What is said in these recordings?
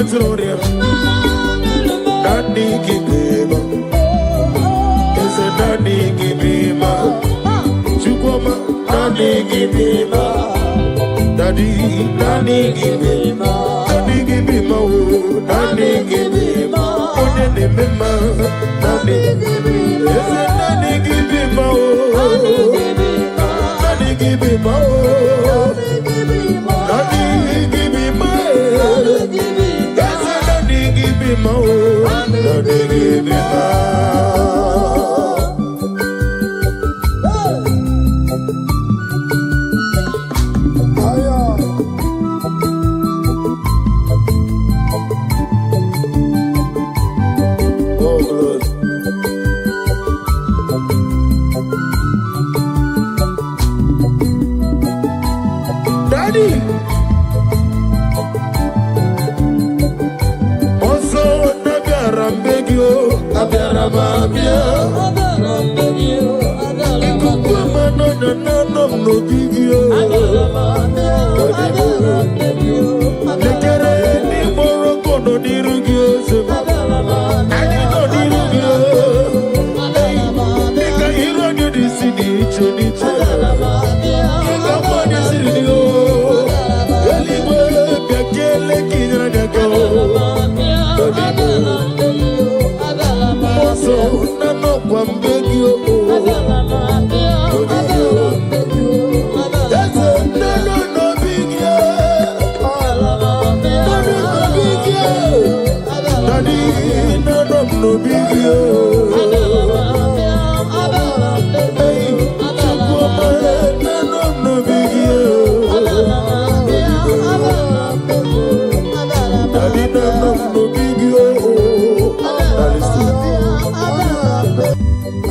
Matoria. Daddy Gibima. Is a Daddy Gibima. Chukoma, Daddy Gibima. Daddy Gibima. Daddy Gibima. Daddy Gibima. Daddy Gibima. Daddy Gibima. Is a Daddy Gibima. Daddy Gibima. Daddy Gibima. Daddy Gibima. Daddy Gibima.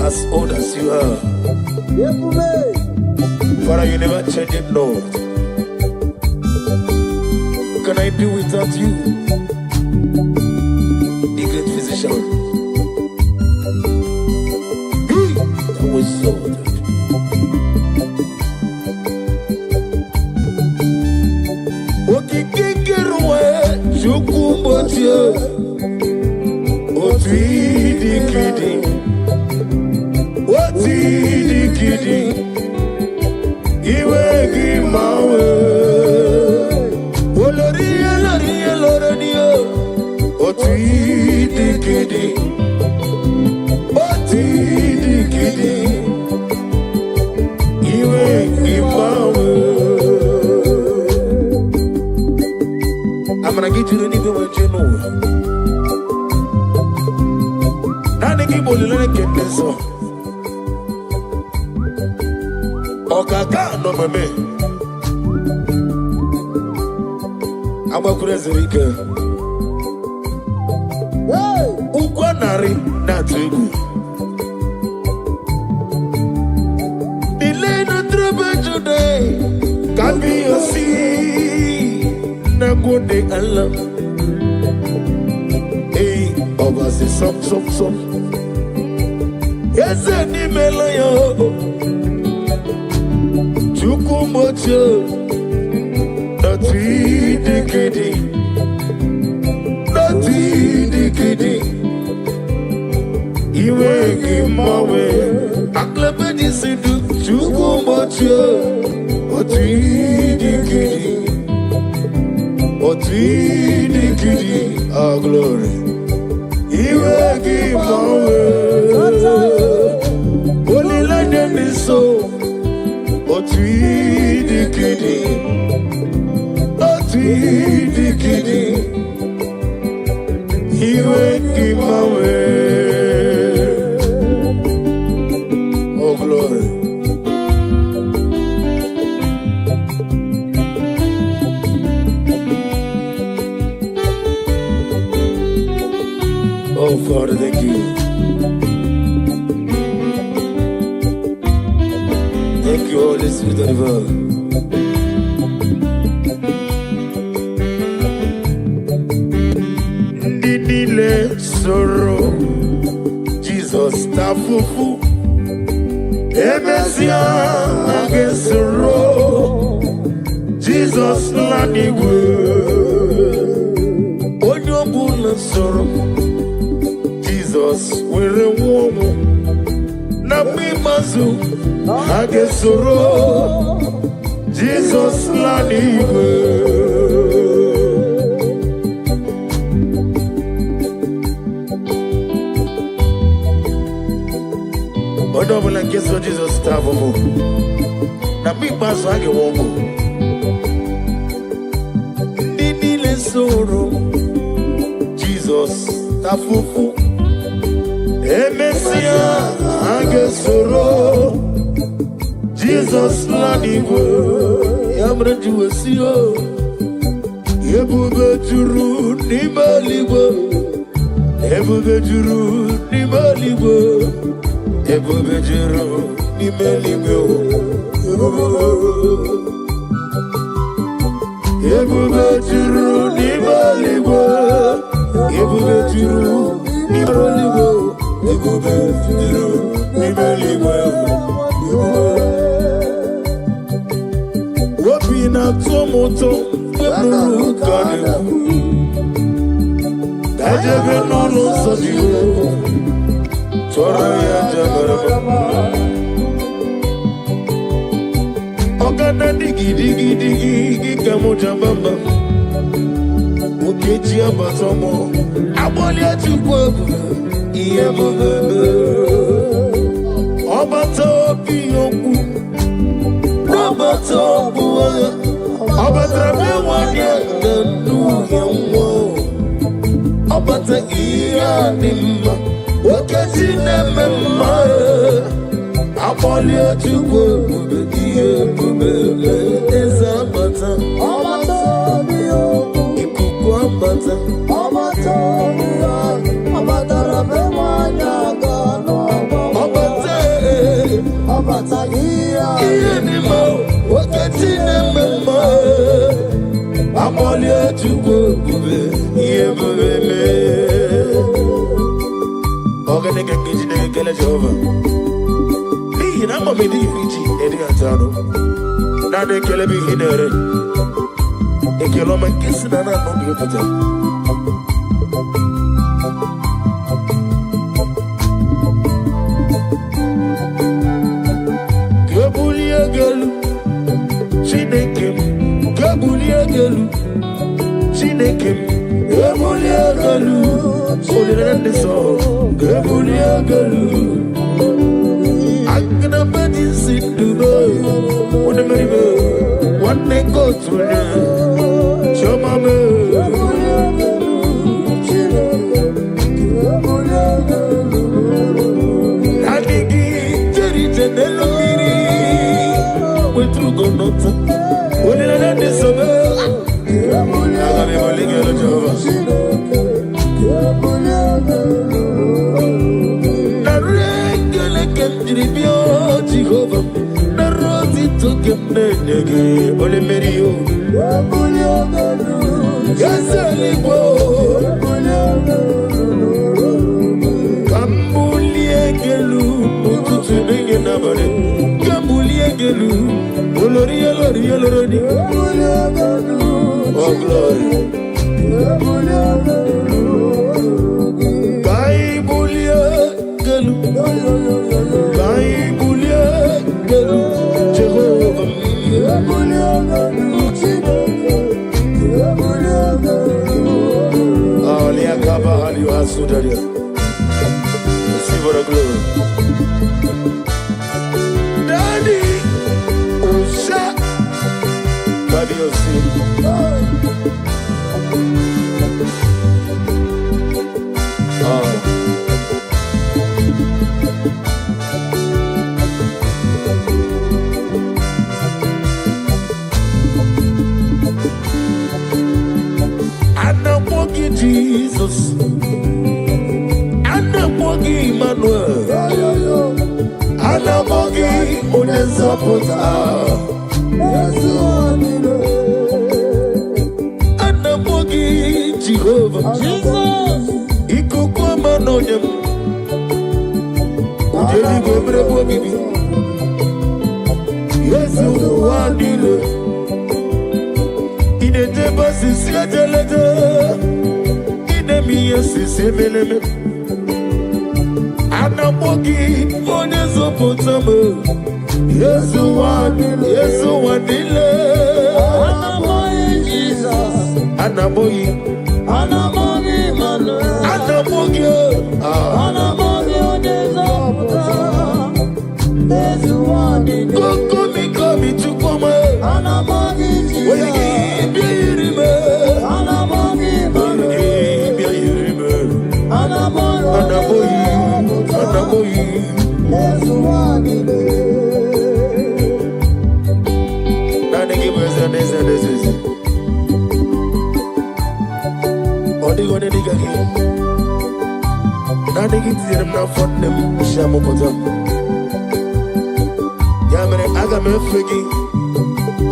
As old as you are, Father, you never change it, Lord. Can I do without you, the great physician? That was so good. I'm gonna get you the nigga what you know. Now they keep on looking this song. Okaka no me. I'm a crazy girl. Ukwanari na tugu. Delay no trouble today. Can be your sea. Na go de Allah. Hey, over the some. Yes, any melayo. Chukumocho. Not decade. Not decade. You ain't give my way. I clap at this and do Chukumocho. Not decade. Our glory, you will give my way. Only let them be so. But we the kidding, you will give my way. Oh glory. Oh, Father, thank you. Thank you, Holy Spirit of God. Didile sorrow, Jesus tafufu. Emesia agesoro, Jesus lanigwe. soro Jesus were womo na mi mazu hage soro Jesus laniwe Odo la keso Jesus tavo mo na mi mazu hage womo nini le soro Jesus tafufu Emesia agesoro Jesus lanigo yamre juwesio ebube juru nimaligo ebube juru nimaligo ebube juru nimaligo ebube juru nimaligo ebube juru nimaligo Wapina tomoto Wapinu kane Dajebe nono sadiyo Tora ya jabaraba Ogana digi Gigamo jambamba Ukeji abatomo Aboli atukwabu Iye bebe Obato biyoku Obato buwa Obatra biwanya Nanu yawo Obata iya nimba Wakati nemema Aboli atukwa Iye bebe Eza bata Obato biyoku Ikuku abata Obato biyoku Jesus, Anamogi Emmanuel, Anamogi Unezapota, Anamogi Jehovah, Jesus, Ikukwa Manonyam, Ujeli Gobrebo Bibi, Yesu Wadile, Inedeba Sisi Ajalete. yes, Semeleme. Anamogi, Onezo Potamo. Yes, one, Anamogi, Jesus. Anamogi, Manu. Anamogi, Onezo Potamo. Yes, one, Come to come. Anamogi, Jesus.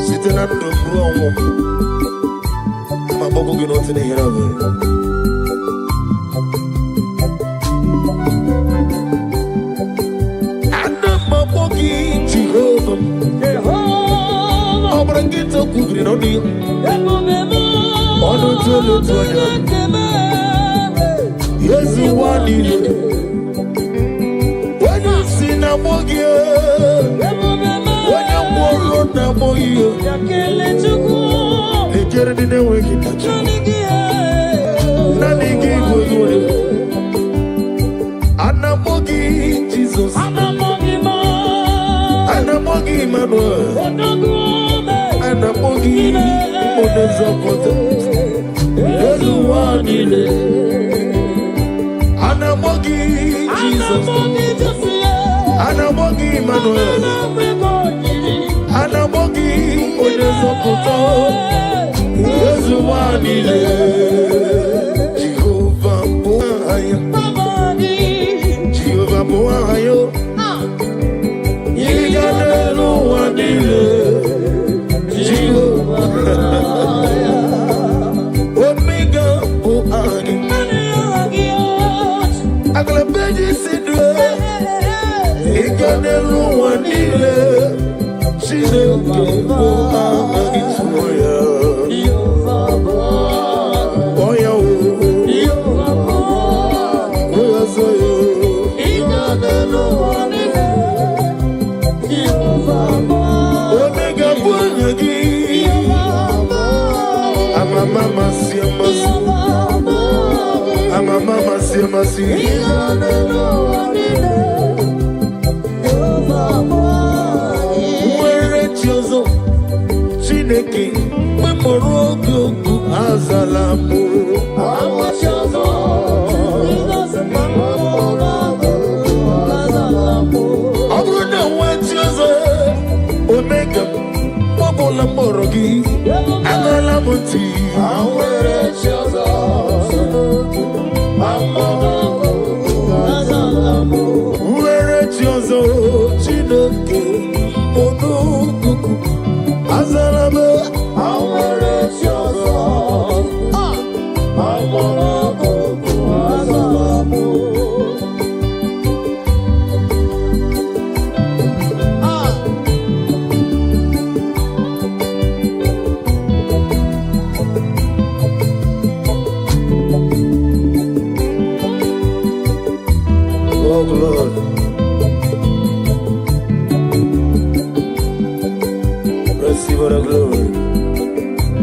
Sitting at the room, my bubble get out in the head of it. And my buggy, Jehovah, I'm gonna get to cooking on you. On the yes, you want it. When you see a buggy, Anamogi, Jesus. Anamogi, Emmanuel. Anamogi, Onezo Potamo. Anamogi, Jesus. Anamogi, Emmanuel. Anamogi, Onezo Potamo. Jehovah Boahayo. Jehovah Boahayo. Yigadelo Wadile. Jehovah Omega Boahayo. Aglabeji Sidre. Yigadelo Wadile. Jehovah Boahayo. Mama, Chineke, Memorogo, Azalamu. Abruna Wetiozo, Omega, Mobola Morogi, Agalamuti. Uweretiozo, Chineke, Monoguku, Azalamu. Oh, Lord. Receive the glory.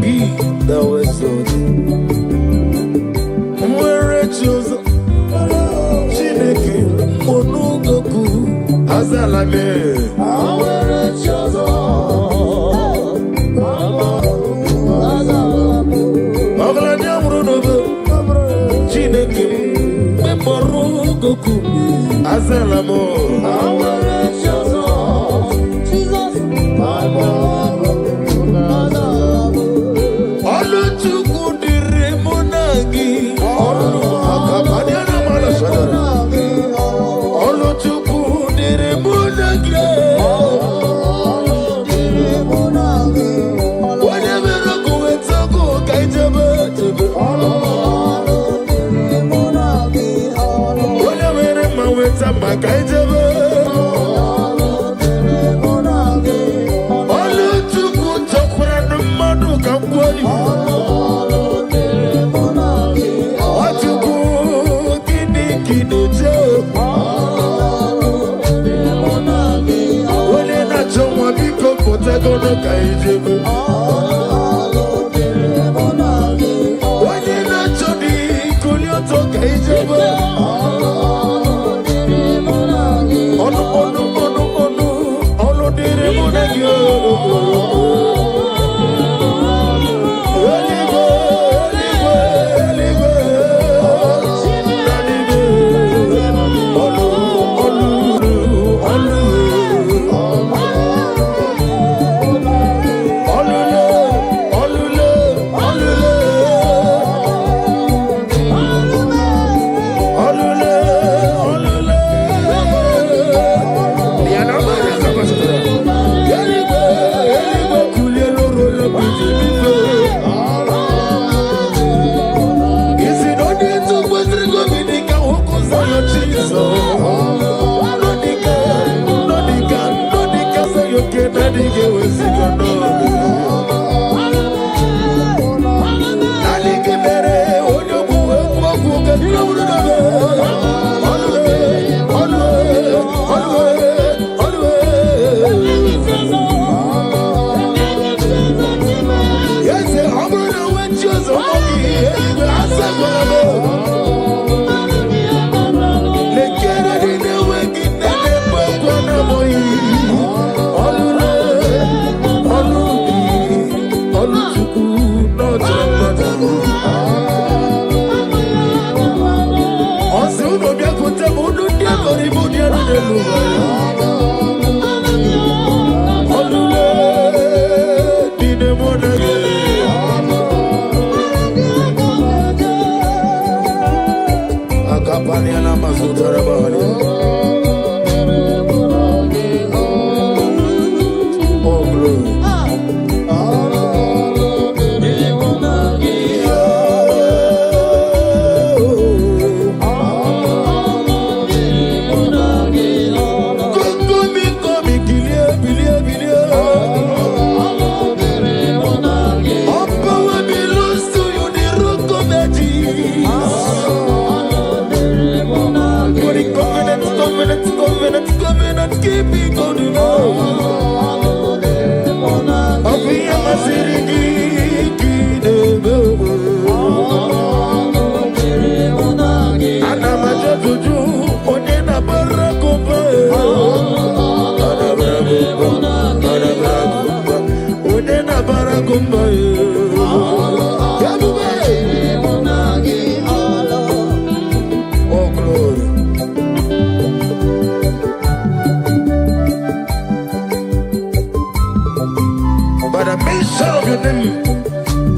Be thou exalted. Where choose Chineke, Monugoku, Azalame. Where choose Chineke, Monugoku, Azalamo. Jesus, Makaijebe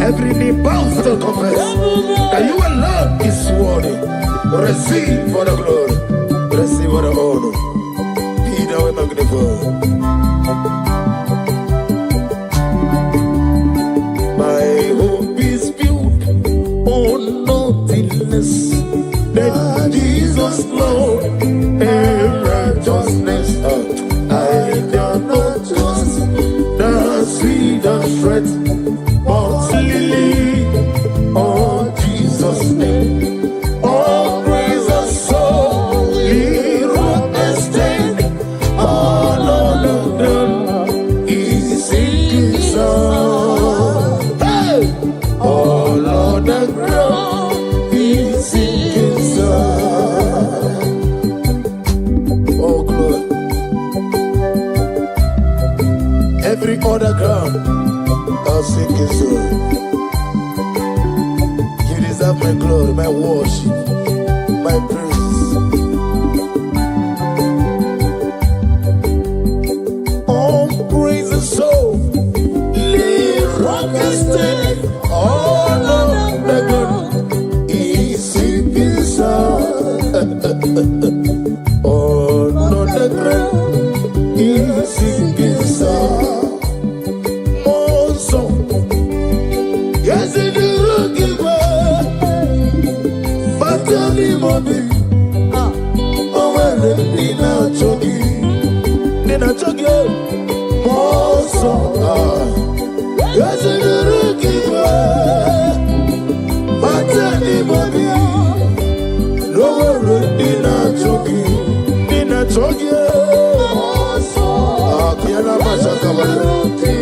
Every knee bows to confess that you alone is worthy. Receive for the glory, receive for the honor. Be thou magnified. My hope is built on nothingness, that Jesus Lord and righteousness. I dare not trust the sweetest threat. Oh, Jesus' name. Oh, praise the soul. He wrote the stain. All on the ground. He sings song. Hey! All on the ground. He sings song. Oh, glory. Every other ground, I'll sing his song. My glory, my worship, my praise. Oh, praise the soul, live rock and stay. All of the good is singing song. All of the great is singing song. More song, yes, it is. Nina chogi, moso. Yes, the rookie. Matani mami, lower Nina chogi, moso. Kiana masha kabali.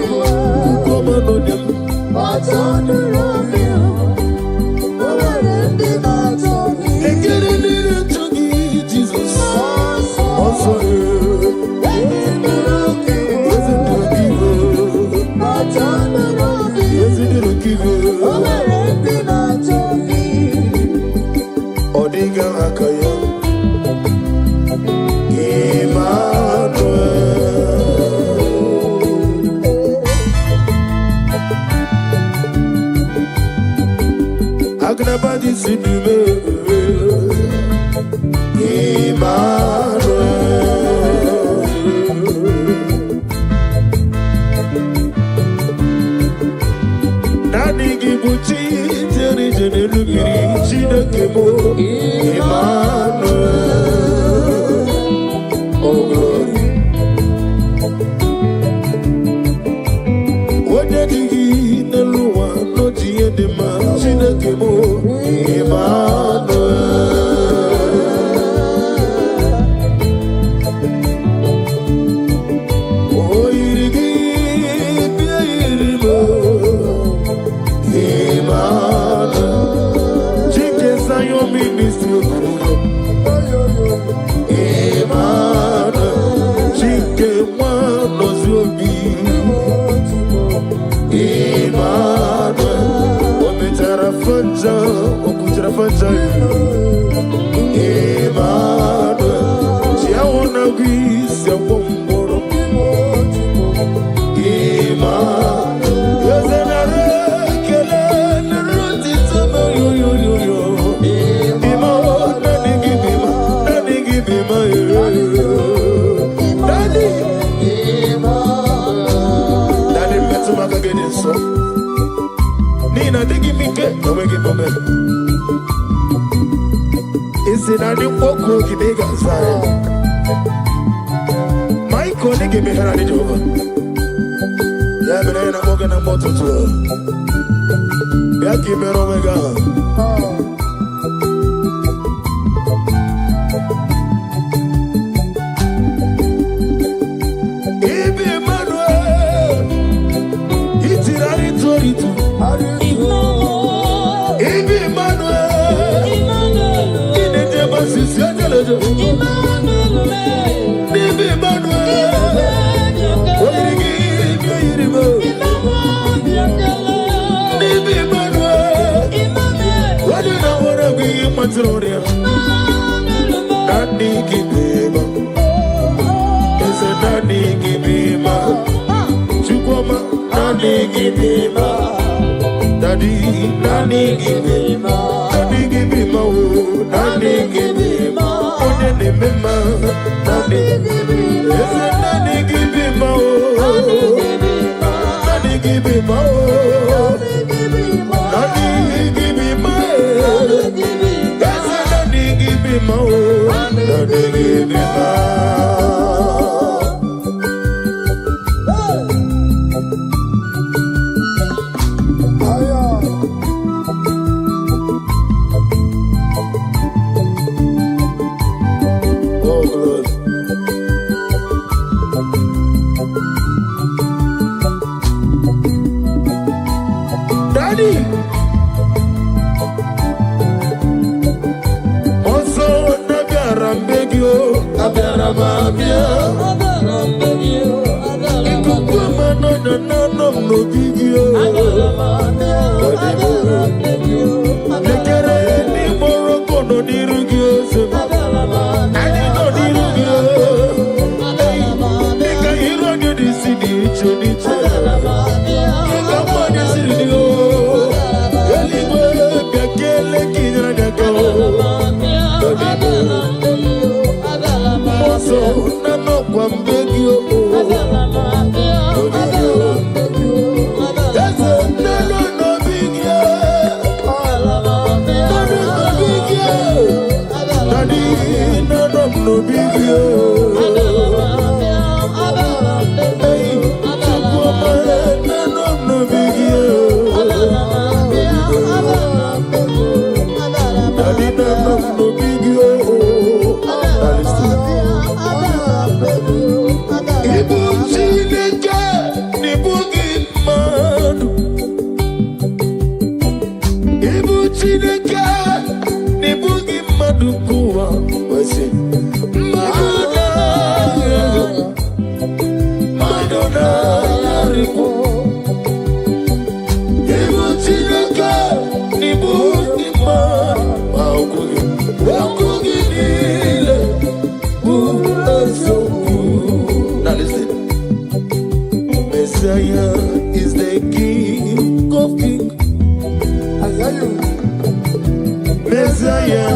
Messiah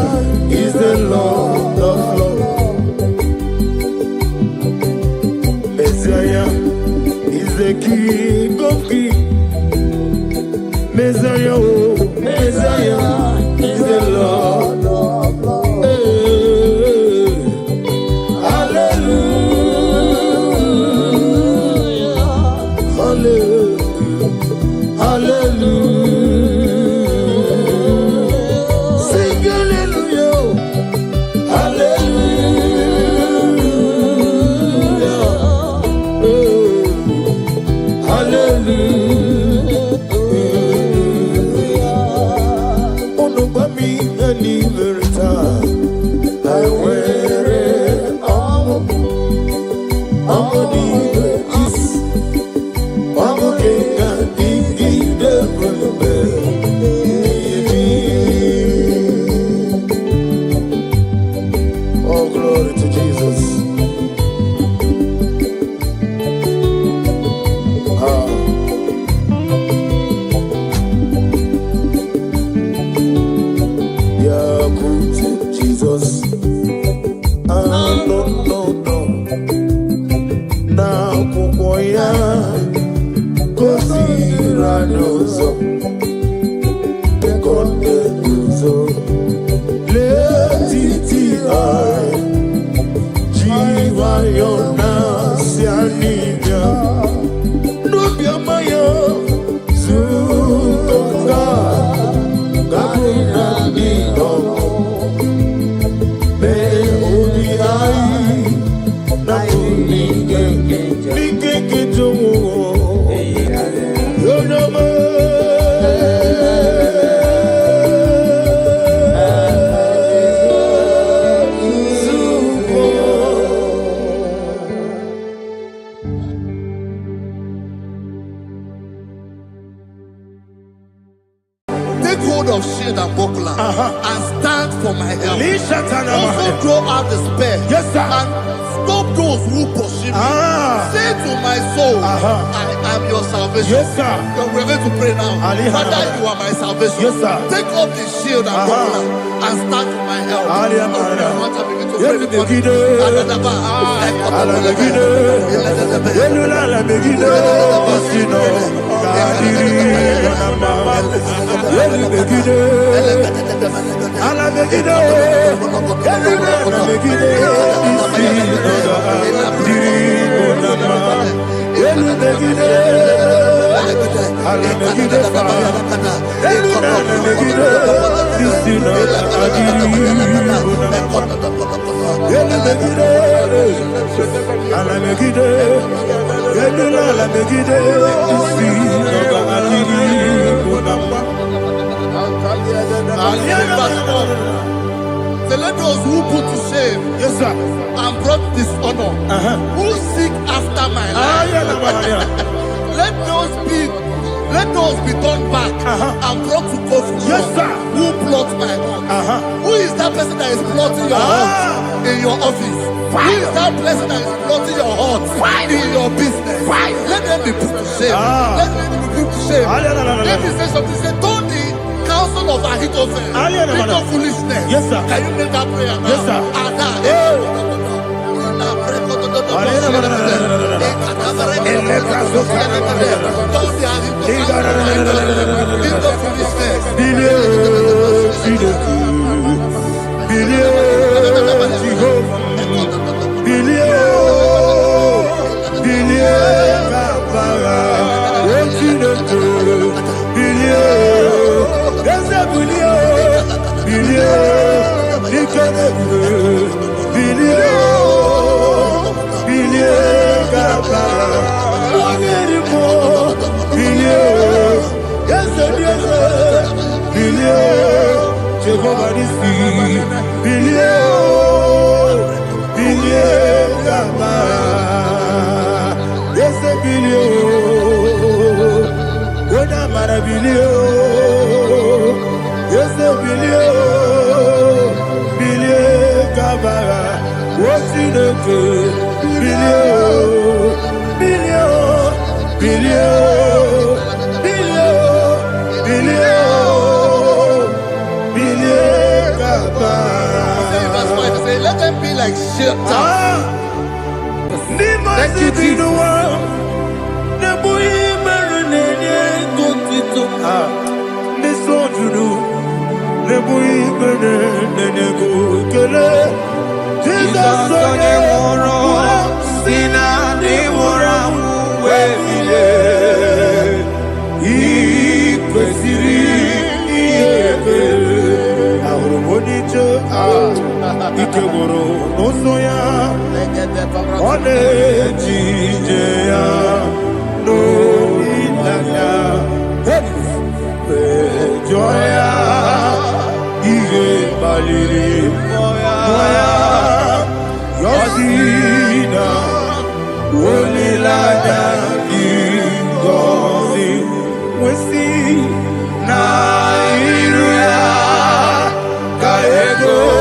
is the Lord of Lords. Messiah is the King of Kings. Messiah, oh, Messiah is the Lord of Lords. Hey, hallelujah, hallelujah, hallelujah. Sing hallelujah, hallelujah, hallelujah. Oh, glory to Jesus. Yeah, good Jesus. No. Now, Kukoya, Kosiranoso, Kondenuso, Letiti I, Jiva Yona, Sianibia, Nubia Maya, Zutoka, Gabina Nido, Me Udiai, Nakunike, Nike Jomo, Yonama. Take hold of shield and buckler and stand for my help. Also throw out despair. Yes, sir. And stop those who pursue me. Say to my soul, I am your salvation. Yes, sir. We're going to pray now. Father, you are my salvation. Yes, sir. Take off the shield and buckler and stand for my help. I want to begin to pray before you. Let those who put to shame, Yes, sir. and brought dishonor, who seek after my life, let those be turned back and brought to court. Yes, sir. Who plot my heart? Who is that person that is plotting your heart in your office? Who is that person that is plotting your heart in your business? Let them be put to shame. Let them be put to shame. Let me say something. Say, don't the counsel of Ahithophel think of foolishness. Yes, sir. Can you make that prayer now? Yes, sir. like shelter. Thank you, Jesus. Ikeboro nosoya one jijeya no ilaya joya ige baliri moya yosina olilaya ingozi wesi na iruya kaego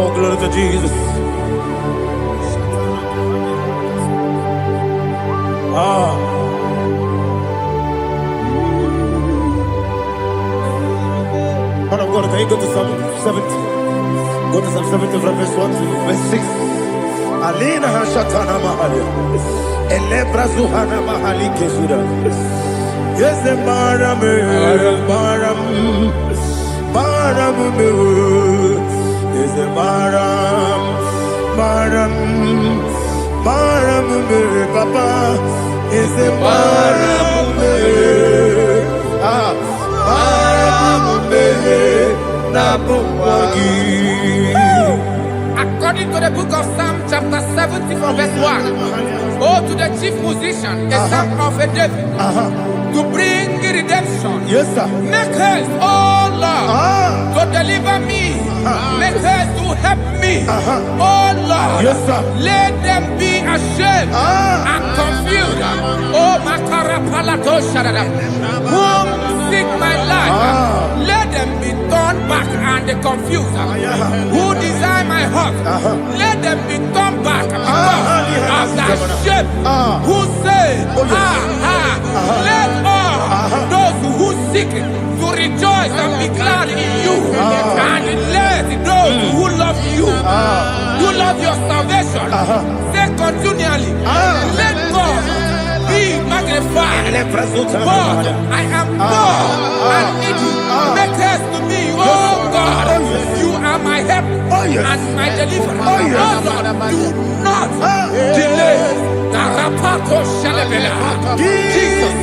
Oh, glory to Jesus. Man of God, can you go to Psalm 70? Go to Psalm 70 from verse 1 to verse 6. Alina Hashatana Mahalia. Elebra Zuhana Mahali Kesuda. Yes, the Baram, Baram, Baram, yes, the Baram, Baram, Baram, Papa, yes, the Baram, According to the book of Psalm chapter 70 from verse 1, oh, to the chief musician, a son of a David, to bring redemption. yes, sir. Make haste, oh Lord, to deliver me. Make haste to help me. Oh Lord, Yes, sir. let them be ashamed and confused. Oh Makara Palato Shadada, whom seek my life, let them be turned back and confused. Who desire my heart, let them be turned back because of that shame. Who say, let all those who seek to rejoice and be glad in you, and let those who love you, who love your salvation, say continually, let God be magnified. God, I am poor and needy. Make haste to me, oh God. You are my help and my deliverer. Oh Lord, do not delay. Tarapato shalabela. Jesus.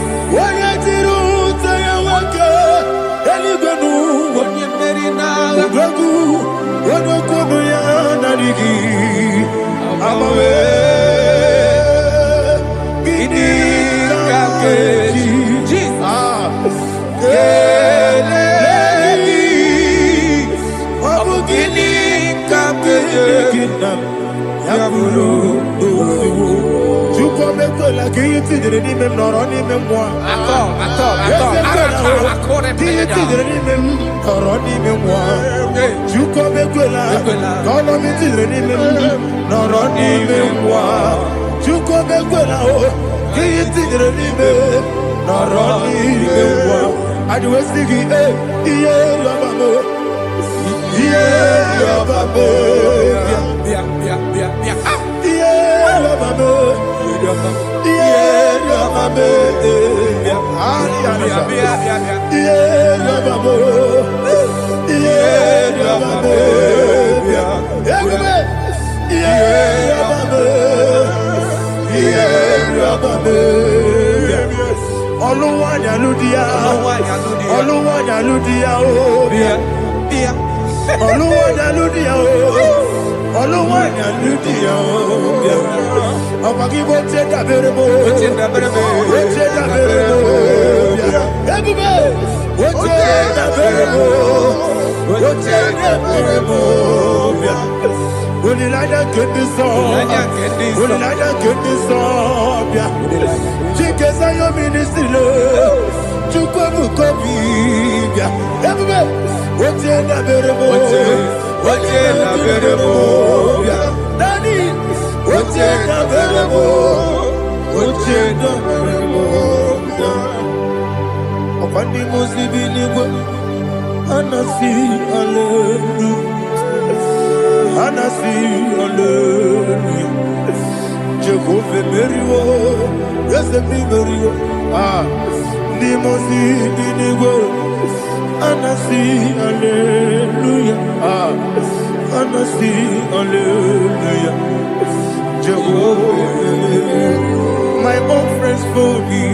My own friends for me,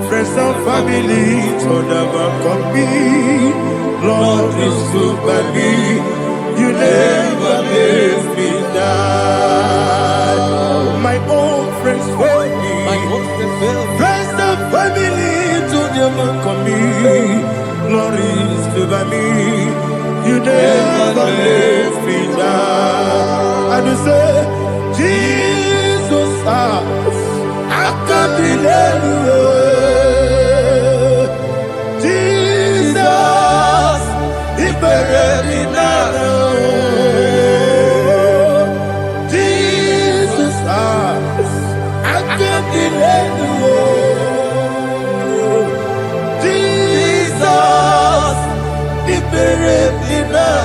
friends and family, told never come me. Lord is good by me, you never leave me die. My own friends for me, friends and family, told never come me. Lord is good by me, you never leave me die. And you say, Jesus, I can't believe you. Jesus, He buried me now. Jesus, I can't believe you. Jesus, He buried me now.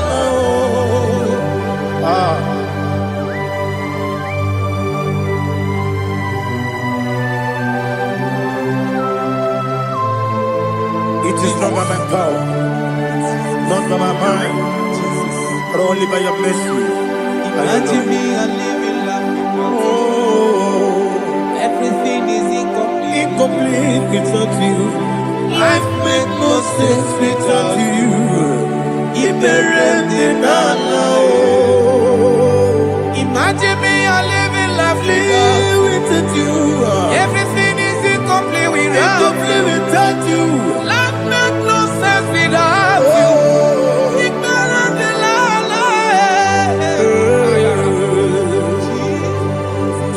It is not by my power, not by my mind, but only by your mercy. Imagine me and living life. Oh, Everything is incomplete. incomplete without you. Life made no sense without you. Imagine me and living life Without you. Everything is incomplete Incomplete without you. Life makes no sense without you. Ignorant the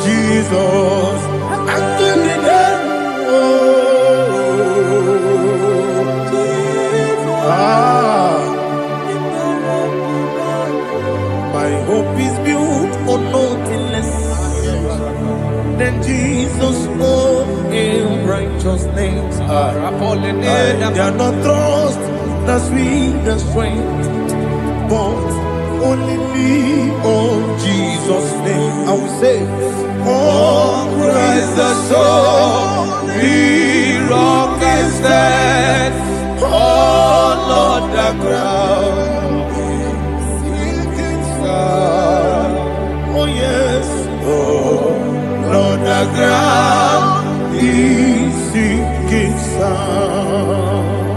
Jesus, I couldn't my hope is built on nothing less than Jesus' own righteous names. I cannot trust the sweet strength, but only me, oh Jesus' name. I will say, oh Christ the He rock and stand. Oh Lord, the ground is sinking sand. oh yes, Oh Lord, the ground is sinking sun.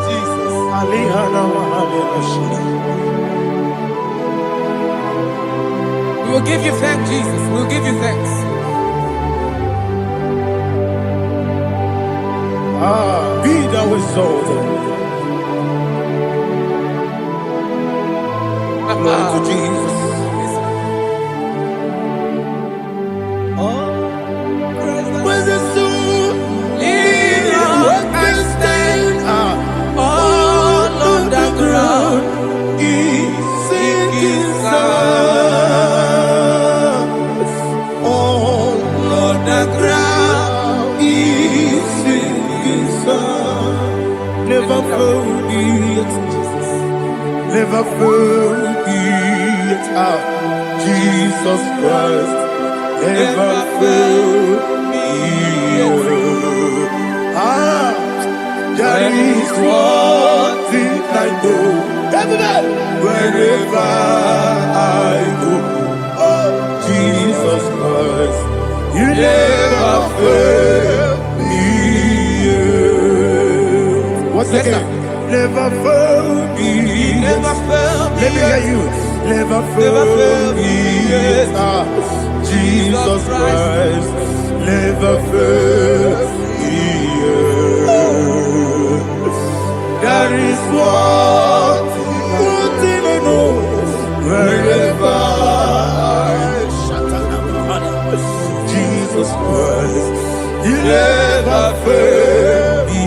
Jesus. Alihana Mahalena. We will give you thanks, Jesus. We will give you thanks. Be thou exalted. Glory to Jesus. Where's the soul? What can stand? All on the ground is sinking sand. Oh Lord, the ground is sinking sun. Never forget, never forget, Jesus Christ, never forget. That is one thing I know. Wherever I go, oh Jesus Christ, you never fail me. Once again, never fail me. never fail me. Let me hear you. Never fail me. Jesus Christ, never fail me. That is one thing I know. Wherever Jesus Christ, you never fail me.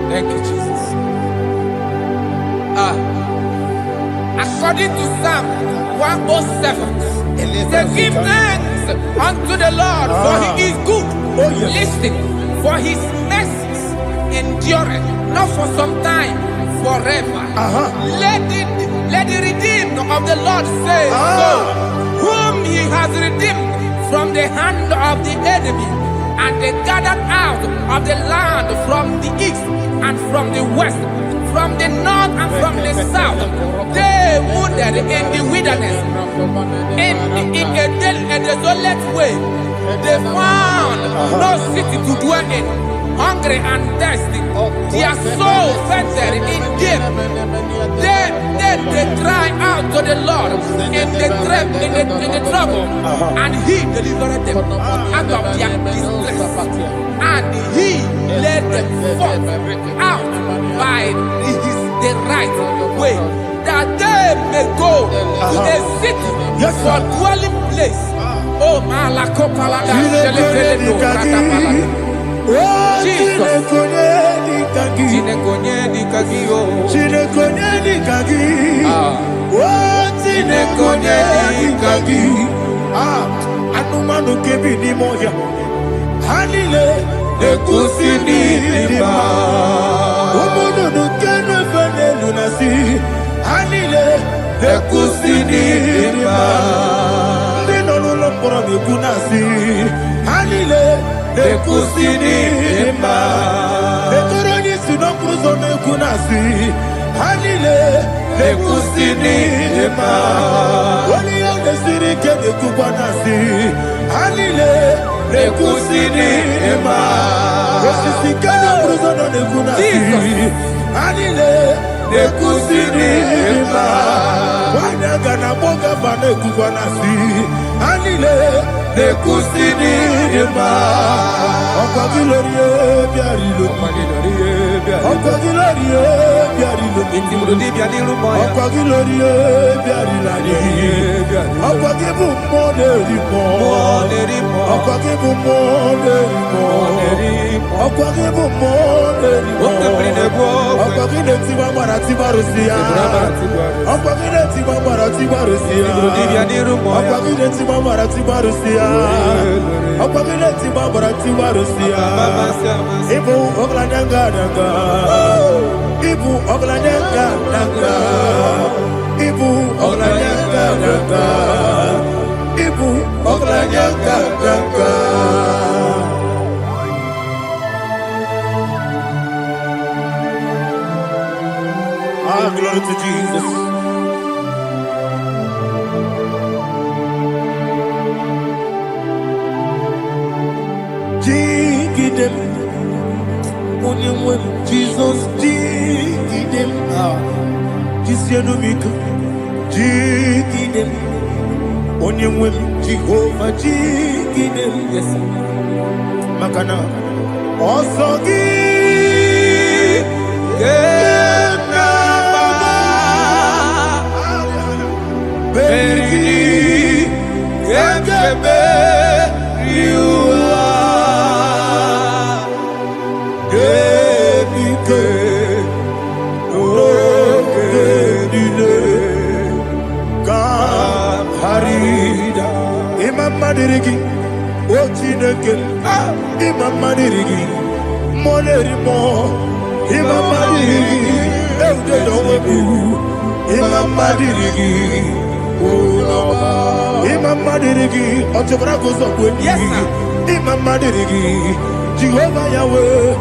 Thank you, Jesus. According to Psalm 107, it says, give thanks unto the Lord, for he is good. Oh, yes. Listen, for his mercies endureth, not for some time, forever. Let the redeemed of the Lord say so, whom he has redeemed from the hand of the enemy, and they gathered out of the land from the east and from the west, from the north and from the south. They wandered in the wilderness, in a desolate way. They found no city to dwell in, hungry and thirsty. Their soul fettered in deep. They cry out to the Lord in the trouble, and he delivered them out of their distress, and he led them forth out by the right way, that they may go to a city for dwelling place. Oh, Malakopalada, Jesus. Anumanu kebi ni moja Hanile Ekusini lima Umudu nukenu fene lunasi Hanile Ekusini lima Nino lulopora mikunasi Hanile Ekusini lima Ekoroni sinokruzo mikunasi Hanile Ekusini lima Wali yone sirike mikubanasi Hanile Ekusini lima Wasisikana bruzono nekunasi Hanile Ekusini lima Wanagana boga vane kubanasi Hanile Ekusini lima Okwagilorie biarilo Glory to Jesus. Jigidem, Jesus, jigidem, Jisianumika, jigidem, Onyemwem, Jehovah, jigidem, yes, Makana, also Dirigi, Ochineke, Imam Dirigi, Molerimo, Imam Dirigi, Eldedowebu, Imam Dirigi, Imam Dirigi, Otobragos of Wendy, Imam Dirigi, Jehovah Yahweh,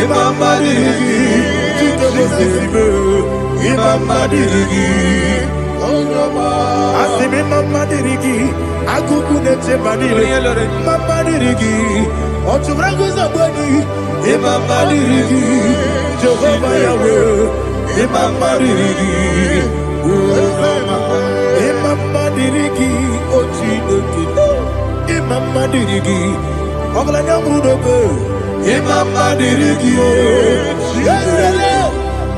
Imam Dirigi, Imam Dirigi, Asimi Mama Dirigi, Akukunete Maniri, Mama Dirigi, Otubragos of Wendy, Imam Dirigi, Jehovah Yahweh, Imam Dirigi, Imam Dirigi, Ochineke, Imam Dirigi, Oglanya Brudobe, Imam Dirigi,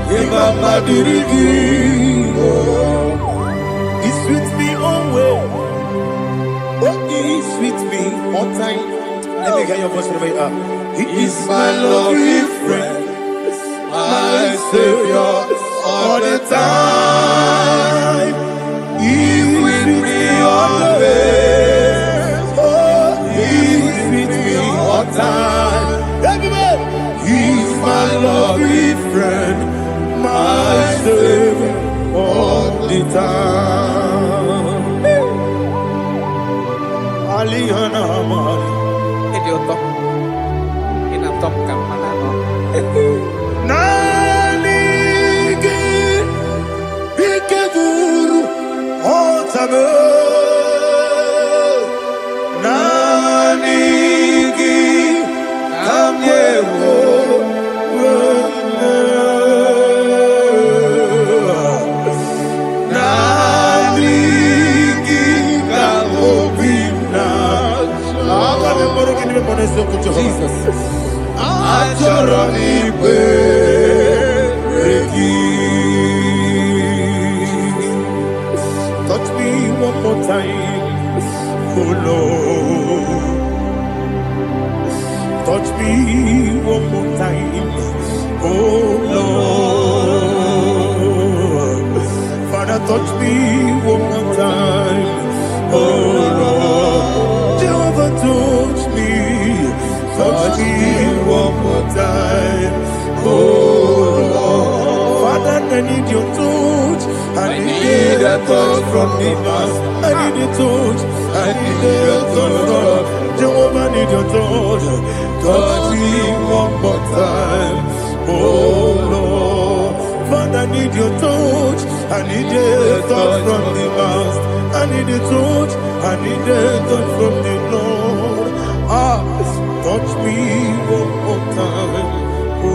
Imam Dirigi, He sweets me always. Oh, He sweets me all time. Let me hear your voice wherever you are. He is my lovely friend, my Savior all the time. He is with me always. Oh, He is with me all time. Everybody, He is my lovely friend, my Savior all the time. Alihana Mari. Idioto. Inatop kampana. Nanigi Ikeguru Otame Nanigi Kamyewo Nanigi Kamobina Jesus touch me one more time, oh Lord. Touch me one more time, oh Lord. Father, touch me one more time, oh Lord. Jehovah, touch me one more time, oh Lord. Father, I need your touch. I need a touch from the past. I need a touch. I need a touch from Jehovah. I need your touch. Touch me one more time, oh Lord. Father, I need your touch. I need a touch from the past. I need a touch. I need a touch from the Lord. Touch me one more time, oh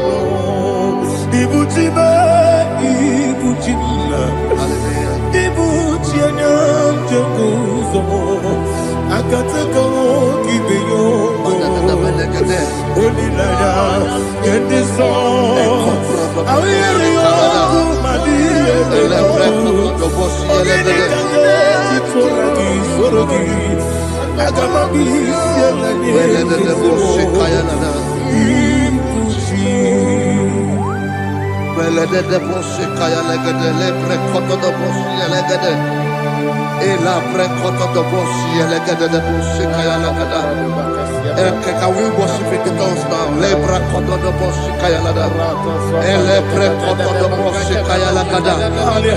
Lord. Ibuchima, Ibuchima, Ibuchina, Jaguzo. Akataka, give me your Only like in this song. I will you, my dear. Ela prekoto do boshi elegede de boshi kaya lagada. Can we worship in the tongues now? Le prekoto do boshi kaya lagada. Ele prekoto do boshi kaya lagada.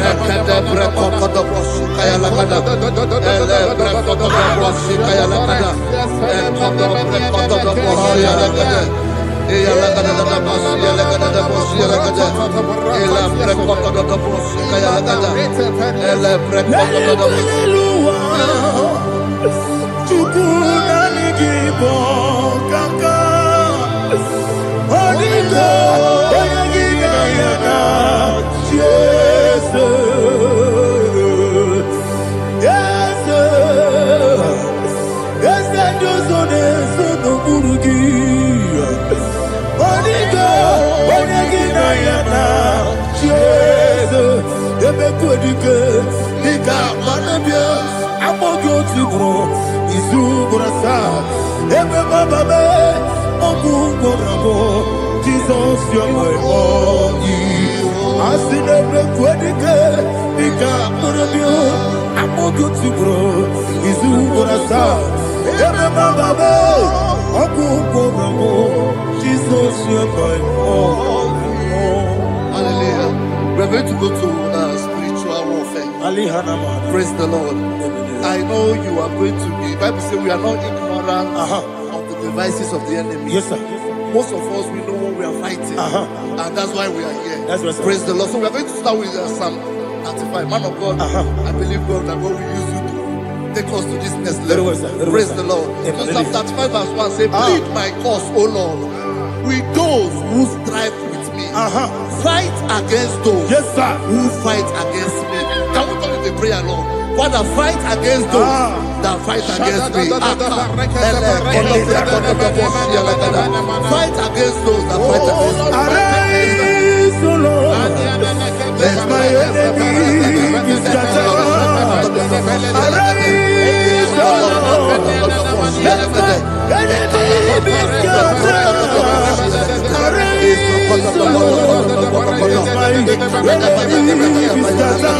Ekede prekoto do boshi kaya lagada. Ele prekoto do boshi kaya lagada. Ekodo prekoto do boshi lagada. Ela lagada da boshi lagada da boshi lagada. Ela prekoto do boshi kaya lagada. Ele prekoto do boshi. Chukuna IGBO kaka. Onigo oyagina yana. Jesus. Yes. Yes, and you so no burugi. Onigo oyagina yana. Jesus. Ebe kodike. Nika manabia. Amogo tibro. Isu burasa. Ebe bababe. Ogu borabo. Jesus, you're my only. Asinebe kodike. Nika manabia. Amogo tibro. Isu burasa. Ebe bababe. Ogu borabo. Jesus, you're my only. Hallelujah. We're going to go to spiritual warfare. Praise the Lord. I know you are going to be. Bible says we are not ignorant of the devices of the enemy. Yes, sir. Most of us, we know what we are fighting. And that's why we are here. That's right, sir. Praise the Lord. So we are going to start with Psalm 95. Man of God, I believe God that God will use you to take us to this next level. Well, sir. Praise the Lord. So Psalm 35 verse 1 says, plead my cause, O Lord, with those who strive with me. Fight against those who fight against me. Can we call it a prayer, Lord? Father, fight against those that fight against me. Fight against those that fight against me. Arise, O Lord. Let my enemy be scattered. Arise, O Lord. Let my enemy be scattered. Arise, O Lord. Let my enemy be scattered.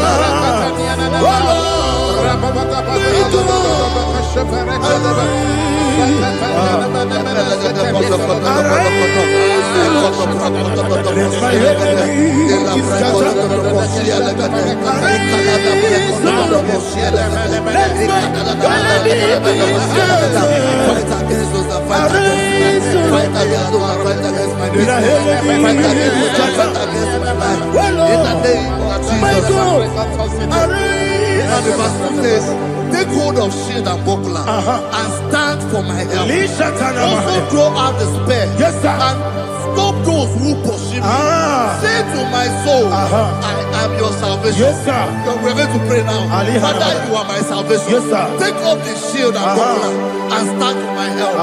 Oh Lord. And the verse says, take hold of shield and buckler and stand for my help. Also draw out the spear and stop those who pursue me. Say to my soul, I am your salvation. We're going to pray now. Father, you are my salvation. Take off the shield and buckler and stand for my help.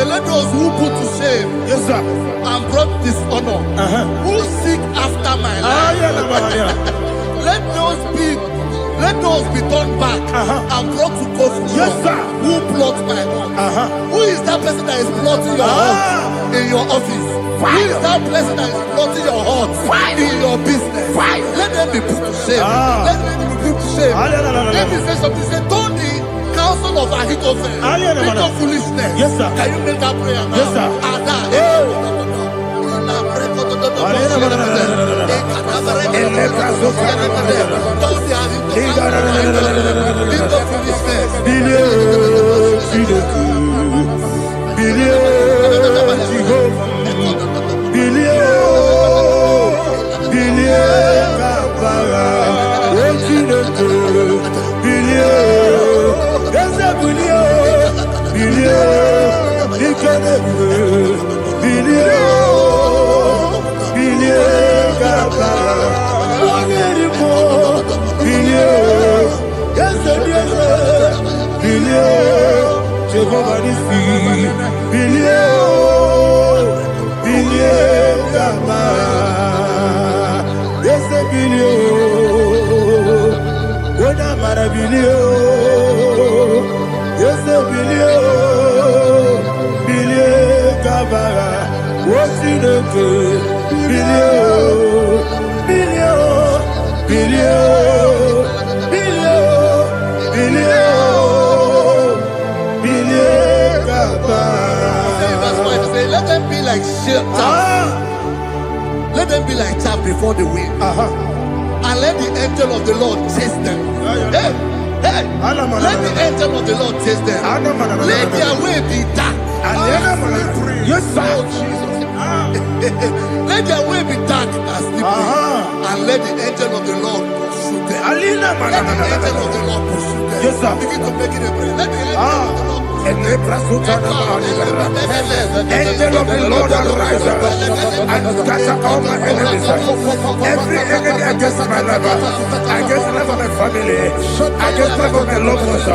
Let those who put to shame and brought dishonor, who seek after my life, let those be turned back and brought to confusion. Who plot my heart? Who is that person that is plotting your heart in your office? Who is that person that is plotting your heart in your business? Let them be put to shame. Let them be put to shame. Let me say something. Say, don't the counsel of Ahithophel, of foolishness. Yes, sir. Can you make that prayer now? Yes, sir. Jehovah Nissi, billion, Gama, yes, a billion, what am I a billion, yes, a billion, Gama, what's in a good Let them be like chaff. Let them be like chaff before the wind. And let the angel of the Lord chase them. Hey, let the angel of the Lord chase them. Let their way be dark. Yes, sir. Let their way be dark as slippery. And let the angel of the Lord pursue them. Let the angel of the Lord pursue them. Yes, sir. Begin to make it a prayer. Let the angel of the Lord Angel of the Lord arise and scatter all my enemies. Every enemy against my life, against the life of my family, against the life of my loved ones.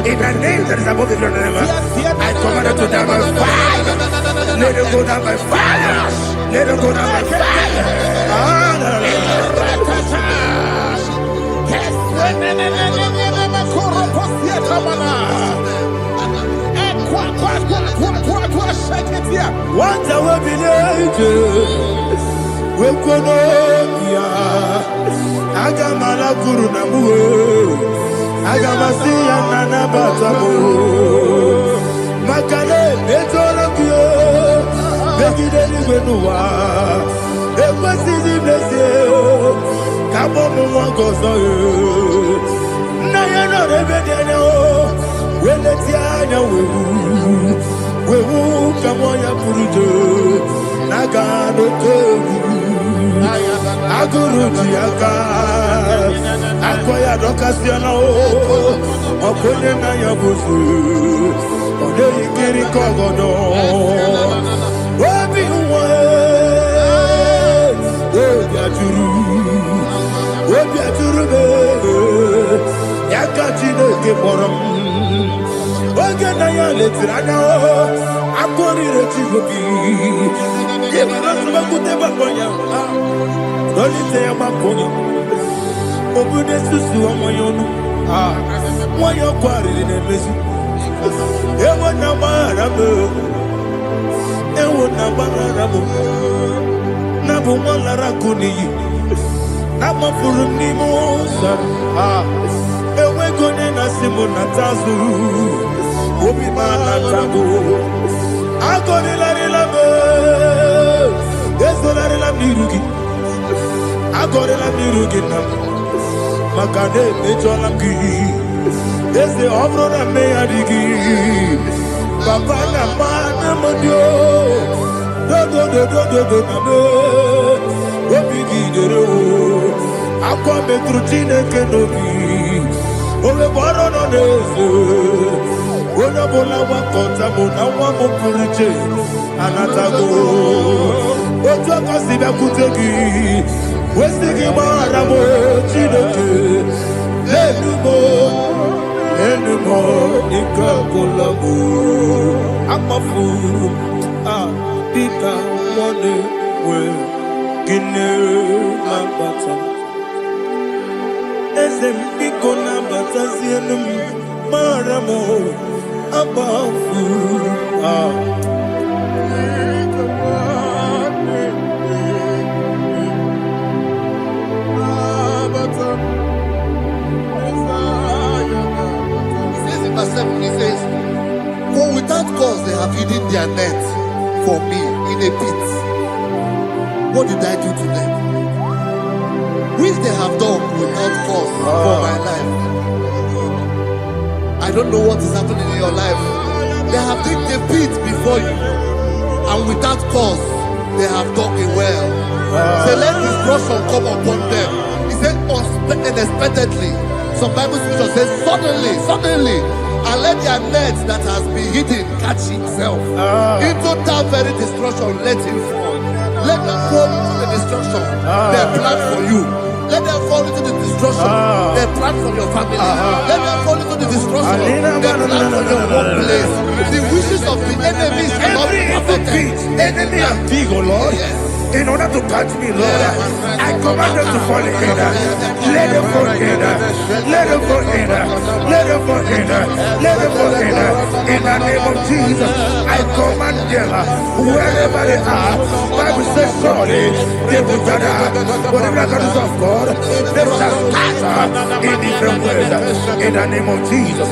In the name that is above the name, I command it to down by fire. Let it go down by fire. Let it go down by fire. What I will be we Konoya Agamala Guru Namu Agamasiya Nana Batamu Makale Betolokio Begideni Benua Ekwasidi Blessio Kabo Mwangozo Nayano Rebedeno Weletianya Wewu Kamoya Purujo Nagano Kogu Aguru Jiaka Akoya Dokasiano Okone na Yabuzu Ode Ikiri Kogodo Obi Uwe Obi Aturu Yakachino Keporam Oge na ya letirana Akori Rechigobi Yebirasuma Baboya Dolite ya Baboya Obude Susu Omoyonu Moyo Kwari Nemezi Ewo na Marabu Ewo na Marabu Nabu Malara Kuni Nama Furuni Mosa Ewe Gone Nasimu Natazu Obi Manatago Agoni Larilabe Ezolarila Mirugi Agorela Mirugi Nam Makade Mejolamgi Eze Obrona Meyadigi Papa Namana Modio Do Nabe Obi Gidero Aqua Metrutine Kenobi Ove Borono Nezo Ona bola wakota mona wamo purije anatago ojo kasiba kutegi wesigi mara mo chinoke lenumo ikakolamu amafu pika one we gine mabata ezem piko na batazienum maramo abafu He says in verse 7, for me in a pit, what did I do to them? Which they have done without cause for my life. I don't know what is happening in your life. They have digged a pit before you, and without cause, they have done it well. Say, let destruction come upon them. He said, unexpectedly. Some Bible scripture says, suddenly, and let their net that has been hidden catch himself. Into that very destruction, let him fall. Let them fall into the destruction they plan for you. Let them fall into the destruction they plan for your family. Let them fall into the destruction they plan for your workplace. The wishes of the enemies cannot be perfected. Enemy and big, oh Lord. Yes. In order to catch me, Lord, I command them to fall in. Let them fall in. Let them fall in. Let them fall in. Let them fall in. In the name of Jesus, I command them wherever they are. Bible says surely they will gather. But the miracles of God, they shall scatter in different ways. In the name of Jesus.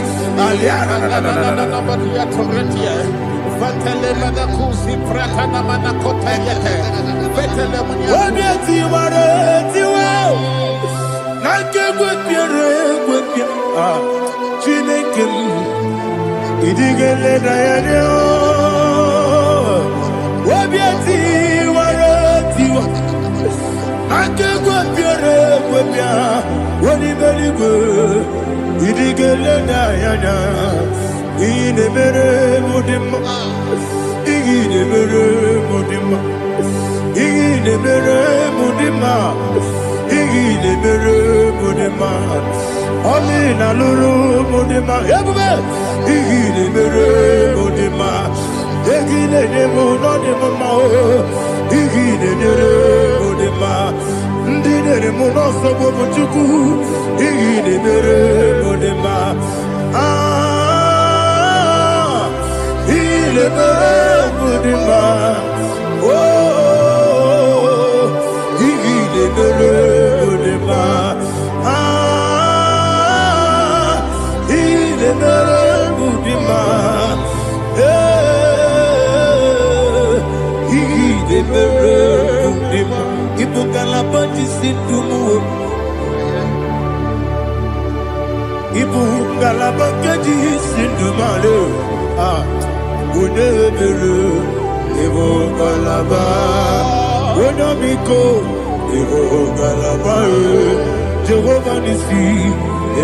Jehovah Nissi,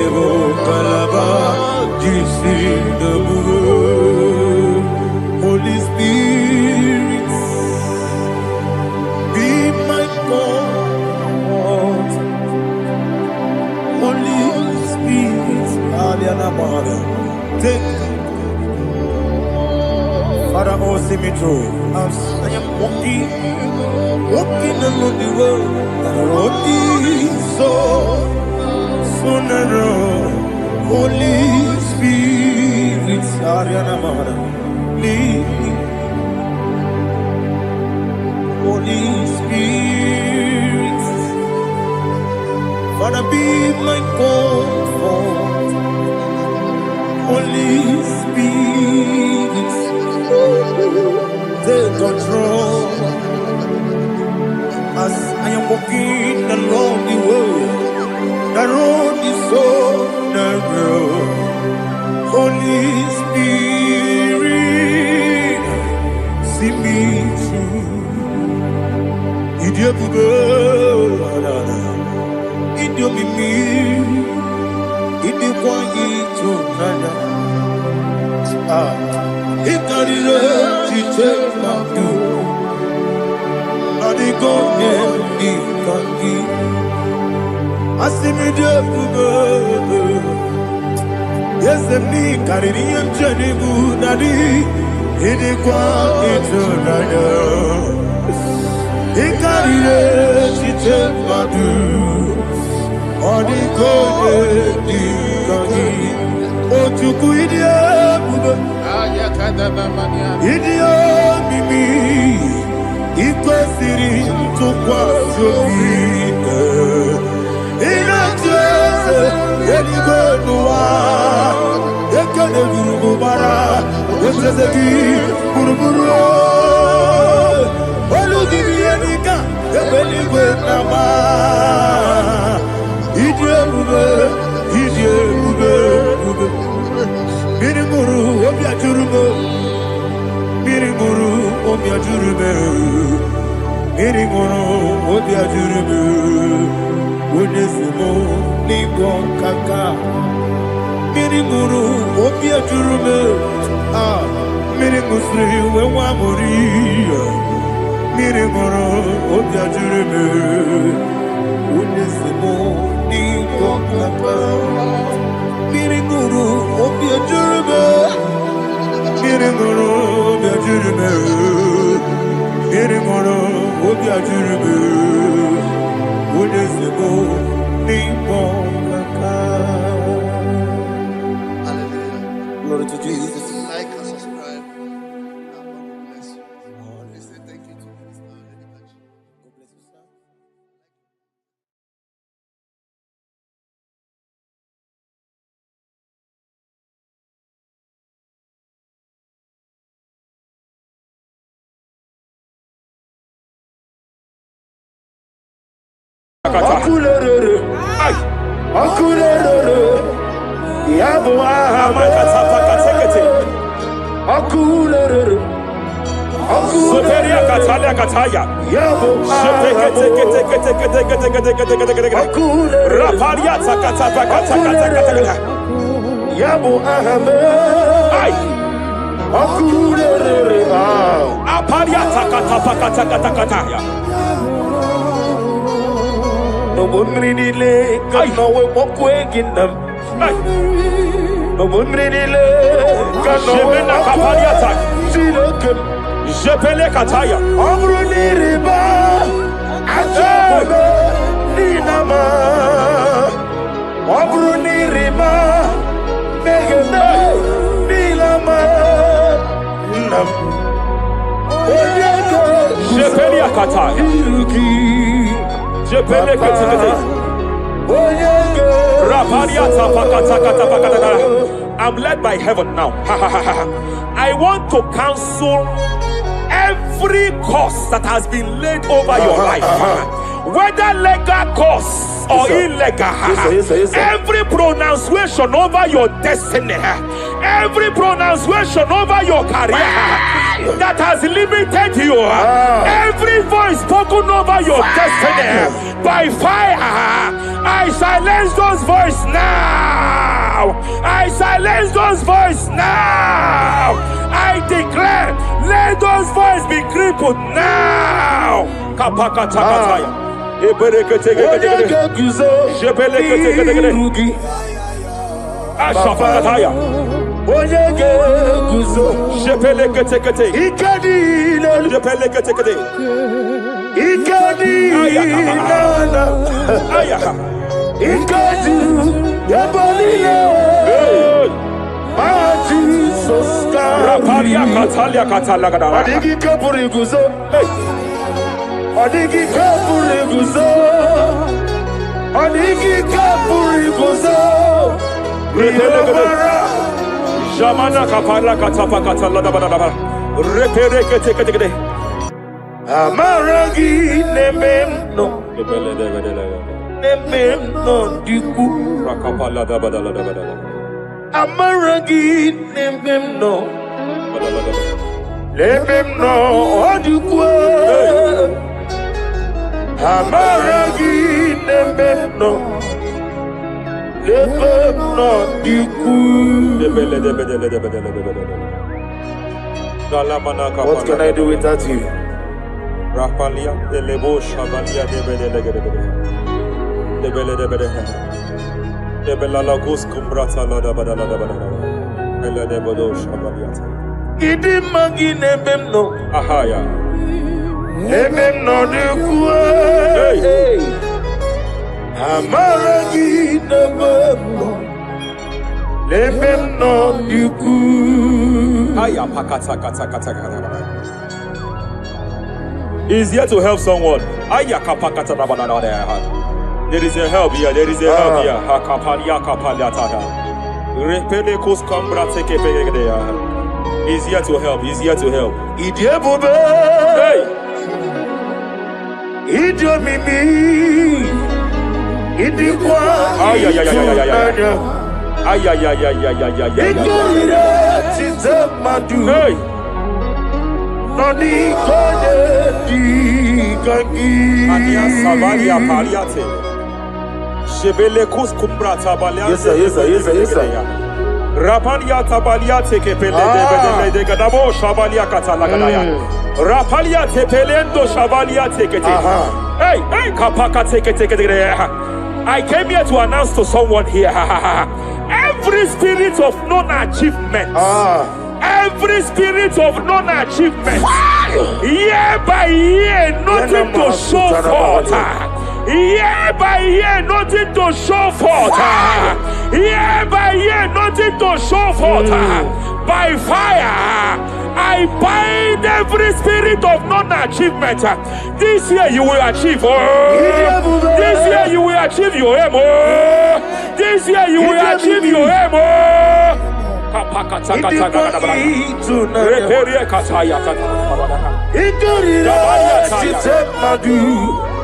Evo Kalaba, Jesus the Holy Spirit, be my God. Holy Spirit, Aliana Mara, take Father, oh, see me through. I am walking along the road, and the road is so narrow. Holy Spirit, Ariana Mara, lead me. Holy Spirit, Father, be my comfort. Holy Spirit, take control as I am walking along the road. The road is so narrow. Holy Spirit, see me through. Idiopube, Idiomimi, Idikwanyituna. Ikarire chichemadu, Adigonye ikangi, Asimidepube, Yesemi kariri emchenibu nadi, Idikwanyituna. Ikarire chichemadu, Adigonye ikangi, Otuku idiopube. Idio mimi iko siri tukwa sofite inatese eligonua ekane gurubara esezeki guruburu Beligwe nama Idiebube Idiebube Mirimuru Obiajurume Mirimuru Obiajurume Mirimuru Obiajurume Unesimo Nigo Kaka Mirimuru Obiajurume Mirimusri Wewamuri Mirimuru Obiajurume Unesimo Nigo Kaka Mirimuru Obiajurume Mirimuru Obiajurume Mirimuru Obiajurume Unesimo Nigo Kaka. Glory to Jesus. Like and subscribe. God bless you. We say thank you to Mr. Editachi. God bless you, sir. Akulere, akulere, yabo akulere, akulere, yabo yabo no one really can know what we're getting them. No one really can know what we're getting them. Jepele kataya. Amruni riba, ajabe ninama. Amruni riba, megene nilama. Nam. Jepele kataya. Jepele kataya. I'm led by heaven now. I want to counsel every curse that has been laid over your life, whether legal curse or illegal. Every pronunciation over your destiny, every pronunciation over your career that has limited you, every voice spoken over your destiny by fire, I silence those voices now. I silence those voices now. I declare, let those voices be crippled now. Kapakatakataya. Ashafakataya. Shepelekete. Shepelekete. Rapalia Katalia Katalagada. Adigi kapuri guzo. Adigi kapuri guzo. Adigi kapuri guzo. Jamana kapara katapa katalada badaba. Repere. Amaragi nemeno. Nemeno diku. Rakapala da badala. Amaragi nemeno. Nemeno diku. Amaragi nemeno. Nemeno diku. What can I do without you? Rapalia, the Lebo Shabalia, the Belalagus Cumbrata Lada Badala, Ella de Bodo Shabaliata. Idimagi nebemno. Ahaya. Nebemno de kue. Amaragi nebemno. Nebemno de kue. Aya pakata kata. He's here to help someone. Aya kapakata rabana. There is a help here. There is a help here. Hakapalia kapaliata. Repele kus kambra teke pegedea. He's here to help. He's here to help. Idiebube. Hey. Idio mimi. Idikwa. Ay, ay, ay, ay, ay, ay, ay. Ay, ay, ay, ay, ay, ay, ay, ay. Ikorira chitamadu. Hey. Noni kone di kangi. Ania Savalia Paliate. Shebele kus kumbra tabalia. Yes, sir, yes, sir, yes, sir, yes, sir. Rapalia tabalia teke pele de gadabo shabalia katalagadaya. Rapalia tepelendo shabalia teke. Hey, hey, kapaka teke. I came here to announce to someone here. Every spirit of non-achievement. Every spirit of non-achievement. Year by year, nothing to show forth. Year by year, nothing to show forth. Year by year, nothing to show forth. By fire, I bind every spirit of non-achievement. This year you will achieve. Oh. This year you will achieve your aim. Oh. This year you will achieve your aim. Oh.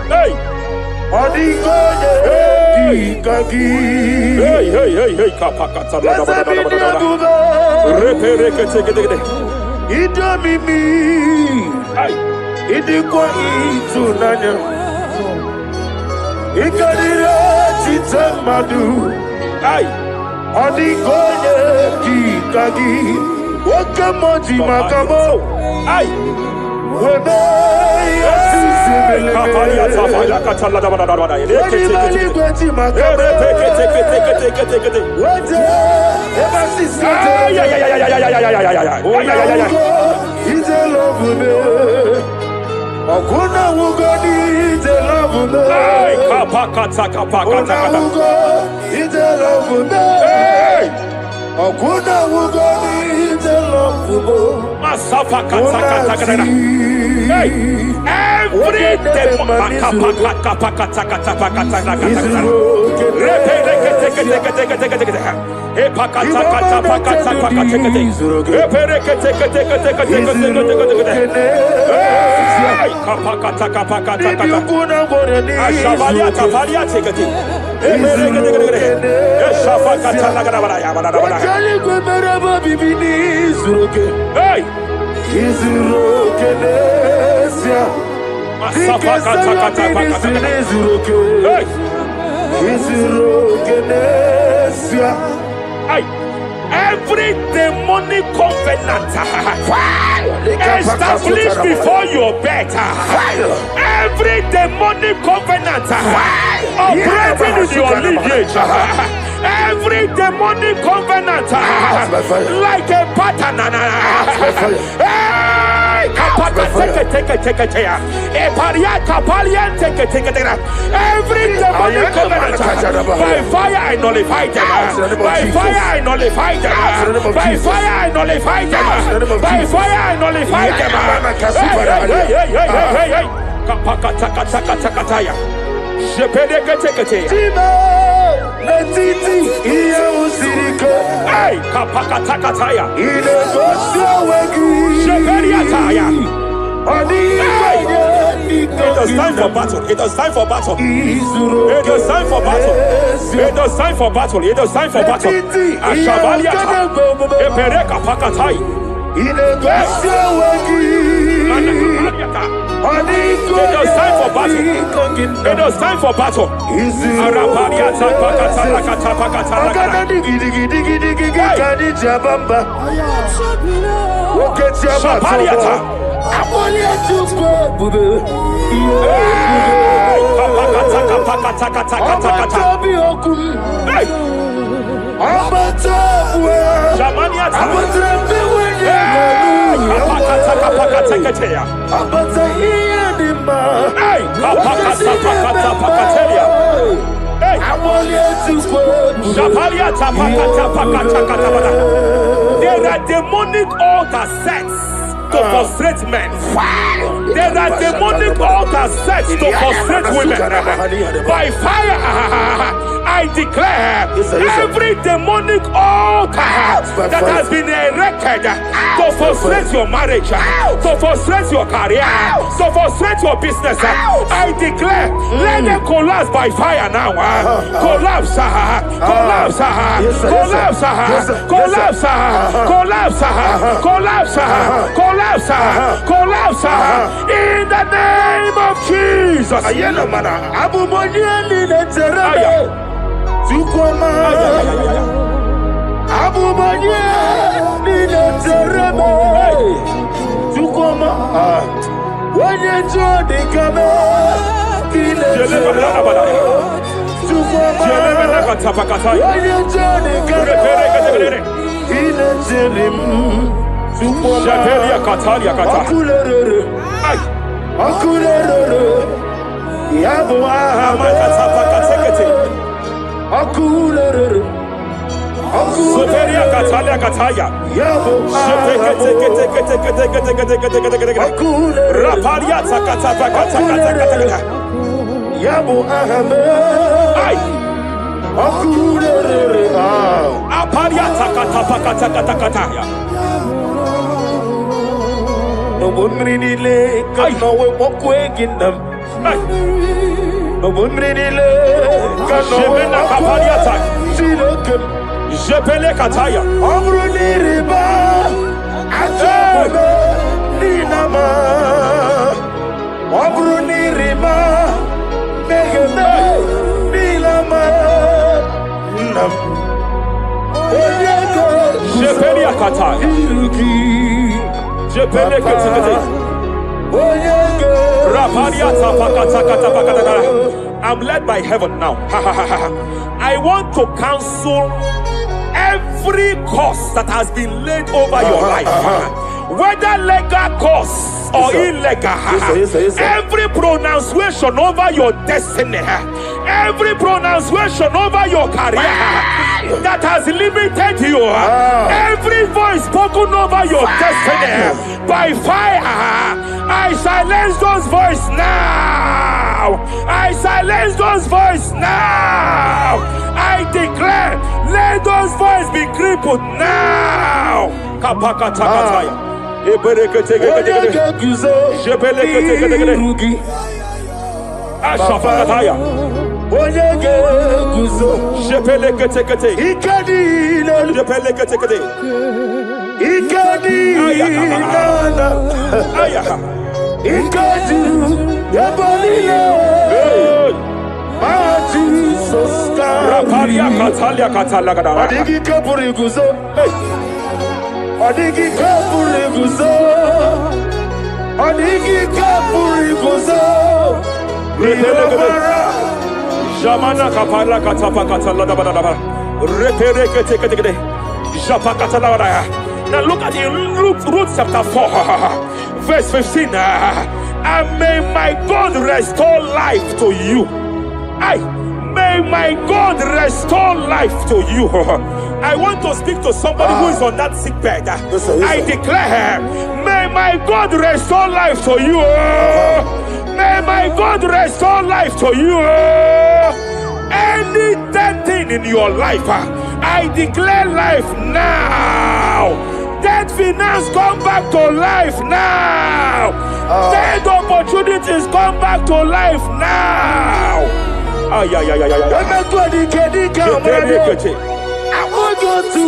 Hey. Hey, hey, hey, hey, hey, kapakata. Idomimi. Idikwa itunanya. Ikarira chitamadu. Ay. Odikonye dikagi. Wakamoji makamo. Ay. Webe yasisi Kapalia tafaya katala da da da. Webe gweti makamo. Wete ebasisi. Ay ay ay ay ay ay. He's a love me. Okuna wugoni he's a love me. Ay kapakata. He's a love me. Hey. Okuna wugoni he's a love me. Masafa kata. Hey. Every demon Hey! Every demonic covenant established before your bed, every demonic covenant operating in your lineage, every demonic covenant like a pattern. Every demonic covenant, by fire I nullify them. By fire I nullify them. By fire I nullify them. By fire I nullify It is time for battle. It is time for battle. It is time for battle. It is time for battle. It is time for battle. Ashabaliata. Epereka pakatai. It is time for battle. It is time for battle. Arabaliata pakata pakata. Shabaliata. There are demonic altars set to frustrate men. There are demonic altars set to frustrate women. By fire, I declare Yes, sir. Yes, sir. every demonic altar that has been erected to frustrate your marriage, to frustrate your career, to frustrate your business, I declare, let them collapse by fire now. Collapse, collapse, collapse, collapse, collapse, collapse, collapse, collapse, in the name of Jesus. Ayena mana abumonyani neterebe tukoma abumonyani neterebe tukoma wenye jodi kame kile tukoma wenye jodi kame kile jelim tukoma akulere akulere Yabo akulere Soteria Katalia Kataya Yabo Raparia Takata Yabo ahame akulere Aparia Takata No bunrinile kano we mokwe ginam No bunrinile kano we mokwe silokem Jepele Kataya Amruniriba Ajabe Ninama Amruniriba Megene Nilama Nam Jepele Kataya Iruki Jepele Kataya I'm led by heaven now. I want to cancel every curse that has been laid over your life, whether legal curse or illegal. Every pronunciation over your destiny, every pronunciation over your career that has limited you, every voice spoken over your destiny by fire, I silence those voices now. I silence those voices now. I declare, let those voices be crippled now. Kapakatakataya. Ashafakataya. Jepeleketekete. Jepeleketekete. Raparia Katalia Katalaga. Adigi kapuri guzo. Adigi kapuri guzo. Adigi kapuri guzo. Jamana kapara katapa katalada badaba. Reperekete. Japa katalada. Now look at it, Ruth chapter 4, verse 15. And may my God restore life to you. May my God restore life to you. I want to speak to somebody who is on that sick bed. I declare, may my God restore life to you. May my God restore life to you. Any dead thing in your life, I declare life now. Dead finance come back to life now. Dead opportunities come back to life now. I want you to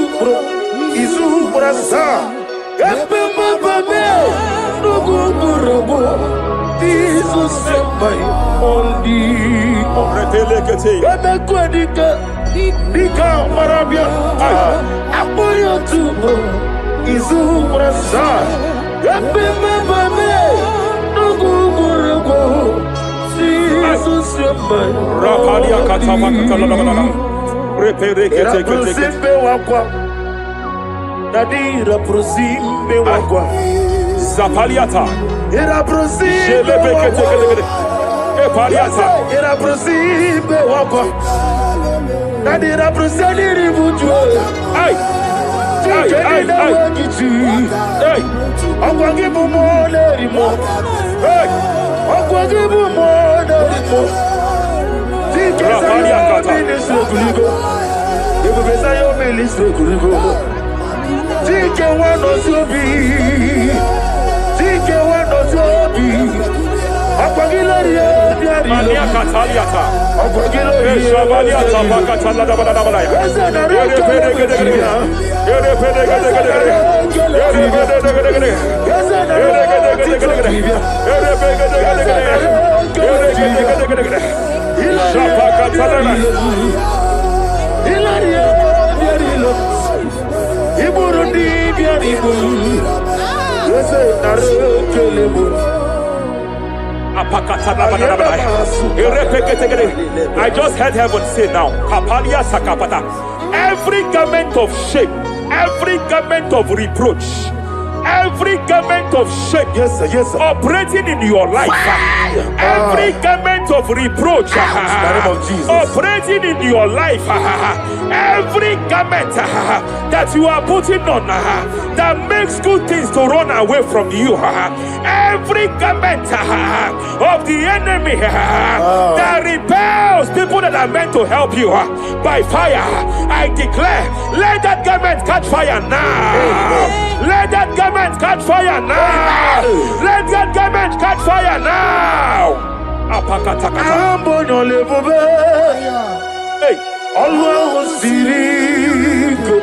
Zapaliata. Era prosime era prosime wakwa. Nadira prosani ribuju. Ay. Akwagibu mole rimo. Akwagibu mole rimo. ministry kuligo. Ebubeza yo ministry kuligo. Tike wano sobi. Tike wano sobi. Apagilariye biari. Mania Cataliata. Apagilariye. Shabaliata Bakatala Dabalaya. I just heard heaven say now, Kapalia Sakapata. Every garment of shame, every garment of reproach, every garment of shame, Yes, sir. Yes, sir. operating in your life, every garment of reproach, name of Jesus. operating in your life, every garment that you are putting on that makes good things to run away from you, every garment of the enemy that repels people that are meant to help you by fire, I declare, let that garment catch fire now. Let that garment catch fire now. Let that garment catch fire now. Apakatakata. Ambono lebobe. Hey, Allah wasirike.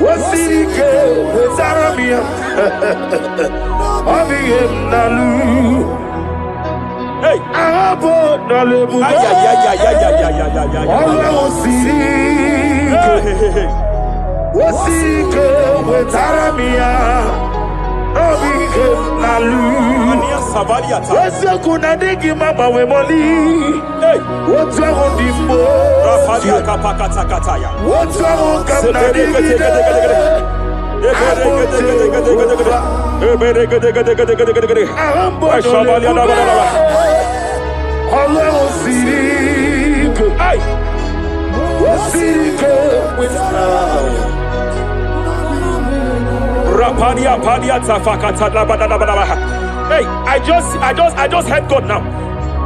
Wasirike zaramia. Abiyem nalu. hey. Ambono lebobe. Ay. Allah wasirike. Hey. Wasirike zaramia. Abiyem nalu. Mania Savaliata. Wese kuna digi mama we moli. Hey. What's wrong with the Rafalia Kapakatakataya. What's wrong with Hey, I just heard God now.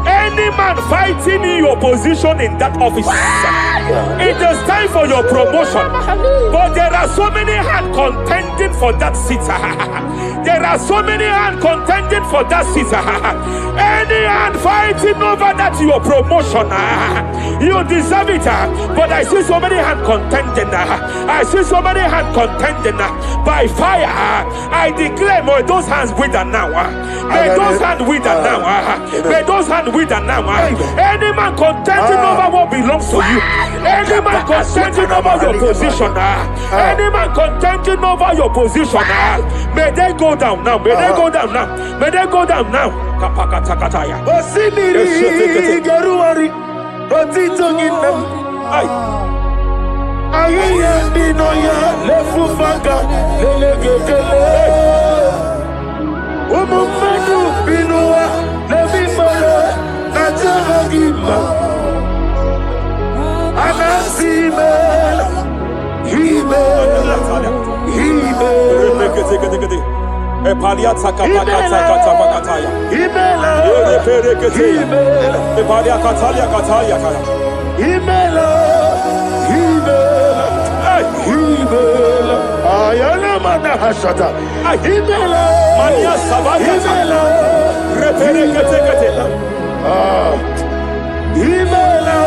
Any man fighting in your position in that office, it is time for your promotion. But there are so many hands contending for that seat. There are so many hands contending for that seat. Any hand fighting over that your promotion, you deserve it. But I see so many hands contending. I see so many hands contending by fire. I declare, may those hands wither now. May those hands wither now. May those hands wither now. Any man contending over what belongs to you. Any man contending over your position. Any man contending over your position. May they go down now. May they go down now. May they go down now. Kapakatakataya. Osimiri Garuari Rotito Ginam Ayaya Dinoya Lefufanga Lelegele Umumadu Binua Levimala Najahagima Anasimela Himela Epaliata Kapakatakataya. Himela Epalia Katalia Katalia. Himela Himela Ayana Mana Hashata Himela Mania Savaya. Himela Reperekete. Himela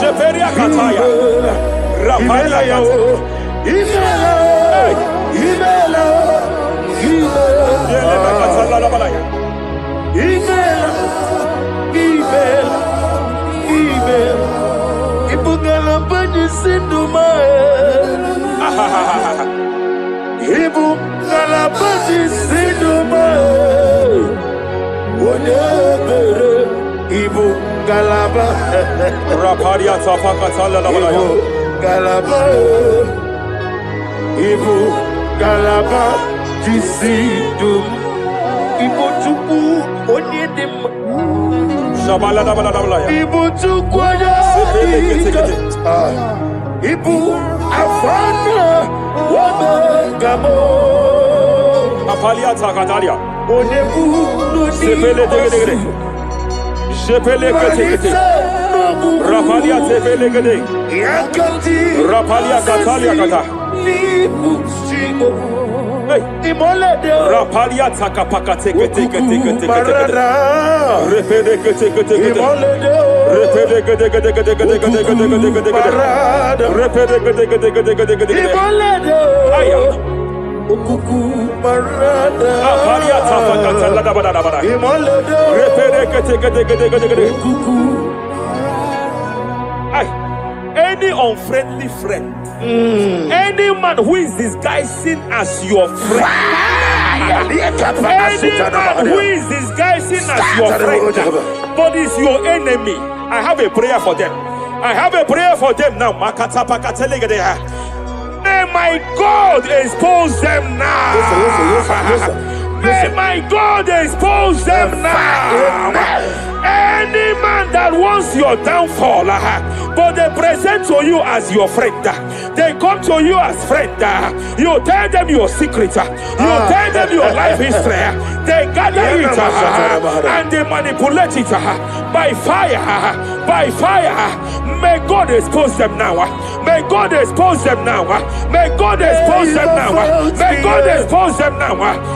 Sheperia Kataya. Rapalia Kataya. Himela Himela Ibugala Bani Sinduma Ibugala Bani Sinduma Wonebere Ibugalaba Raparia Tapakatala. Ibugalaba Ibugalaba Jisidum Ibutuku Onyedim Shabala. Ibutuku Ibu Afana Wabagamo Apalia Takatalia. Onebu Sepele. Shepelekete. Rapalia tebelegede. Rapalia katalia kata. Hey. Rapalia takapaka teke teke teke teke teke. Repeleke teke teke teke. Repeleke teke teke teke teke teke teke teke. Repeleke teke teke teke teke teke. Aya. Rapalia tapaka talada bada bada. Repeleke teke teke teke teke. Ay. Any unfriendly friend, any man who is disguising as your friend, any man who is disguising as your friend, but is your enemy, I have a prayer for them. I have a prayer for them now. May my God expose them now. May my God expose them now. Any man that wants your downfall, but they present to you as your friend, they come to you as friend, you tell them your secret, you tell them your life history, they gather it and they manipulate it by fire, by fire. May God expose them now. May God expose them now. May God expose them now. May God expose them now.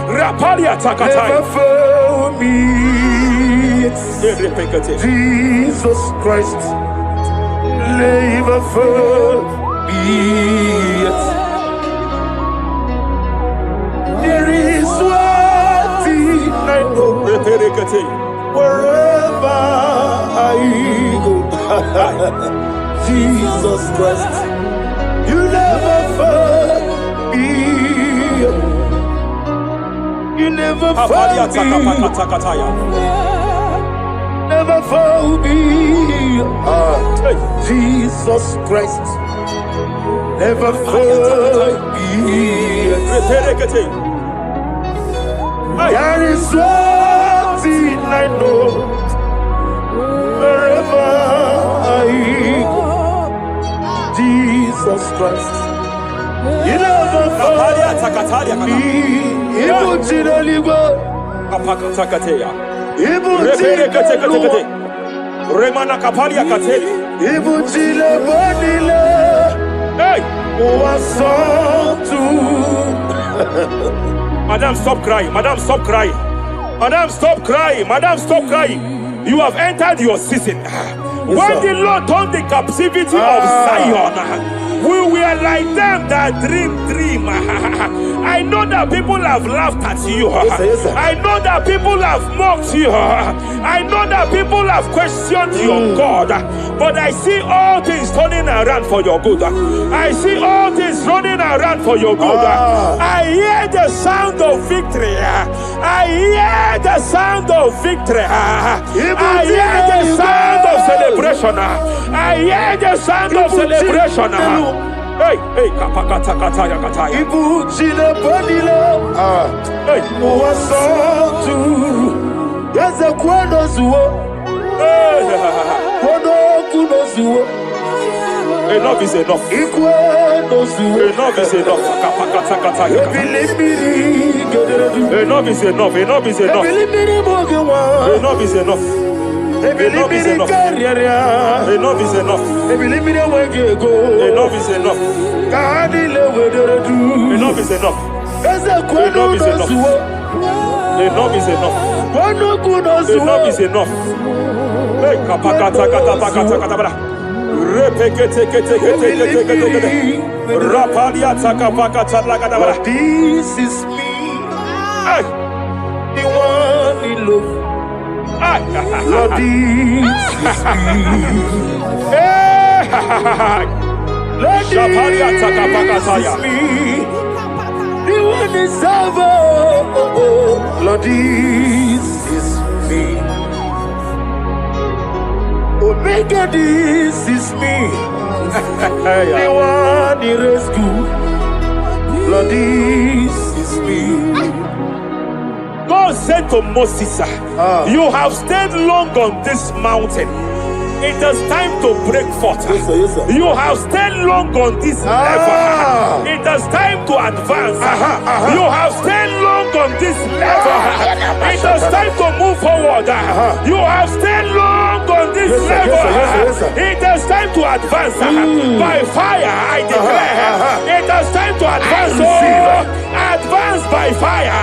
Rapalia Takatai. Jesus Christ, never fail me. There is one thing I know. Wherever I go, Jesus Christ, you never fail me. You never fail me. Never fail me. Jesus Christ, never fail me. There is one thing I know. Wherever I go, Jesus Christ, you never fail me. Remana kapalia kateli. Hey! Madam, stop crying. Madam, stop crying. Madam, stop crying. Madam, stop crying. You have entered your season. When the Lord turned the captivity of Zion, we were like them that dream. I know that people have laughed at you. I know that people have mocked you. I know that people have questioned your God. But I see all things turning around for your good. I see all things running around for your good. I hear the sound of victory. I hear the sound of victory. I hear the sound of celebration. I hear the sound of celebration. Hey, hey, kapakata kataya kataya. Ibu chile bonilo. Hey, Uwasotu. Yaza kwano zuo. Kwano kuno zuo. enough is enough. Ikwano zuo. Enough is enough. Kapakata kataya. Enough is enough. Enough is enough. Enough is enough. Enough is enough. Enough is enough. Enough is enough. Enough is enough. Enough is enough. Enough is enough. Enough is enough. Hey, kapakata katapakata katabara. Repekete kete kete kete kete kete. Rapalia takapakata lagadabara. This is me. Hey, The one in love. Lord, this is me. Lord, this is me. The one is ever. Lord, this is me. Omega, this is me. The one in rescue. Lord, this is me. God said to Moses, you have stayed long on this mountain. It is time to break forth. Yes, sir. You have stayed long on this level. It is time to advance. You have stayed long on this level. It is time to move forward. You have stayed long on this Yes, sir. level. Yes, sir. Yes, sir. Yes, sir. It is time to advance. By fire, I declare. It is time to advance. Advance by fire.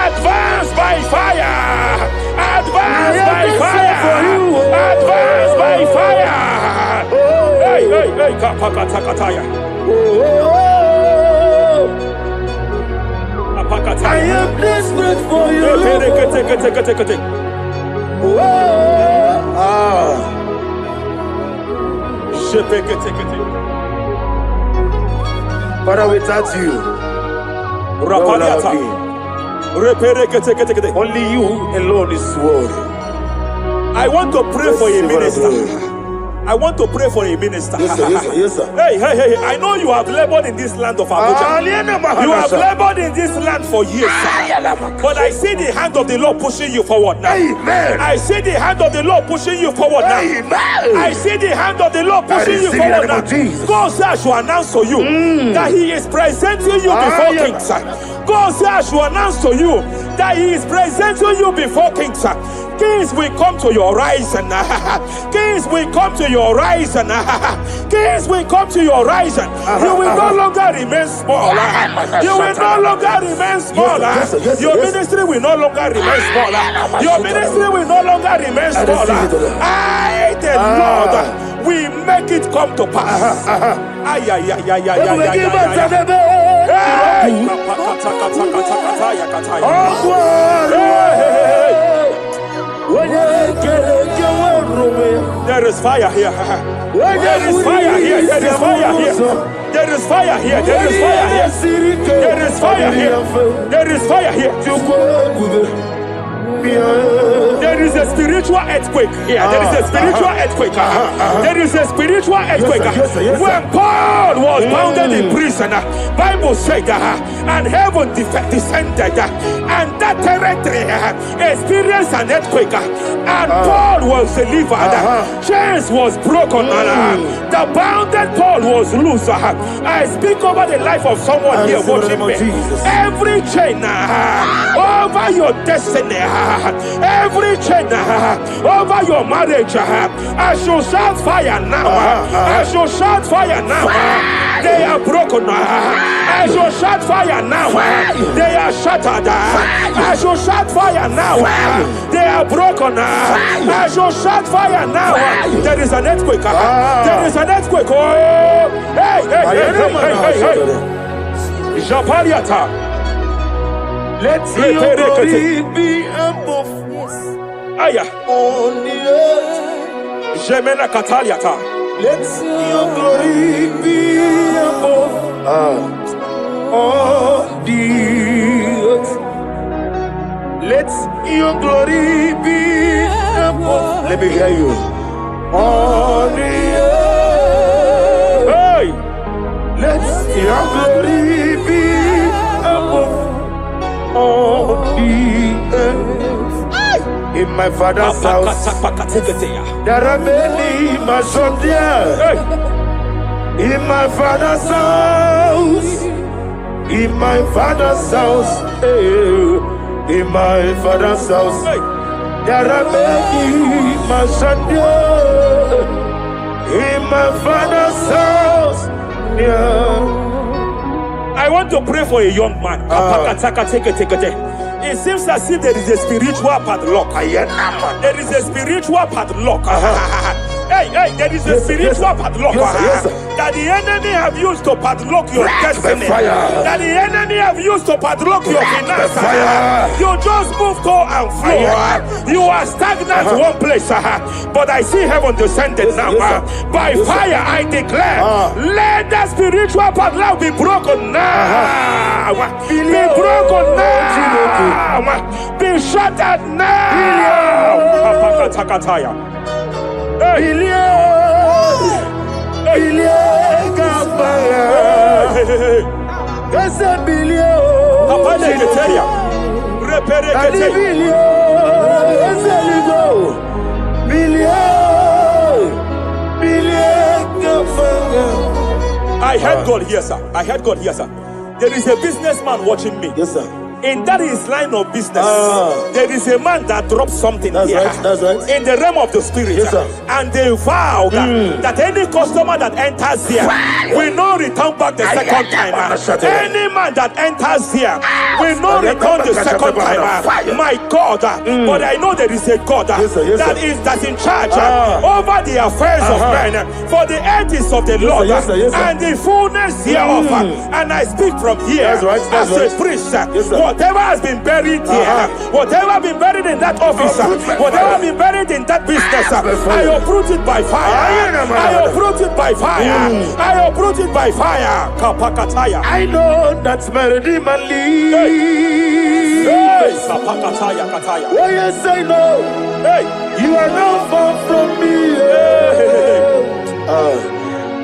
Advance by fire. Advance by fire. Advance by fire. Hey, hey, hey, kapakatakataya. I am desperate for you. Father, without you, where will I be? Only you alone is worthy. I want to pray for a minister. I want to pray for a minister. Yes, sir. Yes, sir. Yes, sir. Hey, hey, hey. I know you have labored in this land of Abuja. You have labored in this land for years. But I see the hand of the Lord pushing you forward now. Amen. I see the hand of the Lord pushing you forward now. Amen. I see the hand of the Lord pushing you forward now. God says I should announce to you that He is presenting you before kings. God says I should announce to you that He is presenting you before kings. Kings will come to your horizon. Kings will come to your horizon. Kings will come to your horizon. You will no longer remain small. You will no longer remain small. Your ministry will no longer remain small. Your ministry will no longer remain small. I, the Lord, will make it come to pass. Ay, ay, ay, ay, ay, ay, there is fire here. There is fire here. There is fire here. There is fire here. There is fire here. There is fire here. There is fire here. There is a spiritual earthquake here. There is a spiritual earthquake. There is a spiritual earthquake. When Paul was bounded in prison, Bible said, and heaven descended, and that territory experienced an earthquake, and Paul was delivered. Chains was broken. The bounded Paul was loose. I speak over the life of someone here watching me. Every chain over your destiny, every chain over your marriage, I shall shout fire now. I shall shout fire now. They are broken. I shall shout fire now. They are shattered. I shall shout fire now. They are broken. I shall shout fire now. There is an earthquake. There is an earthquake. Oh, hey, hey, hey, hey, hey, hey. Japariata. Let your glory be above Aya. on the earth. Jemena Kataliata. Let your glory be above on the earth. Let your glory be above. Let me hear you. On the earth. Hey. Let your glory be above on the earth. In my father's house, there are many mansions there. In my father's house, in my father's house, in my father's house, there are many mansions there. In my father's house, yeah. I want to pray for a young man. It seems as if there is a spiritual padlock. There is a spiritual padlock. Hey, hey, there is a spiritual padlock that the enemy have used to padlock your destiny. That the enemy have used to padlock your finances. You just move to and flow. You are stagnant one place, but I see heaven descended now. By fire, I declare, let the spiritual padlock be broken now. Be broken now. Be shattered now. I heard God here, sir. I heard God here, sir. There is a businessman watching me. Yes, sir. In that his line of business, there is a man that dropped something here. That's right. In the realm of the spirit. Yes, sir. And they vowed that any customer that enters here will not return back the second time. Any man that enters here will not return the second time. My God, but I know there is a God that's in charge over the affairs of men, for the earth is of the Lord and the fullness hereof. And I speak from here as a priest. Whatever has been buried here, whatever been buried in that office, whatever been buried in that business, I uproot it by fire. I uproot it by fire. I uproot it by fire. Kapakataya. I know that's Melody Mali. Hey, Kapakataya Kataya. Oh yes, I know. Hey, you are not far from me.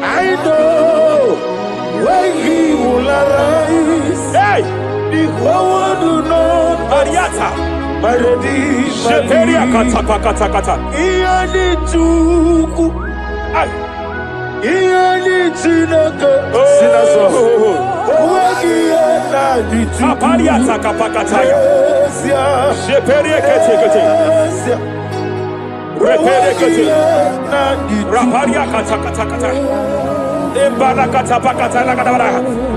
I know when he will arise. Hey, the whole world will know. Ariata. Melody Sheperia Kata Kata. Iyani chuku. Ay. Iyani chinaka. Sinaso. Wagiya di chuku. Apariata Kapakataya. Sheperia Kete. Repere Kete. Raparia Kata.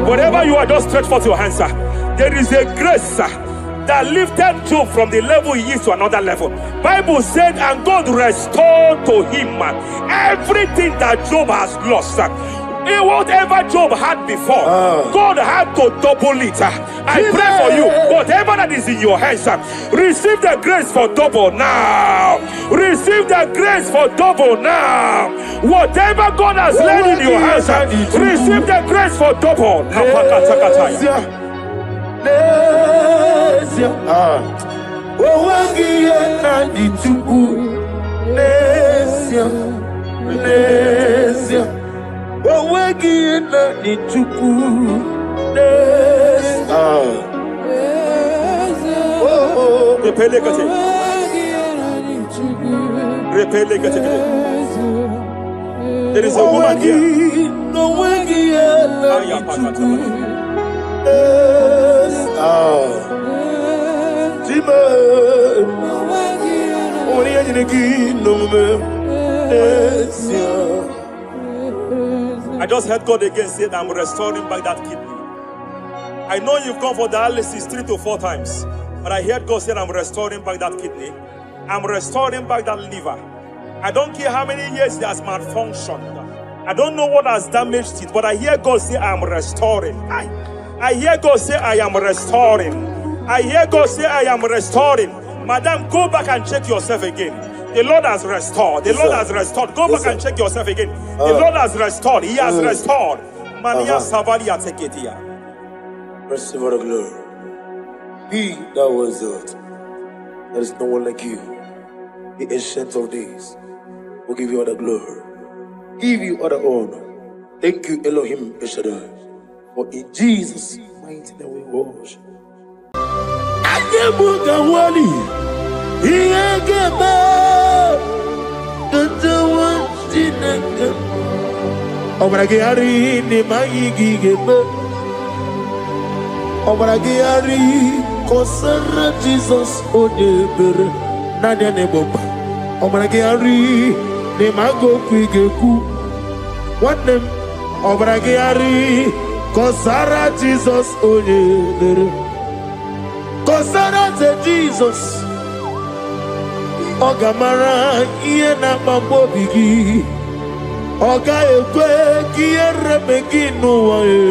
Whatever you are, just stretch forth your hands, sir. There is a grace, sir, that lifted Job from the level he is to another level. Bible said, and God restored to him everything that Job has lost. Whatever Job had before, God had to double it. I pray for you, whatever that is in your hands, receive the grace for double now. Receive the grace for double now. Whatever God has laid in your hands, receive the grace for double. There is a woman here. I just heard God again say that I'm restoring back that kidney. I know you've gone for dialysis 3 to 4 times, but I heard God say I'm restoring back that kidney. I'm restoring back that liver. I don't care how many years it has malfunctioned. I don't know what has damaged it, but I hear God say I'm restoring. I hear God say I am restoring. I hear God say I am restoring. Madam, go back and check yourself again. The Lord has restored. The Lord has restored. Go back and check yourself again. The Lord has restored. He has restored. Mania Savalia Teketia. Receive all the glory. He that was it. There is no one like you. The ancient of days will give you all the glory. Give you all the honor. Thank you, Elohim Eshadai. For in Jesus' mighty name we worship. Obragari ni maigi gebe. Obragari kosara Jesus odebere nadia ne boba. Obragari ni mago kwigeku. Wanem obragari kosara Jesus odebere. Kosara te Jesus. Ogamara iye na mambo bigi. Oga ekwe kiere meginu wae.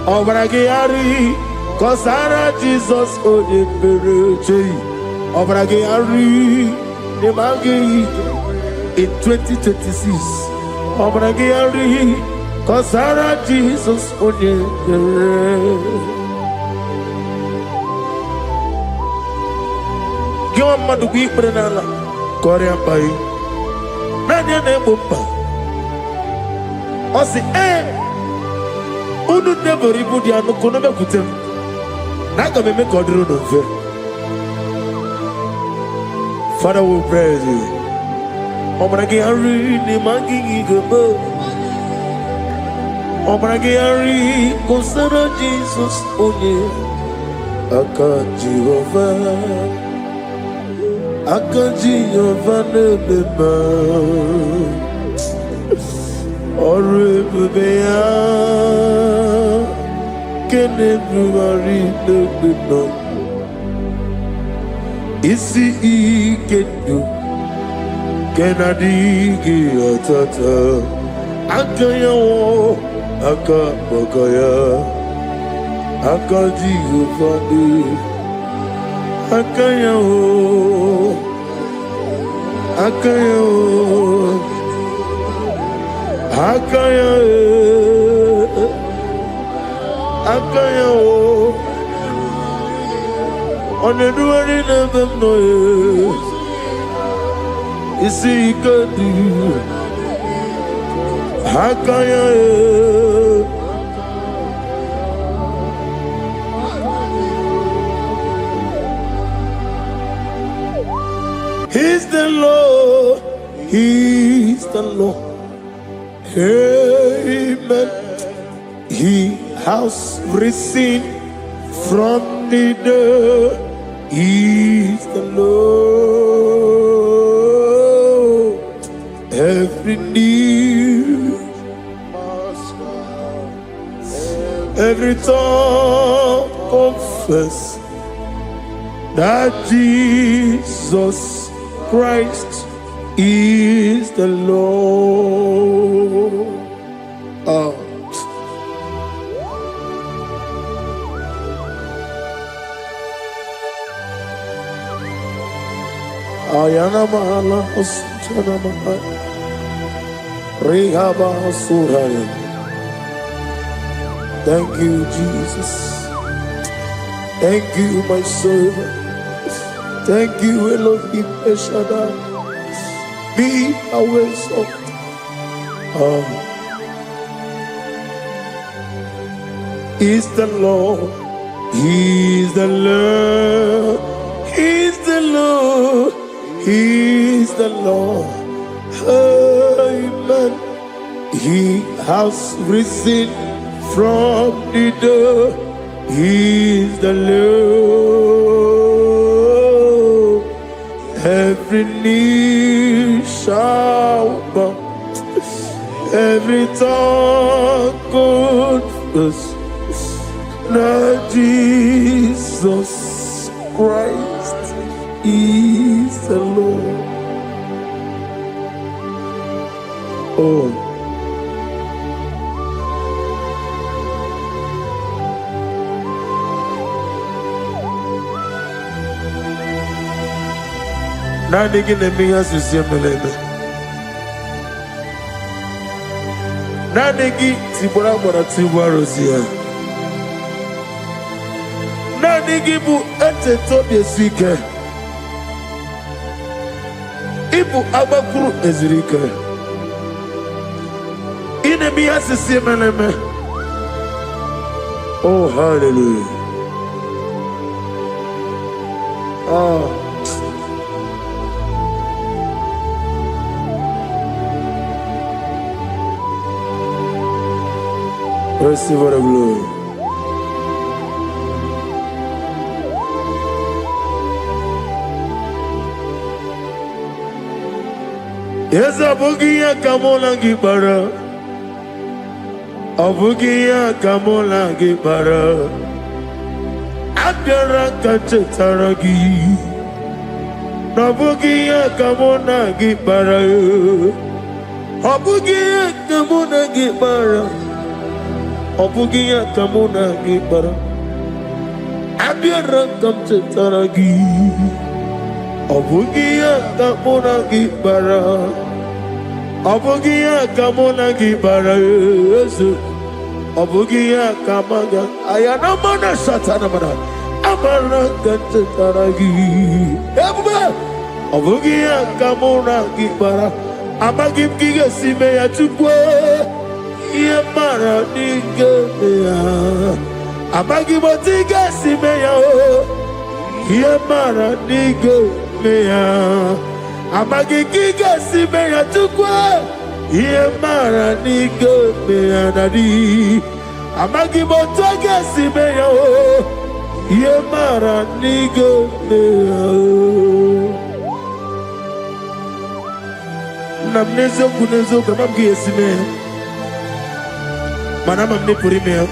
Obragari kosara Jesus odebere. Obragari ne magi in 2026. Obragari kosara Jesus odebere. Give madu bi prenala Korea pai nanya ne bomba osi unu nebori budi anu kono be kutem naga me kodro no fe. Father, we praise you. Obragi ari ni mangi gebo. Obragi ari kosara Jesus onye. aka Jehovah, aka Jehovah nebeba, orebeya, kene bruari nebeba, isi ikenu, kenadigi atata, aka yawo, aka bakaya. Aka Jehovah, aka Yahweh, aka Yahweh, aka Yahweh, aka Yahweh. On the duty of them noise, isi ikadu, aka Yahweh. He's the Lord, He's the Lord. Amen. He has risen from the dead. He's the Lord. Every knee, every tongue confess that Jesus Christ is the Lord. Ayana mahala osutana mahala rehaba suraya. Thank you, Jesus. Thank you, my servant. Thank you, Elohim Eshadai. Be our salt. Is the Lord. He's the Lord. He's the Lord. He's the Lord. Amen. He has risen from the dead. He's the Lord. Every knee shall bow, every tongue confess that Jesus Christ is the Lord. Oh. Nanigi nemiya sisemeleme. Nanigi tibora bora tiwarosia. Nanigi bu ete tobi esike. Ibu abakuru ezirike. Inemiya sisemeleme. Oh, hallelujah. Oh. Receive the glory. Yes, Abugia Kamola Gibara. Abugia Kamola Gibara. Abdara Kachetaragi. Nabugia Kamona Gibara. Abugia Kamona Gibara. Obugia kamuna gibara, abiyara kamche taragi. Obugia kamuna gibara, obugia kamuna gibara. Obugia kamaga, ayana mana satana mana, amara kamche taragi. Obugia kamuna gibara, amagim giga sime ya chukwe. Yemara nigemeya, abagi motiga simeya o. Yemara nigemeya, abagi giga simeya tukwa. Yemara nigemeya nadi, abagi motiga simeya o. Yemara nigo namnezo kunezo kama mgiyesime mana mamne puri me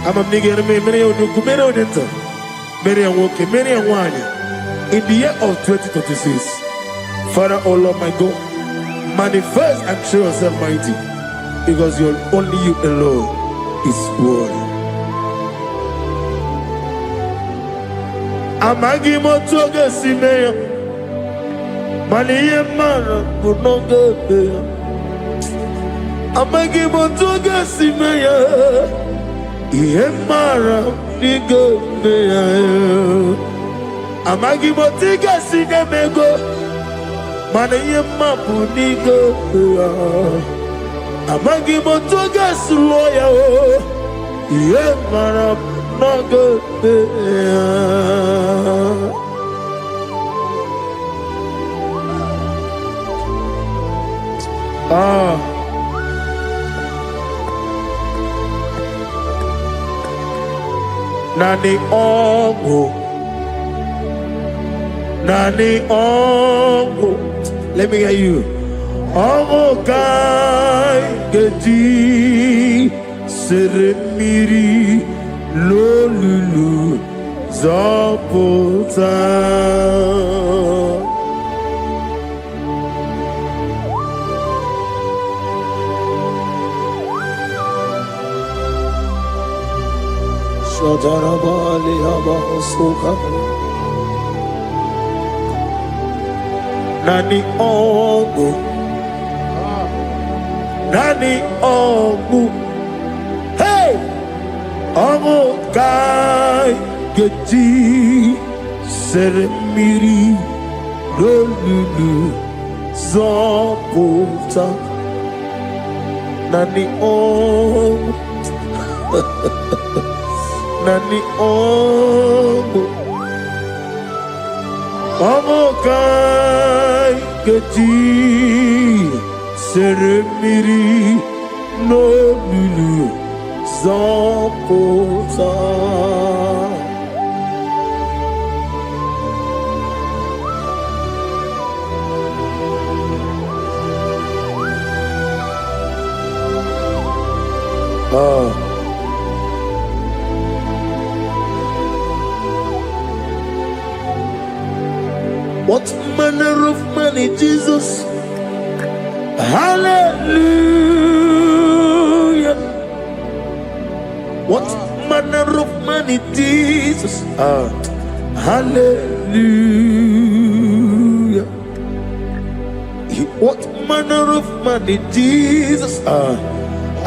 ama mnigere me mere onuku mere odenta mere anwoke mere anwani in the year of 2026. Father, oh Lord my God, manifest and show yourself mighty, because only you alone is worthy. Amagi motoga simeya maniye mara kunoga beya. Amagi motoga simeya iye mara niga beya. Amagi motiga sinemego maniye mapu niga beya. Amagi motoga suloya iye mara noga beya. Nani ongo. Let me hear you. Ongo kai gedi seremiri lolulu zapota. Shadarabali Abahosuka Nani Ongu Hey Ongu Kai Geti Seremiri Lolulu Zapota Nani Ongu Nani ongo kai geti seremiri no lulu zapota. What manner of money, Jesus? Hallelujah. What manner of money, Jesus? Hallelujah. What manner of money, Jesus?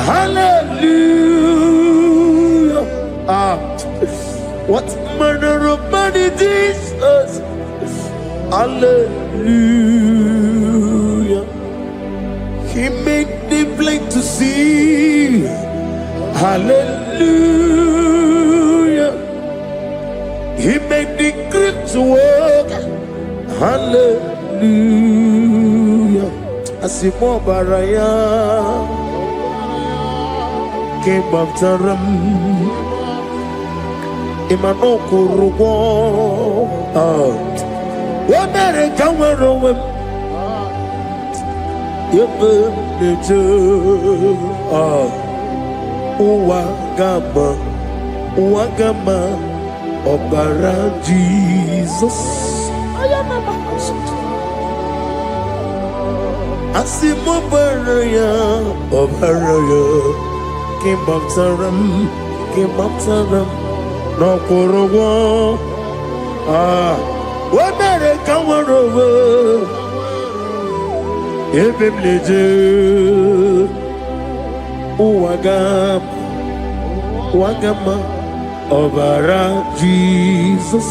Hallelujah. What manner of money, Jesus? Hallelujah. He made the blind to see. Hallelujah. He made the crippled to walk. Hallelujah. Asimo baraya came after him. Imano kurugo. America were away. Uwagama, Obara Jesus. Asimo baraya, Obaraya, came up to them, no Korogo. America were over. Ebemleje Uwagama Obara Jesus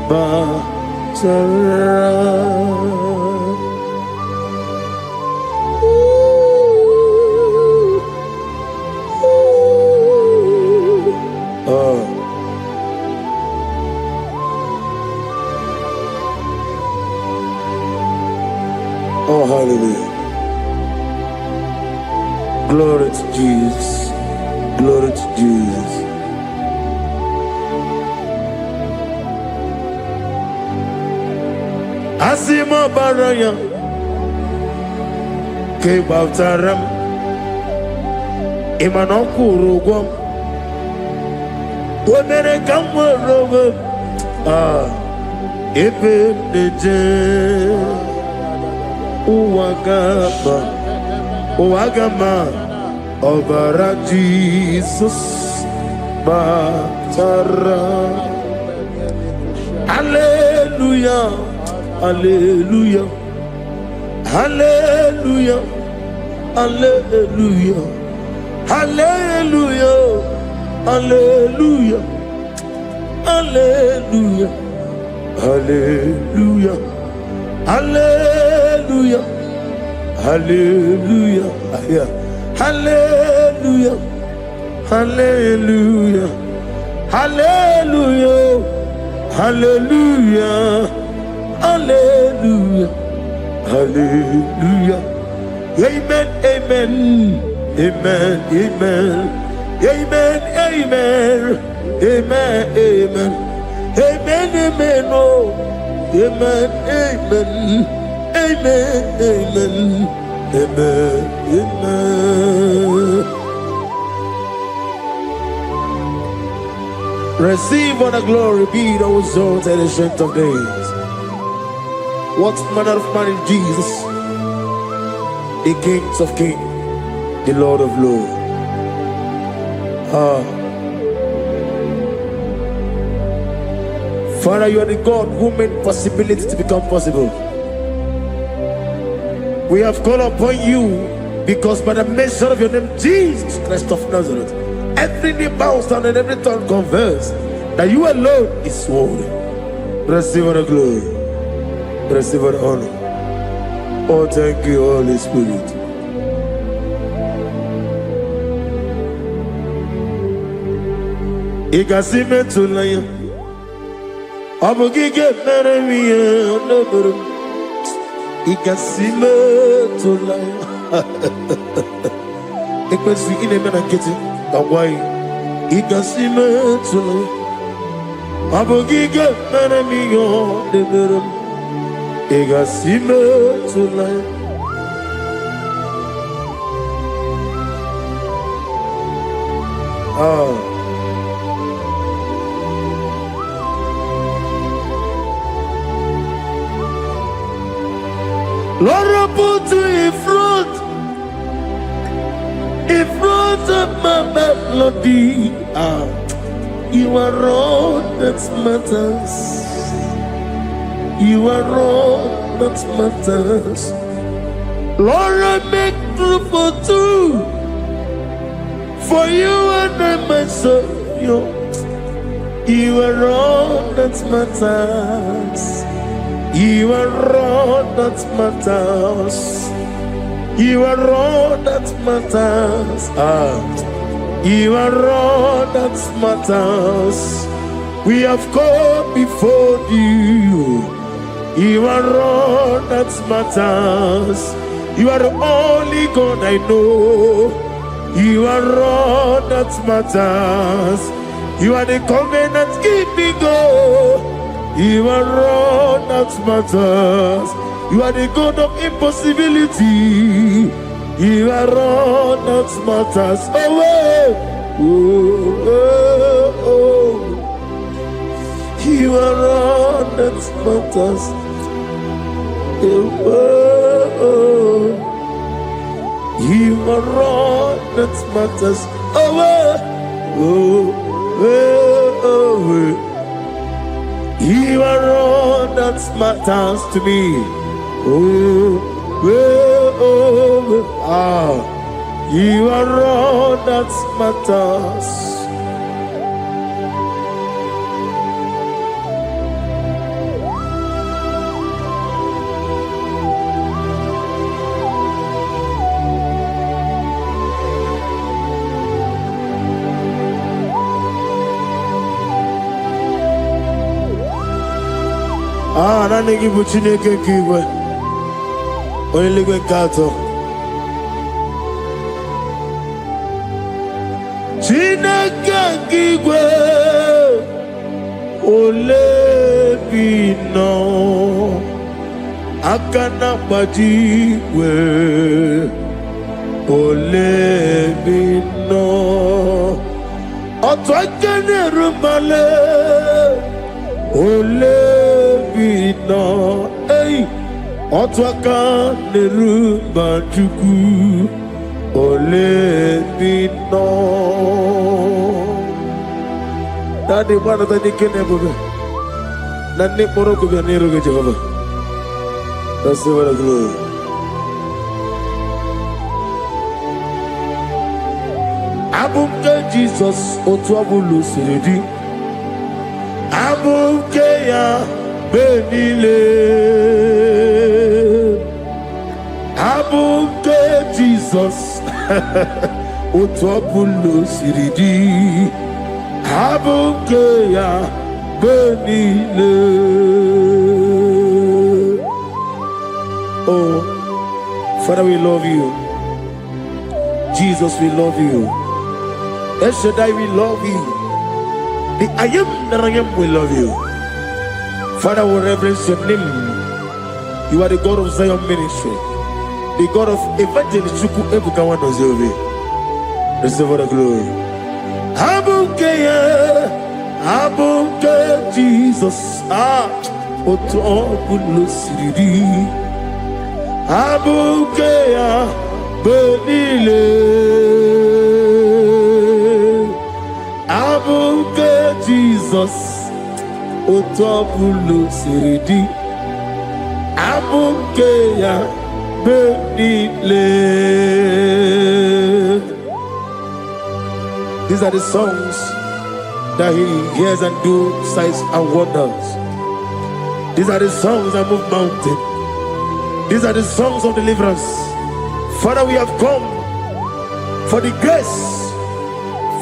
Batara. Oh, hallelujah. Glory to Jesus. Glory to Jesus. Asimo baraya ke baftaram imanokuru gwam wemere kamworo ebe neje uwagama obara Jesus batara. Hallelujah, hallelujah, hallelujah, hallelujah, hallelujah, hallelujah, hallelujah, hallelujah, hallelujah, hallelujah, hallelujah, hallelujah, hallelujah, hallelujah, hallelujah, hallelujah. Amen, amen, amen, amen, amen, amen, amen, amen, amen, amen, oh, amen, amen, amen, amen, amen, amen. Receive all the glory, be thou exalted in the strength of days. What manner of man is Jesus? The King of kings, the Lord of lords. Father, you are the God who made possibility to become possible. We have called upon you because by the mention of your name, Jesus Christ of Nazareth, every knee bows down and every tongue confess that you alone is worthy. Receive all the glory. Receive all the honor. Oh, thank you, Holy Spirit. Ikasime tulaya, abugige meremiye oneburu. Ikasime tulaya. Ikpesi inemena kiti. Away, Ikasime tulaya. Abugige meremiye oneburu. Ikasime tulaya. Lord, I put you in front of my melody. You are all that matters. You are all that matters. Lord, I make room for two, for you and I myself. You are all that matters. You are all that matters. You are all that matters. You are all that matters. We have come before you. You are all that matters. You are the only God I know. You are all that matters. You are the covenant keeping God. You are all that matters. You are the God of impossibility. You are all that matters. Oh, oh, oh, oh. You are all that matters. Oh, oh. You are all that matters. Oh, oh, oh, oh. You are all that matters to me. Oh, oh, oh, you are all that matters. Nani give Chineke kiwe. Only go kato. Chineke kiwe. Ole bino. akana majiwe olebino otwakene rumale olebino ei otwakane rumajuku olebino Daddy mana tadi kene bobe nanne poroko be nero ge Jehova that's the word of glory abumke Jesus otwabulu siridi abumke ya benile abumke Jesus otwabulu siridi abumke ya benile oh Father we love you Jesus we love you El Shaddai, we love you. The I am that I am, we love you. Father, we reverence your name. You are the God of Zion ministry, the God of evangelist Chuku Ebukawa Nozovi. Receive all the glory. Abuke Jesus. Oto Bulu Siridi. Abuke ya Benile. Abuke Jesus Otobulu Siridi Abuke ya Benile. These are the songs that he hears and do signs and wonders. These are the songs that move mountain. These are the songs of deliverance. Father, we have come for the grace,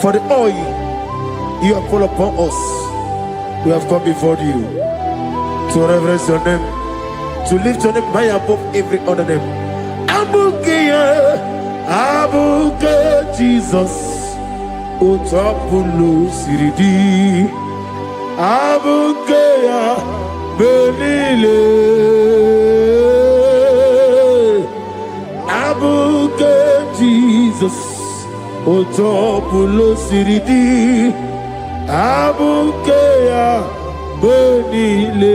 for the oil you have put upon us. We have come before you to reverence your name, to lift your name high above every other name. Abuke Jesus Otapulu Siridi Abuke Benile Abuke Jesus Otapulu Siridi Abuke Benile.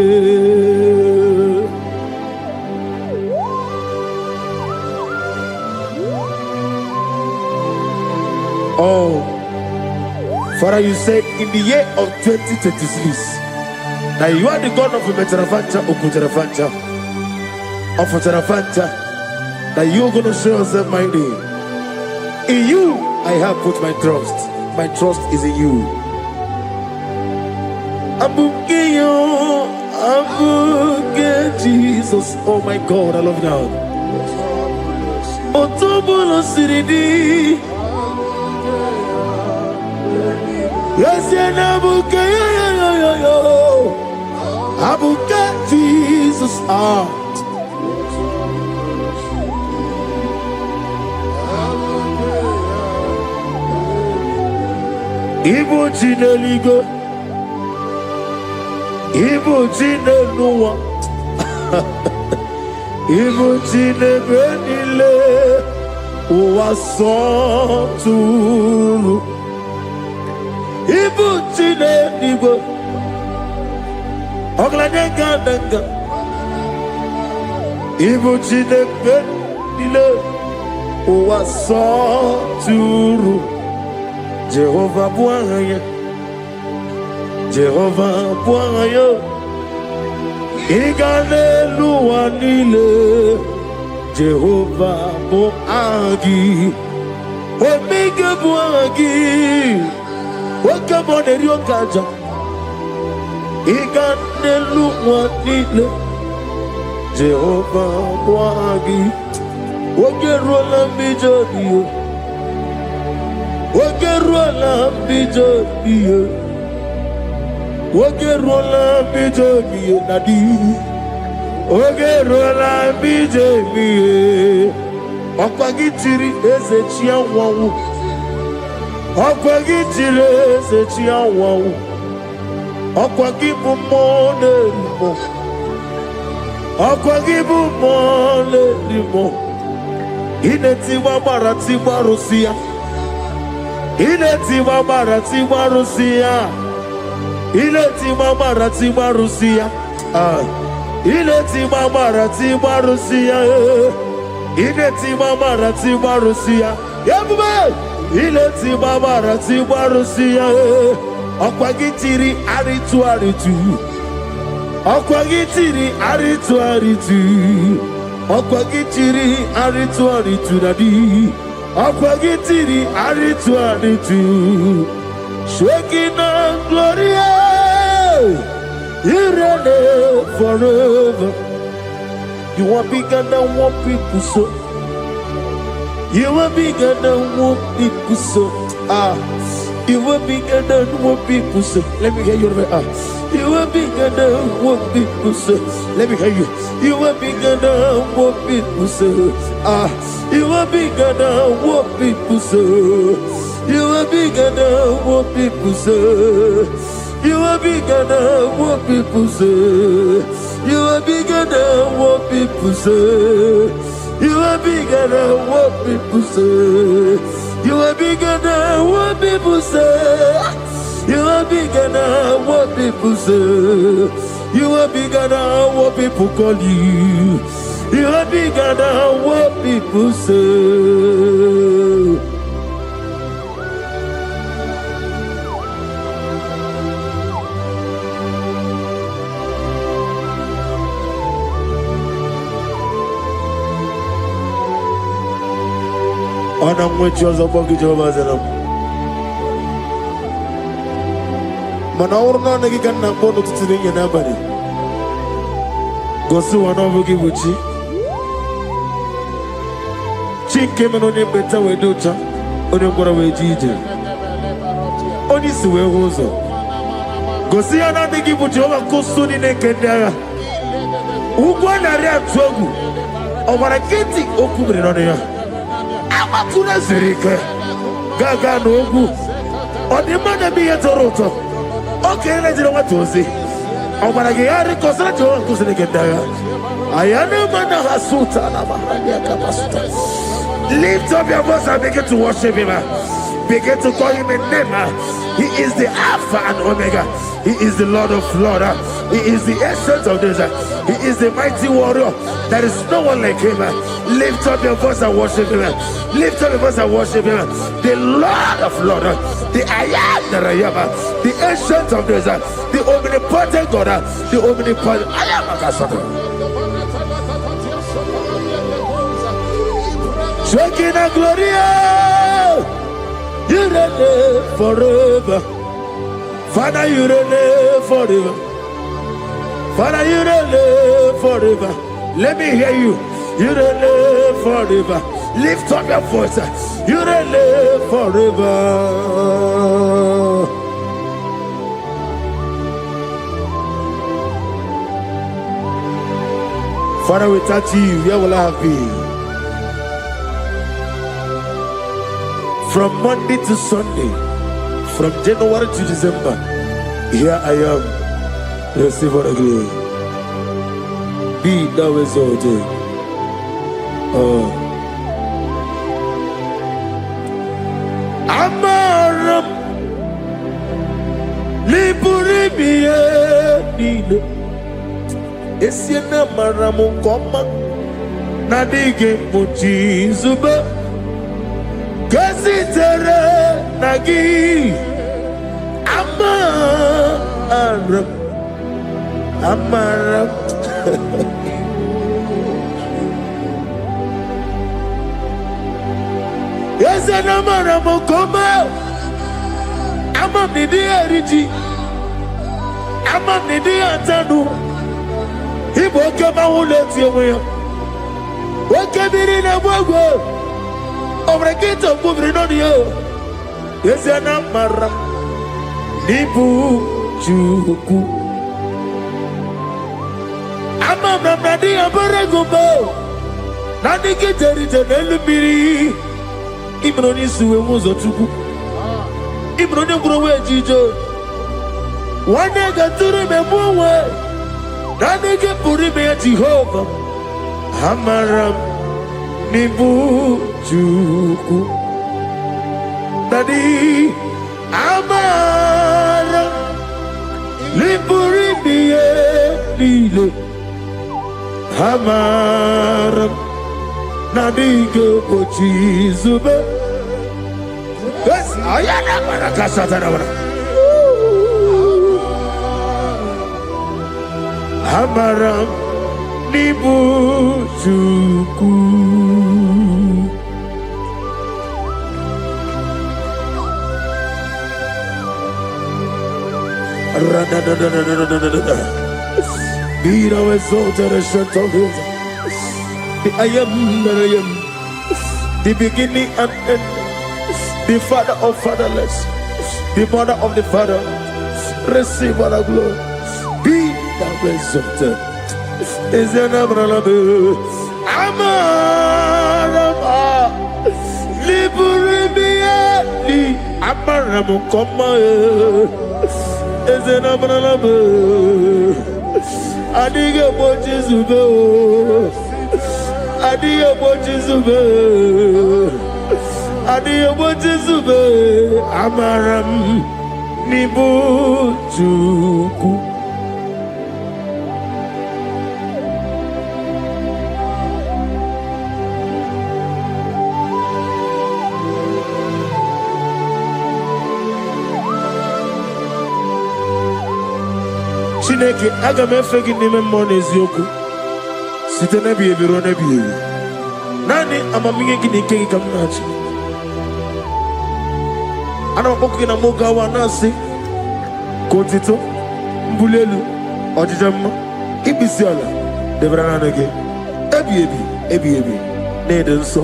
Oh, Father, you said in the year of 2026 that you are the God of Metarafanta, Okutarafancha, of Tarafanta, that you are going to show yourself mighty. In you, I have put my trust. My trust is in you. Abuke Jesus. Oh my God, I love you now. Otobulo Siridi. Yes, Abuke Abuke Jesus. Ibu Chineligo Ibu Chineluwa Ibu Chinebenile Uwasoturu Ibu Chineligo Oglanenga Ibu Chinebenile Uwasoturu Jehovah Bwanya Jehovah Bwanya Iganelua Nile Jehovah Boagi Omega Boagi Wakabone Ryokaja Iganelua Nile Jehovah Boagi Wagerola Mijodio Wagerola Mijodio Wagerola Mijodio Nadi Wagerola Mijodio Okwagitiri Ezechia Wawu Okwagitiri Ezechia Wawu Okwagibu Mone Akwagibu mole limo. Inetiwa marati marusia. Inetiwa marati marusia. Inetiwa marati marusia. Inetiwa marati marusia. Inetiwa marati marusia. Yabube. Inetiwa marati marusia. Akwagitiri aritu aritu. Akwagitiri aritu aritu. Akwagitiri aritu aritu dadi. Akwagitiri aritu aritu. Shaking Gloria, you reign forever. You are bigger than what people so. You are bigger than what people so. You are bigger than what people say. Let me hear you. You are bigger than what people say. Let me hear you. You are bigger than what people say. You are bigger than what people say. You are bigger than what people say. You are bigger than what people say. You are bigger than what people say. You are bigger than what people say. You are bigger than what people say. You are bigger than what people say. You are bigger than what people call you. You are bigger than what people say. I'm with you as a bucket of us. Manaurna Nagikan Napono to the nobody. Go to one over Gibuchi. Chink came on him better with Ducha. On your away Gigi. On his way also. Go see another Gibuchi over Kosuni Nekendara. Ugwana Ria Togu. Over a getting Okubri on here. Amakuna Zerike Gaga Nogu on the man be a Toronto. Okay, let's know what to say. I'm gonna get a consultant to the Gendaya. I am a man of Sultana. Lift up your voice and begin to worship him. Begin to call him a name. He is the Alpha and Omega. He is the Lord of Lords. He is the Ancient of Days. He is the mighty warrior. There is no one like him. Lift up your voice and worship him. Lift up your voice and worship him. The Lord of Lords, the I am that I am, the Ancient of Days, the omnipotent God, the omnipotent I am a Shaking a Gloria, you reign forever. Father, you reign forever. Father, you reign forever. Let me hear you. You reign forever. Lift up your voice. You reign forever. Father, without you, where will I have been? From Monday to Sunday, from January to December, here I am. Receive all the glory. Be thou exalted. Amaram Liburibie Nino Esiena Maramu Koma Nadige Muchi Zuba Gazitere Nagi Amaram Yes, and Amaram Koma Amam Nidi Ariji Amam Nidi Antanu He woke up my whole let you away. What can be in a world? Over a gate of moving on you. Yes, and Amaram Nibu Chuku Amam Nadi Abaragubo Nadi Kitari Elubiri Ibroni Suwe Muzotuku Ibroni Growe Jijo One day got to remember Nanige puri me Jehovah. Amaram nibu juku. Daddy amaram nipuri me lile. Amaram nanige pochi zube. Yes, ayana barakasa tanabara. Amaram nibu juku. Be thou exalted and shut of his. I am that I am, the beginning and end, the father of fatherless, the mother of the father. Receive all the glory. Be thou exalted. Is an umbrella. Amarama Liburibi Amaramu Koma is an umbrella. Adiga watches ube. Adiga watches ube. Adiga watches ube. Amaram Nibu Juku. Chineke aga m efe gị n'ime mmụọ na eziokwu site n'ebighị ebi ruo n'ebighị ebi. Naanị amamihe gị na ike gị ka m na-achị. Ana m akpọkụ gị na moge awa na-asị ka otito, mbuli elu, ọjịja mma, ikpisi ala debere naanị gị. Ebighị ebi, ebighị ebi, na-ede nsọ.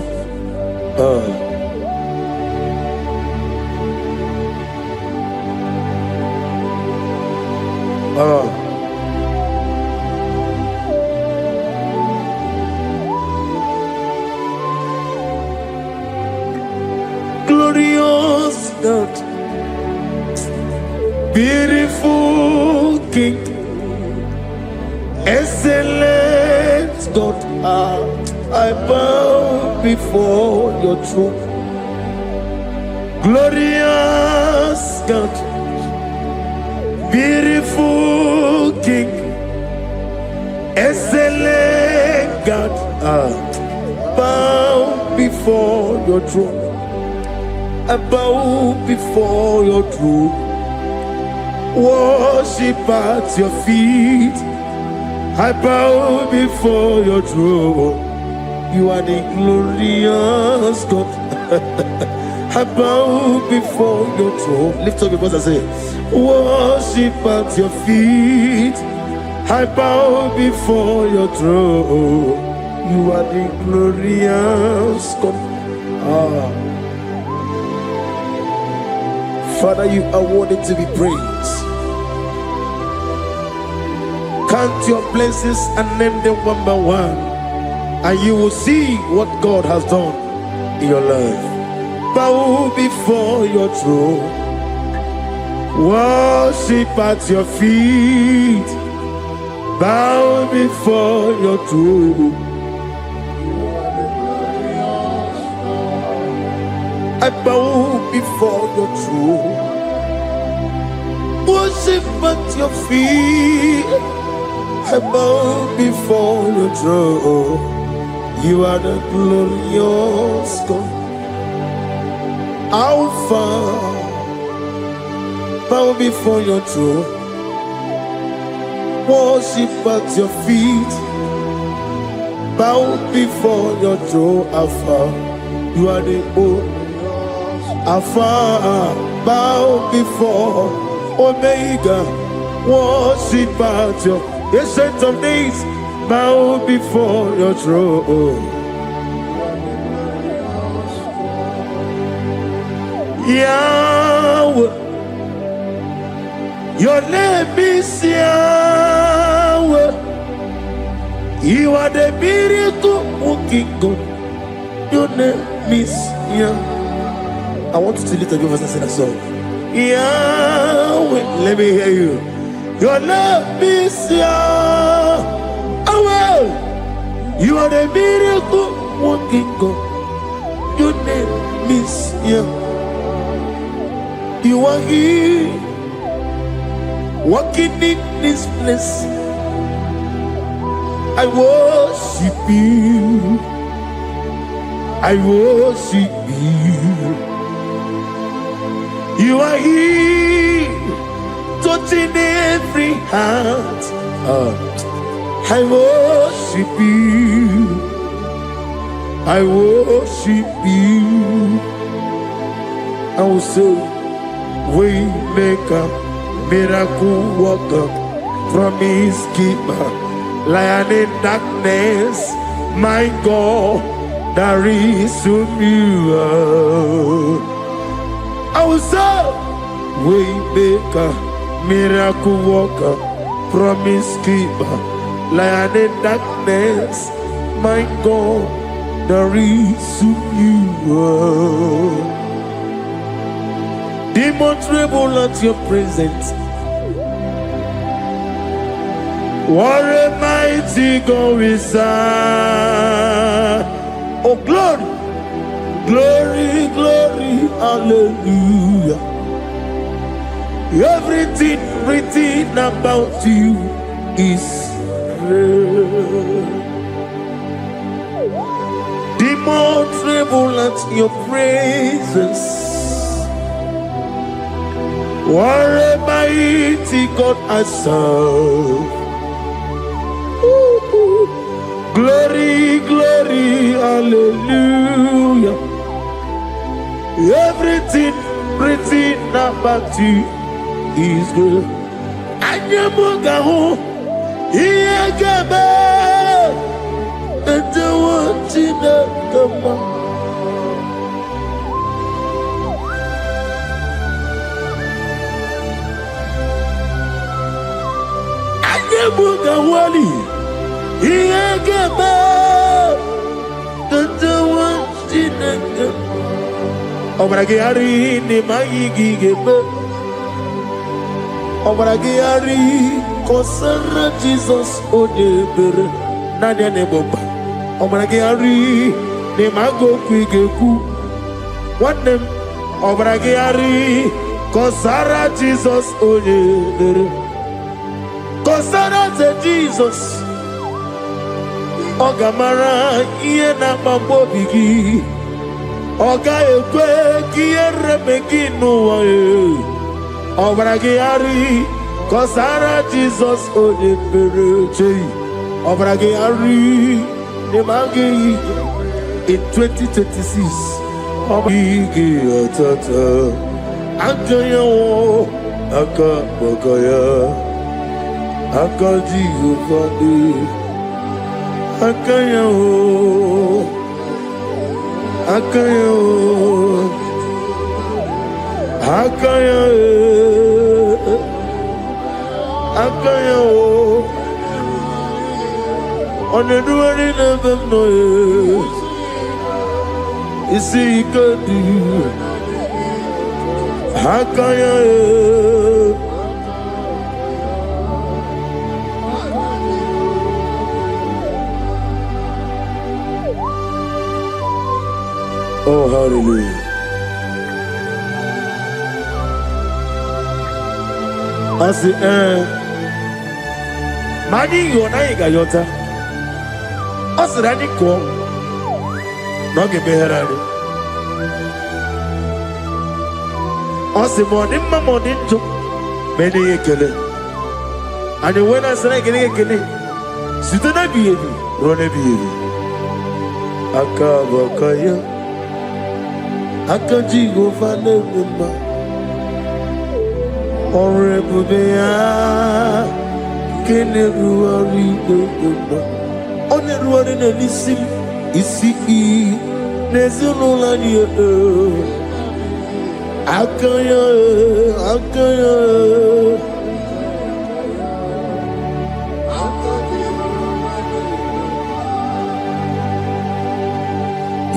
Glorious God, beautiful King, excellent God, I bow before your throne. Glorious God, beautiful King, excellent God, bow before your throne. I bow before your throne, worship at your feet. I bow before your throne. You are the glorious God. I bow before your throne. Lift up your voice and say, worship at your feet. I bow before your throne. You are the glorious God. Father, you are worthy to be praised. Count your blessings and name them one by one, and you will see what God has done in your life. Bow before your throne, worship at your feet. Bow before your throne. I bow before your throne, worship at your feet. I bow before your throne. You are the glorious God, Alpha. Bow before your throne, worship at your feet. Bow before your throne, Alpha. You are the old Alpha. Bow before Omega, worship at your ancient of days. Bow before your throne. Yahweh, your name is Yahweh. You are the miracle working God. Your name is Yahweh. I want you to lift up your voice and sing a song. Yahweh, let me hear you. Your name is Yahweh. You are the miracle working God. Your name is here. You are here, walking in this place. I worship you. I worship you. You are here, touching every heart. I worship you. I worship you. I will say, Waymaker, miracle worker, promise keeper, lion in darkness, my God, there is you. I will say, Waymaker, miracle worker, promise keeper, lion in darkness, my God, there is you. Demons tremble at your presence. What a mighty God we serve. Oh, glory, glory, glory, hallelujah. Everything written about you is real. Demons tremble at your presence. What a mighty God I serve. Glory, glory, hallelujah. Everything written about you is good. Anyamugaho, Iyagaba, and the one in the Mugawali, Iyagaba, Tantawantinaka, Obragiari, Nimayigigebe, Obragiari, Kosara Jesus, Odeber, Nadia Neboba, Obragiari, Nimago Quigeku, one name, Obragiari, Kosara Jesus, Odeber. Kosara te Jesus, Ogamara iena mambobigi, Oga ekwe kiere meginu wae, Obragiari, Kosara Jesus odepereche, Obragiari, Nemagi in 2026, Obigi atata, Ankayo, Akabakaya. Akaji ufade, akaya o, akaya o, akaya e, akaya o. Oneduari never know. Isi ikadi, akaya e. Oh, hallelujah. As the Mani Yona Yota, as Rani Ko, Nogi Beherani. As the morning, Mammonin took many a killer. And when I say getting a killer, Sitana be Rone be Akabakaya. Akaji go fane mma orebubea kene ruari mma one ruari na lisim isi nezulula ni akaya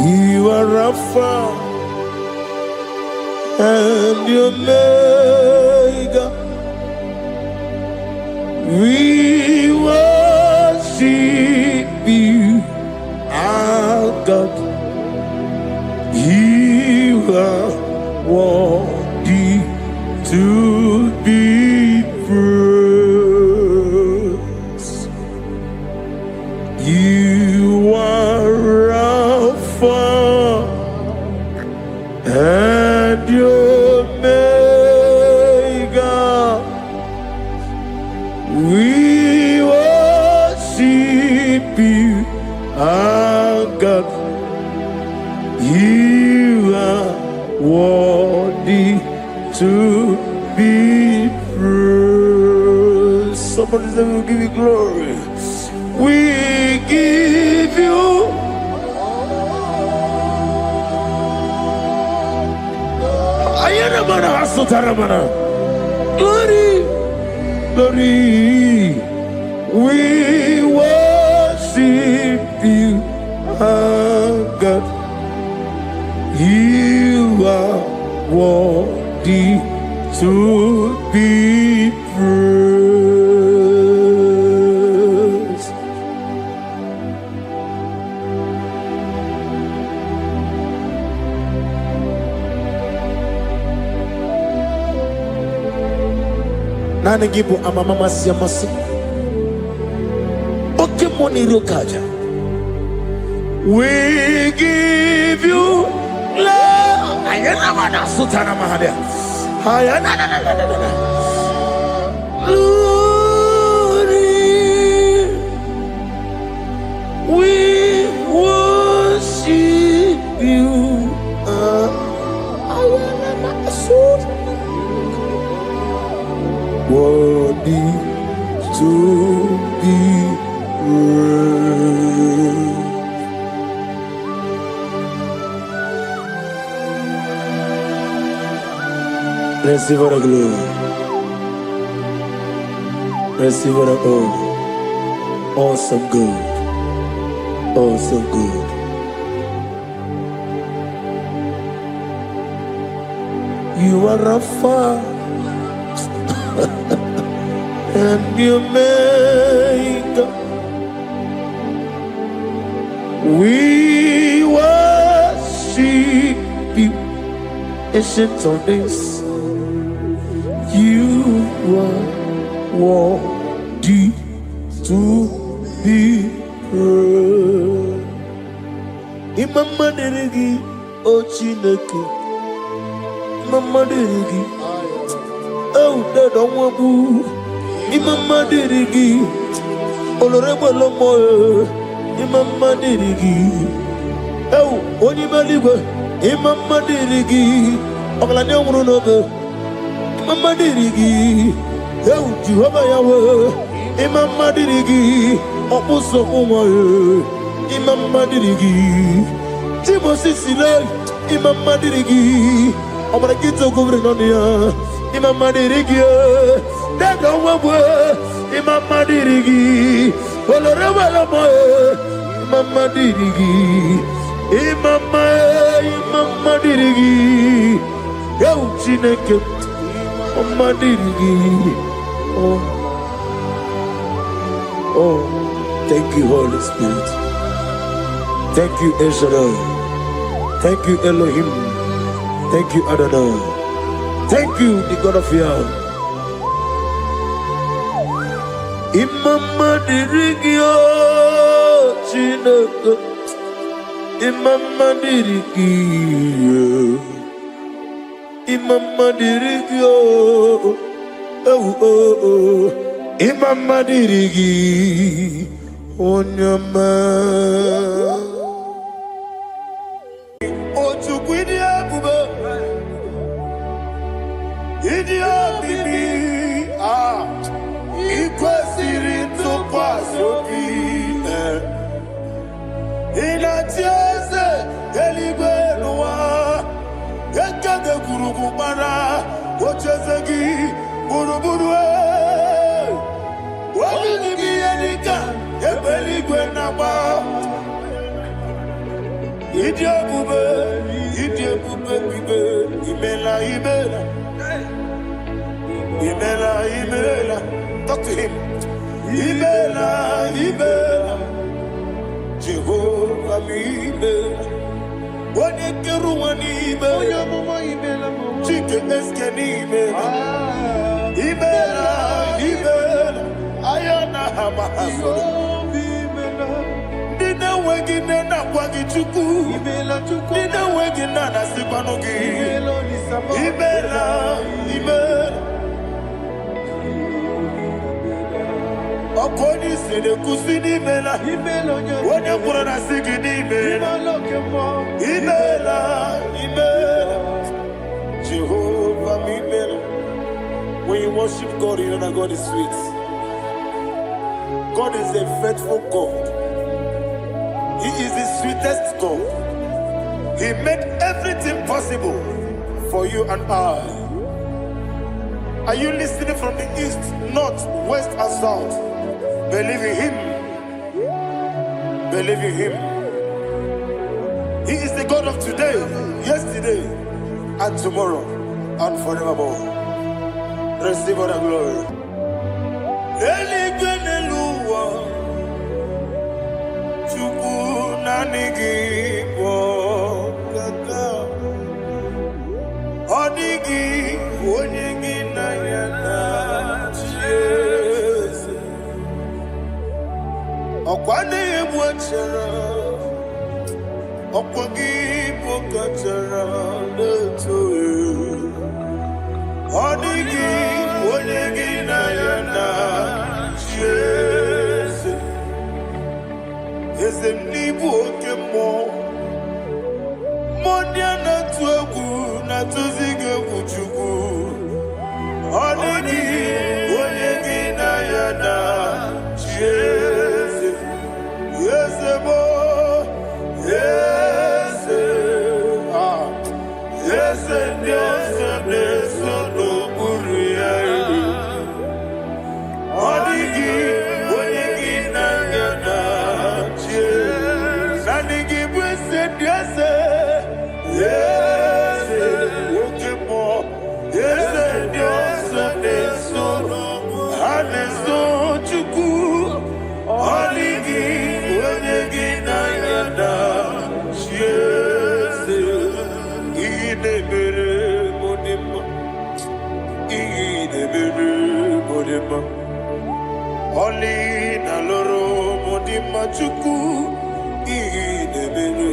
you are Rapha and your Omega, we worship you. God. You are worthy to be praised. You are Alpha and Omega. We worship you, our God. You are worthy to be praised. Somebody say, we'll give you glory. We give you glory, glory. We worship you, our God. You are worthy to be praised. Nani gibu amamama siyamasi. Oke moni rokaja. We give you love. Ayana mana sutana mahadia. Ayana na na na na na. Glory. We worship you. Ayana mana sutana. Worthy to be praised. Receive the glory. Receive the honor. Awesome God. Awesome God. You are Alpha and Omega. We worship you, ancient of days. You are worthy to be praised. Imama deregi o Chineke. Imama deregi o Dadonwabu. Imama deregi olorebo lomo. Imama deregi o Onimaligwe. Imama deregi oglane omurunobe. Imama dirigi, eu Jehovah Yahweh. Imama dirigi, opuso umoye. Imama dirigi, Timosi sile. Imama dirigi, obarakito kuvrinonia. Imama dirigi, dega wabwe. Imama dirigi, oloreba lomoye. Imama dirigi, imama dirigi, eu Chineke. Oh, thank you, Holy Spirit. Thank you, El Shaddai. Thank you, Elohim. Thank you, Adonai. Thank you, the God of Yah. Imama dirigio, Chineke. Imama dirigio. Imama dirigio, Imama dirigi, Onyama. Ochukwidi abube, idia bibi, ikwesiri ntụkwasị obi, inatieze eligwe n'ụwa. Ekade kurugu bara, ochezegi buruburu. Wabini biyenika, ebeligwe naba. Idiabube bibe, imela. Talk to him. Imela. Jehovah Mibe, Wanekeru Wanibe, Chicken Escanime, Ibera, Ibera, Ayana Hamahaso, Dina Waginana Wagichuku, Dina Waginana Sipanogi, Ibera, Ibera. Akoni sede kusini mela, wanya kurana sigidi mela, imela, imela, Jehovah imela. When you worship God, you know that God is sweet. God is a faithful God. He is the sweetest God. He made everything possible for you and I. Are you listening from the east, north, west, and south? Believe in Him. Believe in Him. He is the God of today, yesterday, and tomorrow, and forevermore. Receive all the glory. Okwane ebwachara okwagi pokachara leto odigi onyegi na yana Jesus ezemnibu okemo modia na tuegu na tuzige kuchuku odigi onyegi na yana Jesus. Yes, boy. Yes, yes, yes, yes, no kuria. Odigi, odigi na yana cheers. Odigi blessed, yes, yes, okay more. Yes, yes, yes, no, and so chuku. Odigi, odigi na yana cheers. Idebere modima, idebere modima. Oli na loro modima chuku. Idebere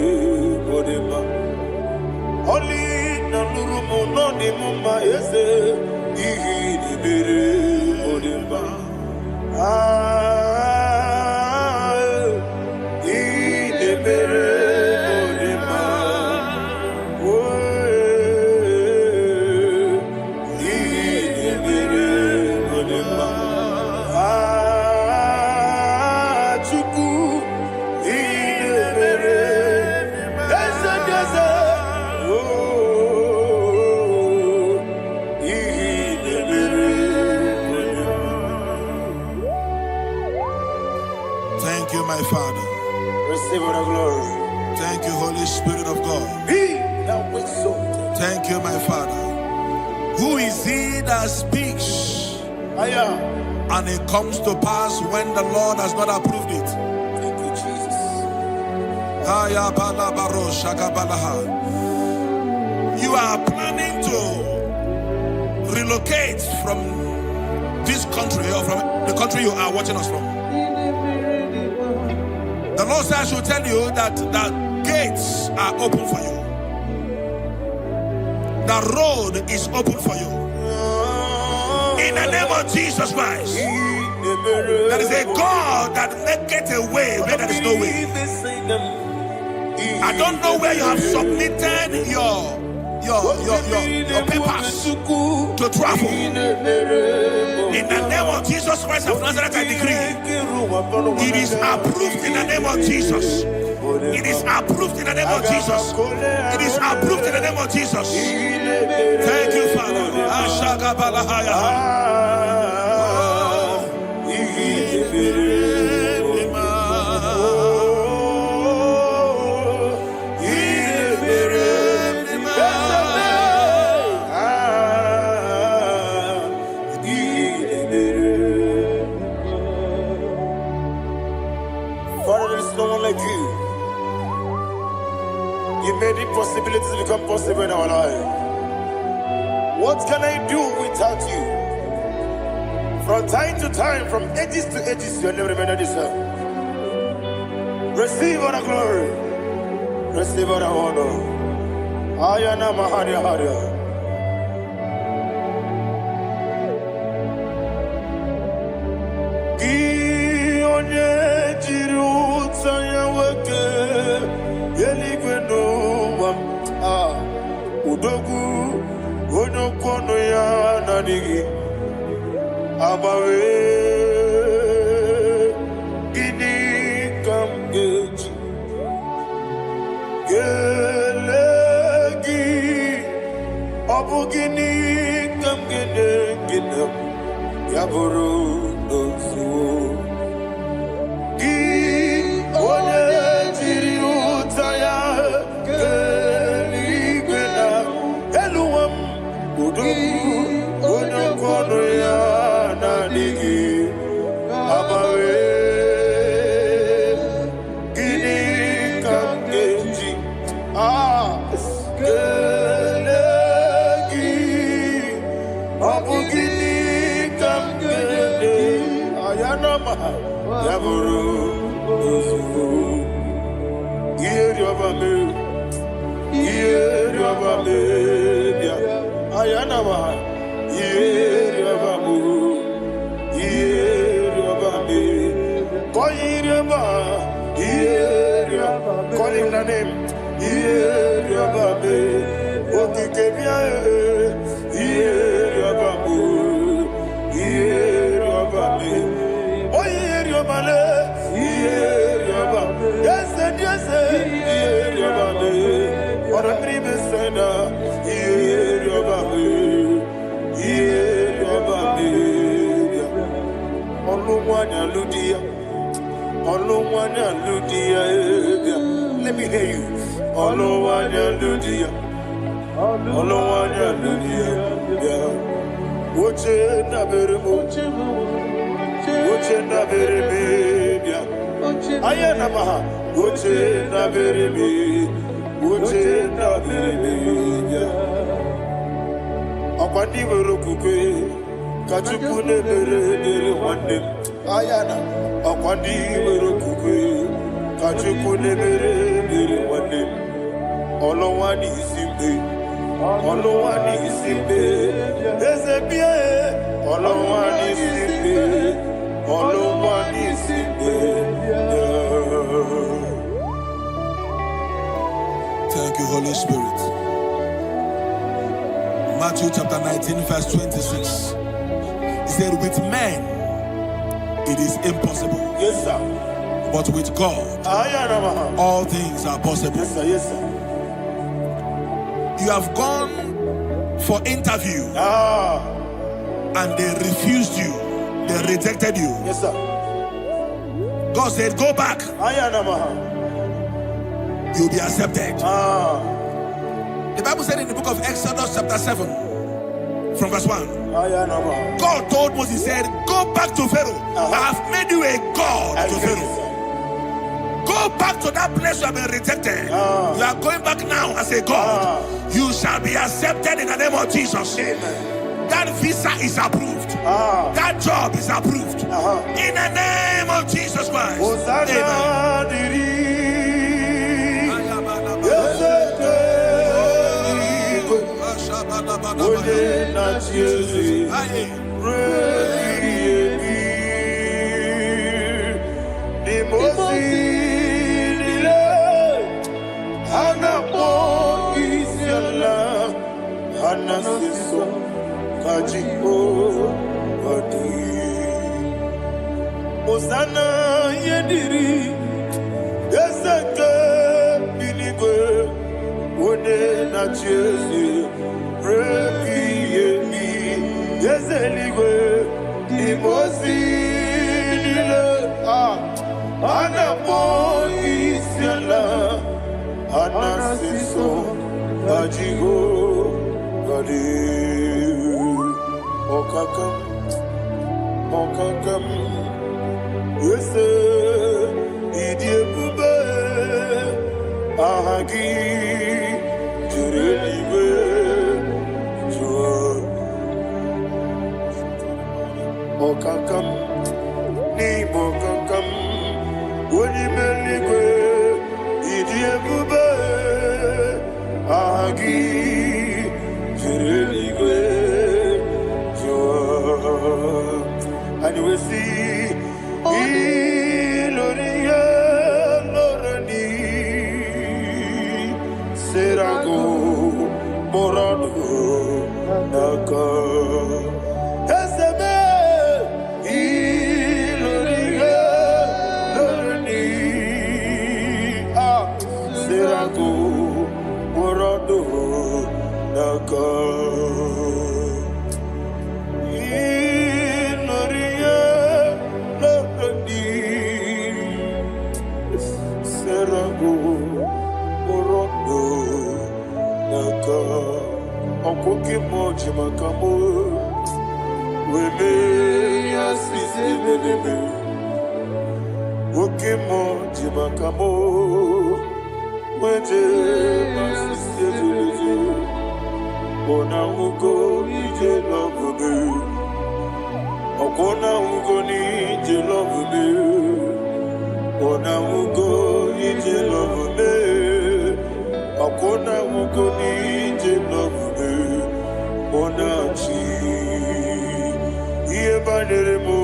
modima. Oli na loro modima yese. Idebere modima. Idebere modima. Idebere modima. Chuku. Idebere. Ese deze. Idebere modima. Thank you, my Father. Receive all the glory. Thank you, Holy Spirit of God. He that exalted. Thank you, my Father. Who is he that speaks Aya. and it comes to pass when the Lord has not approved it? Thank you, Jesus. Aya bala baro shaka balaha. You are planning to relocate from this country or from the country you are watching us from. The Lord says I should tell you that the gates are open for you. The road is open for you. In the name of Jesus Christ. There is a God that maketh a way where there is no way. I don't know where you have submitted your papers to travel. In the name of Jesus Christ of Nazareth, I decree it is approved in the name of Jesus. It is approved in the name of Jesus. It is approved in the name of Jesus. Thank you, Father. Father, there is no one like you. He made impossibilities become possible in our life. What can I do without you? From time to time, from ages to ages, you never remain the same. Receive all the glory. Receive all the honor. Ayana Maharia Haria. Gionye jiru tsaya wake yeligwe no wam udogu onokono ya nadigi abawe gini kamgeji gelegi abu gini kamgene ginam yaburu dosu gi onye jiri utaya geligwena eluwam udu onokono ya nadigi abawe gini kamgeji gelegi abu gini kamgene ayanama yaburu dosu yeri obame bia ayanama yeri obamu yeri obame koyireba yeri call him the name yeri obame okikebia yeri obamu yeri obame oyeri obale yeri obame yes yeri obame ora prime sena yeri obame Olumwanya ludia let me hear you Olumwanya ludia Oche na bere bia ayana maha oche na bere bia akwandi wero kukwe kachuku ne bere wande ayana akwandi wero kukwe kachuku ne bere wande olowani isimbe ezebie olowani isimbe Thank you, Holy Spirit. Matthew chapter 19, verse 26. He said, with men it is impossible. Yes, sir. But with God, all things are possible. Yes, sir. Yes, sir. You have gone for interview and they refused you. They rejected you. Yes, sir. God said, go back. You'll be accepted. The Bible said in the book of Exodus chapter 7 from verse 1, God told Moses, he said, go back to Pharaoh. I have made you a God to Pharaoh. Go back to that place you have been rejected. You are going back now as a God. You shall be accepted in the name of Jesus. That visa is approved. That job is approved. In the name of Jesus Christ. Osana yediri ezeke binigwe one na chezi repi yemi yezeligwe imosi nile anapo isiala anasiso ajigo gadi okakam Yese, idi ebube, ahagi jureliwe jua okakam ni bokakam woni meligwe idiebube ahagi jureliwe jua and we see Iloria Lorani Serago Morado Naka Esebe Iloria Lorani Serago Morado Naka Okoke moji makamo weme asisi belebe oke moji makamo weje asisi belebe ona ugo ije love okona ugo ni ije love ona ugo ije love okona ugo ni ije love Onachi Iye banere mo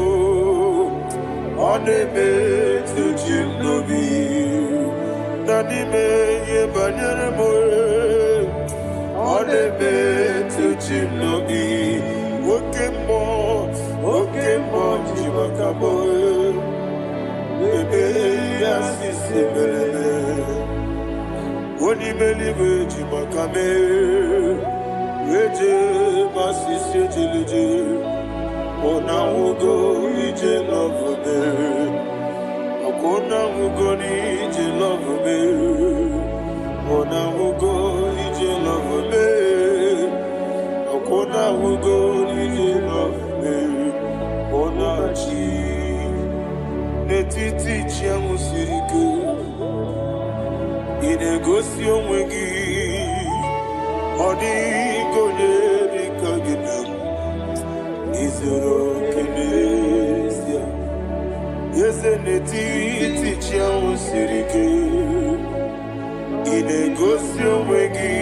Oneme Tejim nobi Nanime Iye banere mo Oneme Tejim nobi Okemo Jimakabo Ebe Yasisi Belele Onimeliwe Jimakame Eje masisi ejeleje Ona ugo ije love me Okona ugo ni ije love me Ona ugo ije love me Okona ugo ije love me Ona chi Netiti chiamu sirike Inegosi onwegi Odigo yerika gidam Izoro kenesia Yese netiti chiao sirike Inegosio wegi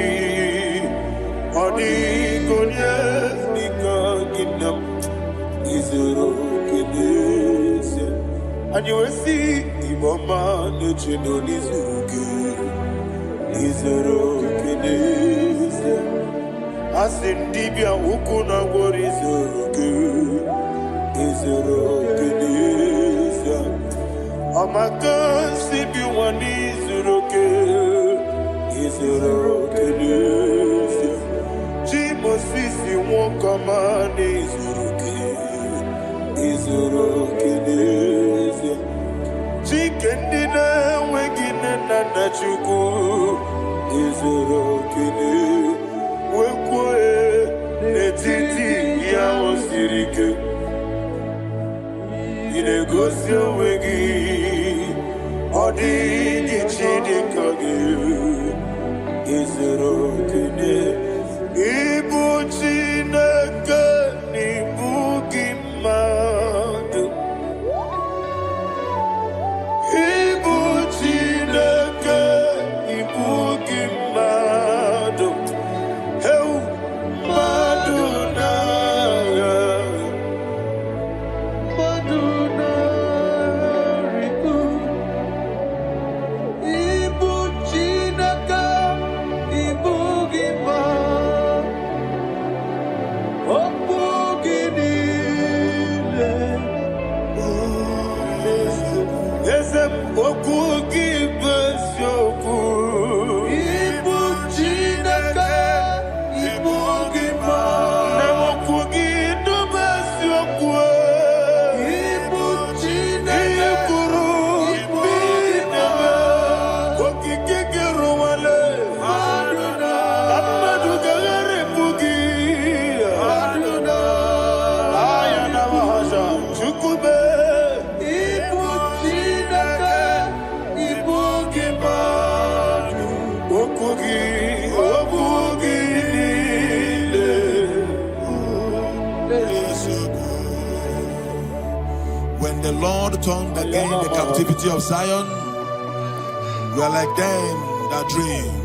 Odigo yerika gidam Izoro kenesia And you will see Imama nechino nizuruke Izoro kenesia Asindibia ukuna wori izoro kenisa Amaka sibi wani izoro kenisa Jimo sisi wokama ni izoro kenisa Chikendina wegine nana chuku izoro kenisa Wekwe netiti ya osirike Inegosi wegi Odi chidikage Izero kene Ibu chineke Ibu gimadu Ibu chineke Ibu gimadu Maduna When the Lord turned again the captivity of Zion, we are like them that dream.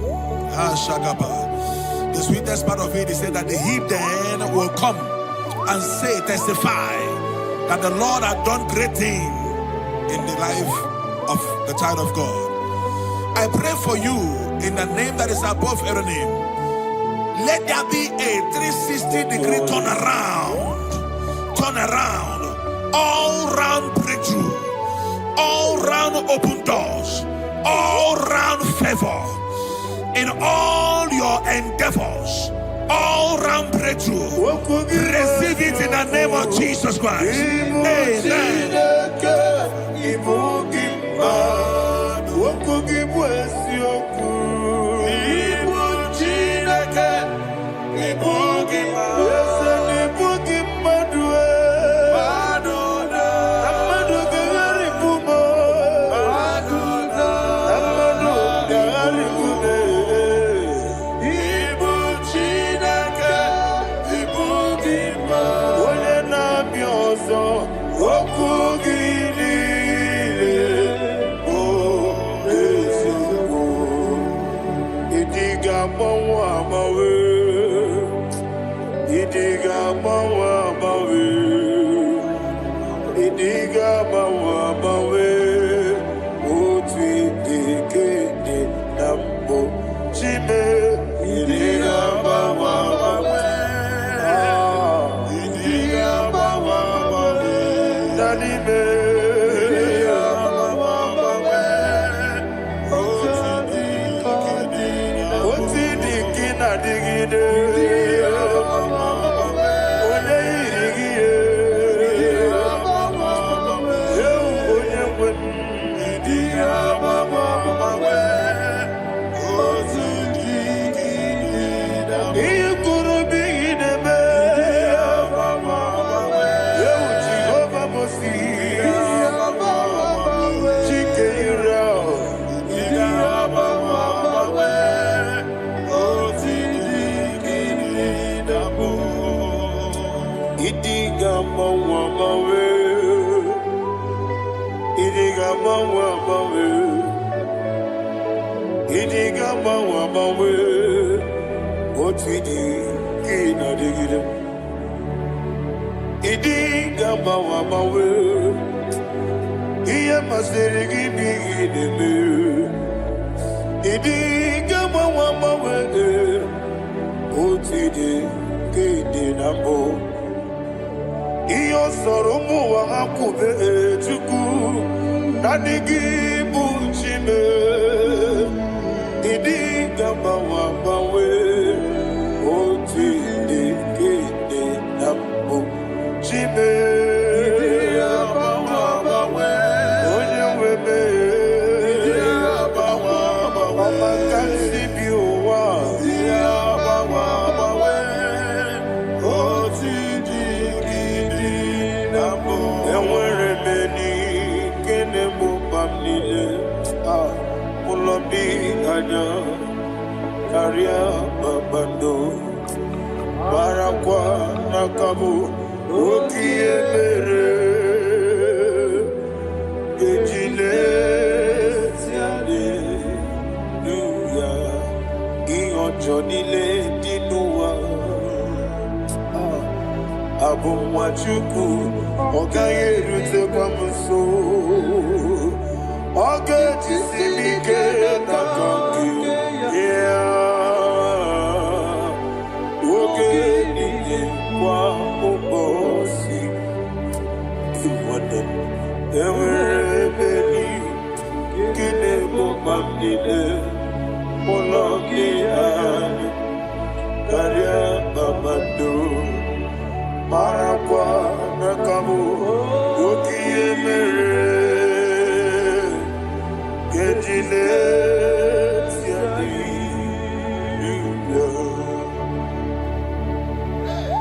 The sweetest part of it is said that the heathen will come and say, testify, that the Lord had done great things in the life of the child of God. I pray for you in the name that is above every name. Let there be a 360-degree turn around, all round breakthrough, all round open doors, all round favor in all your endeavors, all round breakthrough. Receive it in the name of Jesus Christ. Amen.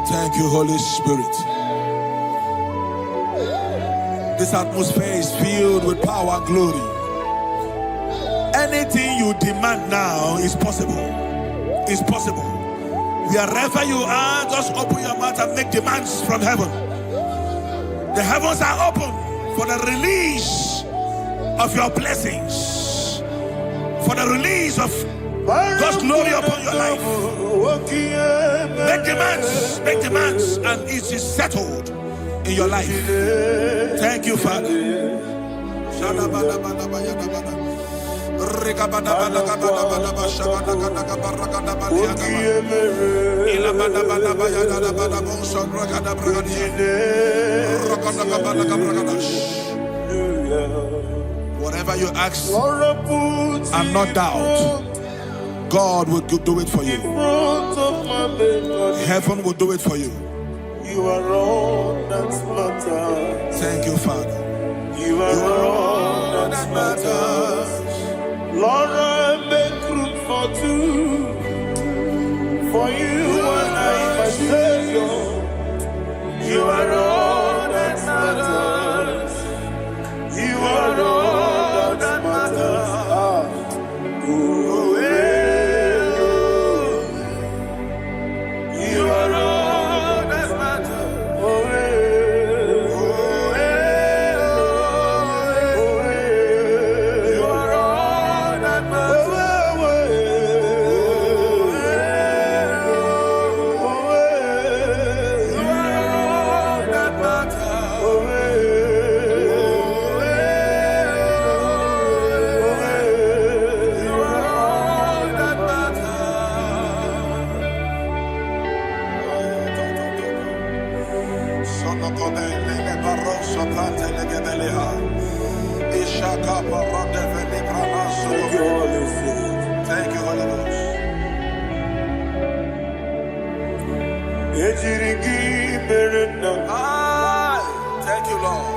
Thank you, Holy Spirit. This atmosphere is filled with power and glory. Anything you demand now is possible. It's possible. Wherever you are, just open your mouth and make demands from heaven. The heavens are open for the release of your blessings, for the release of God's glory upon your life. Make demands, and it is settled in your life. Thank you, Father. Whatever you ask and not doubt, God will do it for you. Heaven will do it for you. You are all that matters. Thank you, Father. You are all that matters. Lord, I make room for two. For you and I, my Savior. You are all that matters. You are all that matters. Oh, you are all that matters. Oh, you are all that matters. Thank you, Holy Ghost. Thank you, Lord.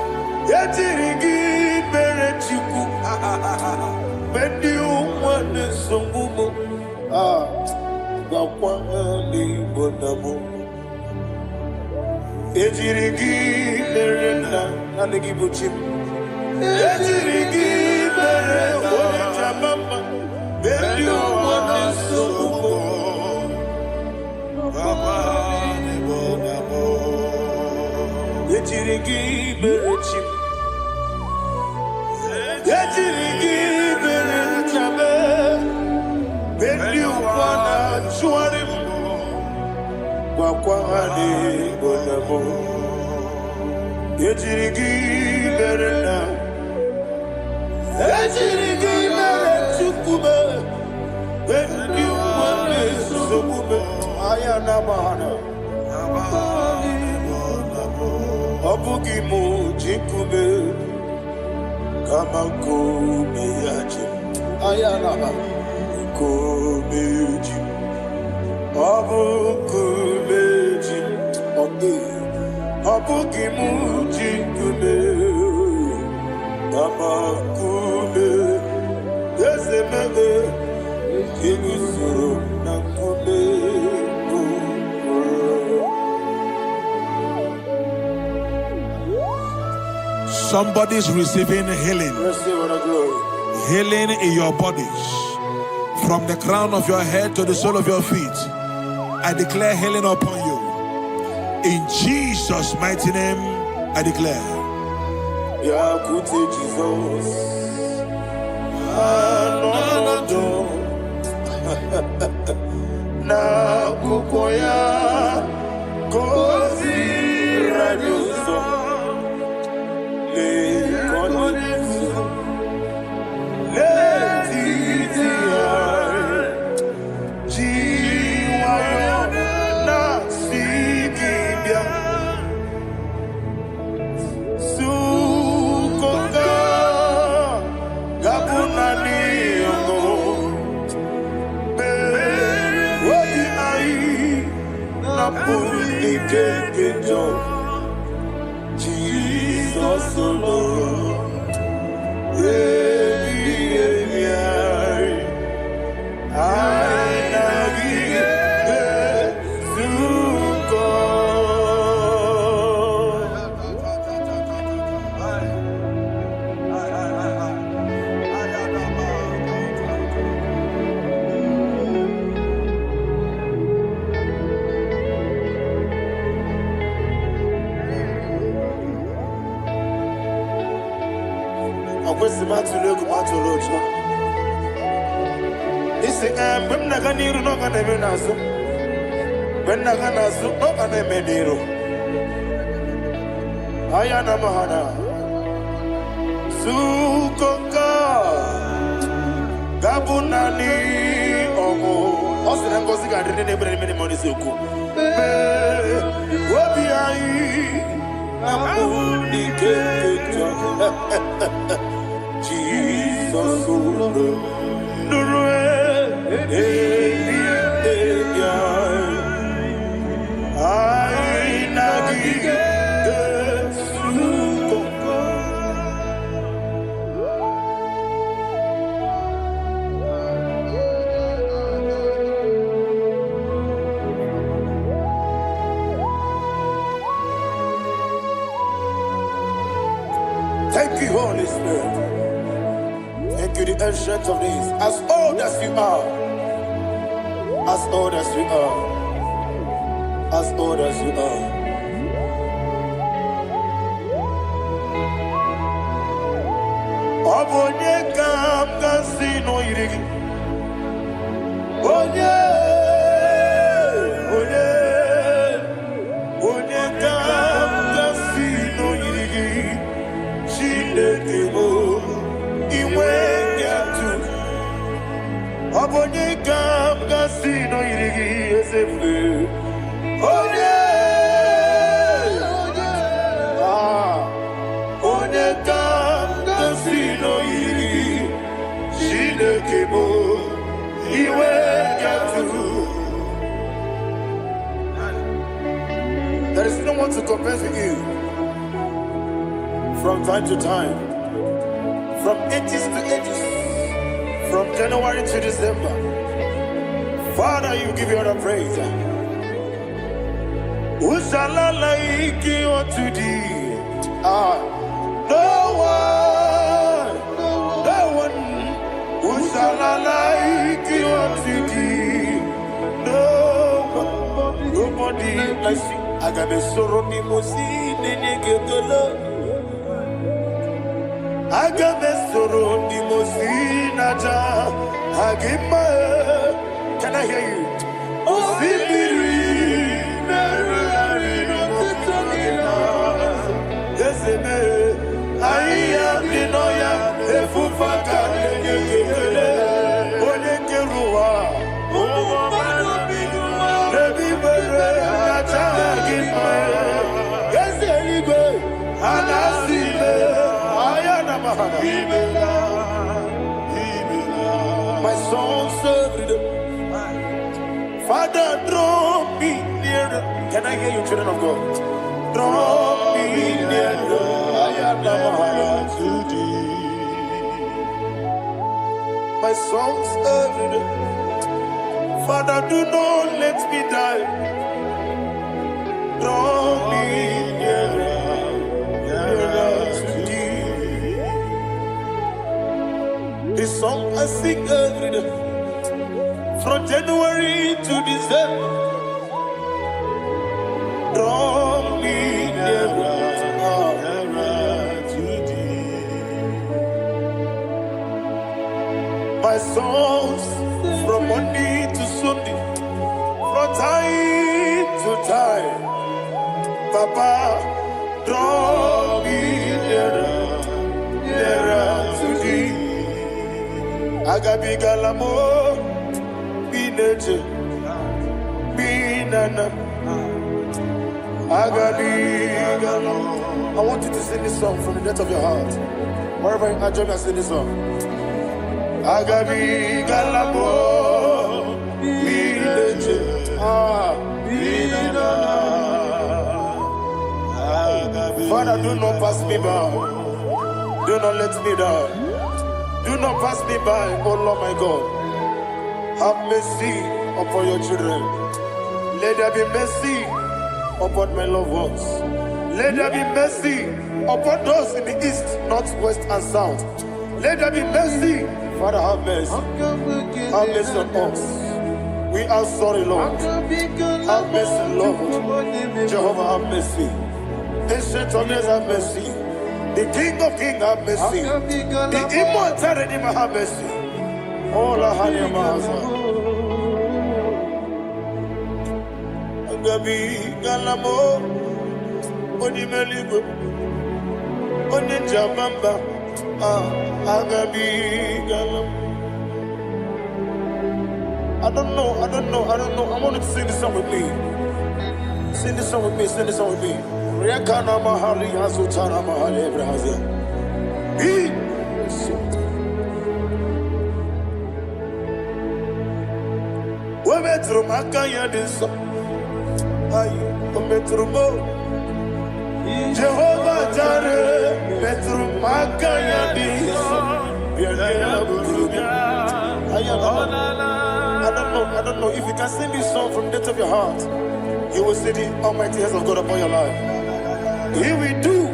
Somebody's receiving healing. Healing in your bodies. From the crown of your head to the sole of your feet. I declare healing upon you. In Jesus' mighty name, I declare. Jesus. Na kukoya kozi rajuso le konisu le titiar jiwayo na sikibia sukoka gabuna niyongo Jesus alone. kwesi matulegu matolojo. Isi when naganiru no kana menaso. When naganaso no kana mediro. Ayana mahana. Sukoka Gabunani Omo Osina Ngozi ga dene nebre many money suku. Wobi ai Namuni kekeja. Jesus Nurwe I nagi Thank you, Holy Spirit. Thank you, the ancient of days. As old as you are. As old as you are. As old as you are. Obonye kam kasino irigi. Onye. Onye kam kasino irigi. Chinekebo iwe nyatu Obonye kam kasino irigi esefe Onye Onye kam kasino irigi Chinekebo iwe nyatu There is no one to compare with you. From time to time, from ages to ages, from January to December, Father, you give you all the praise. Who shall I like you unto thee? No one. Who shall I like you unto thee? Nobody like you. I got a sorrow, Agamesoro di Mosinaja Hagima. Can I hear you? Osibiri Yeseme Aya Dinoya Efufaka Onekerua Nebi Bere Natagima Yeseligwe Anasime My soul served. Father, draw me nearer. Can I hear you, children of God? Draw me nearer. I am to thee. My soul served. Father, do not let me die. Draw me nearer. This song I sing every day, from January to December. Draw me nearer to thee. My songs from Monday to Sunday, from time to time. Papa, draw me nearer to thee. Agabi galamo, bineje, binana. Agabi galamo. I want you to sing this song from the depth of your heart. Wherever you are, join me and sing this song. Agabi galamo, bineje, binana. Father, do not pass me by. Do not let me die. Do not pass me by, oh Lord my God. Have mercy upon your children. Let there be mercy upon my loved ones. Let there be mercy upon those in the east, north, west, and south. Let there be mercy. Father, have mercy. Have mercy on us. We are sorry, Lord. Have mercy, Lord. Jehovah, have mercy. Ancient of days, have mercy. The King of Kings have mercy. The immortal Redeemer have mercy. All I had in my Agabi Galamo Onimeligo Onijabamba Agabi Galamo. I don't know. I want you to sing this song with me. Sing this song with me. Riakana Mahali Azutana Mahali Brazil. Metro Makaya this Metro Jehovah Jare Metro Makaya this I don't know if you can sing this song from the depth of your heart, you will see the almighty hands of God upon your life. He will do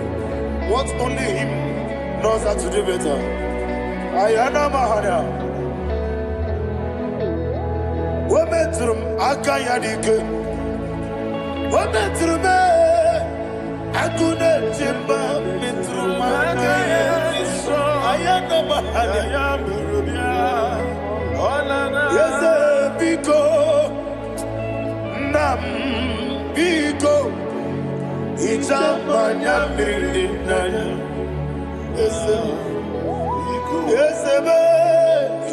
what only Him knows how to do better. Ayana Mahana Wometrum Akayadike Wometrum Akuna Jimba Metrum Akayadike Ayana Mahana Yes, Biko Nam Biko Itamanya Mirinaya Yes,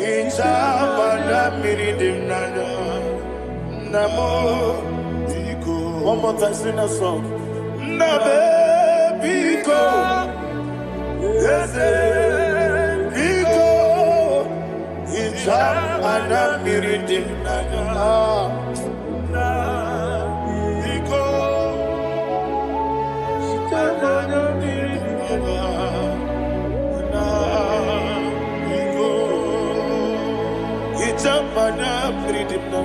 Itamanya Mirinaya Namo Biko. One more time, sing a song. Nabe Biko Yes, Biko Itamanya Mirinaya Biko Itamanya Mirinaya Biko Itamanya Mirinaya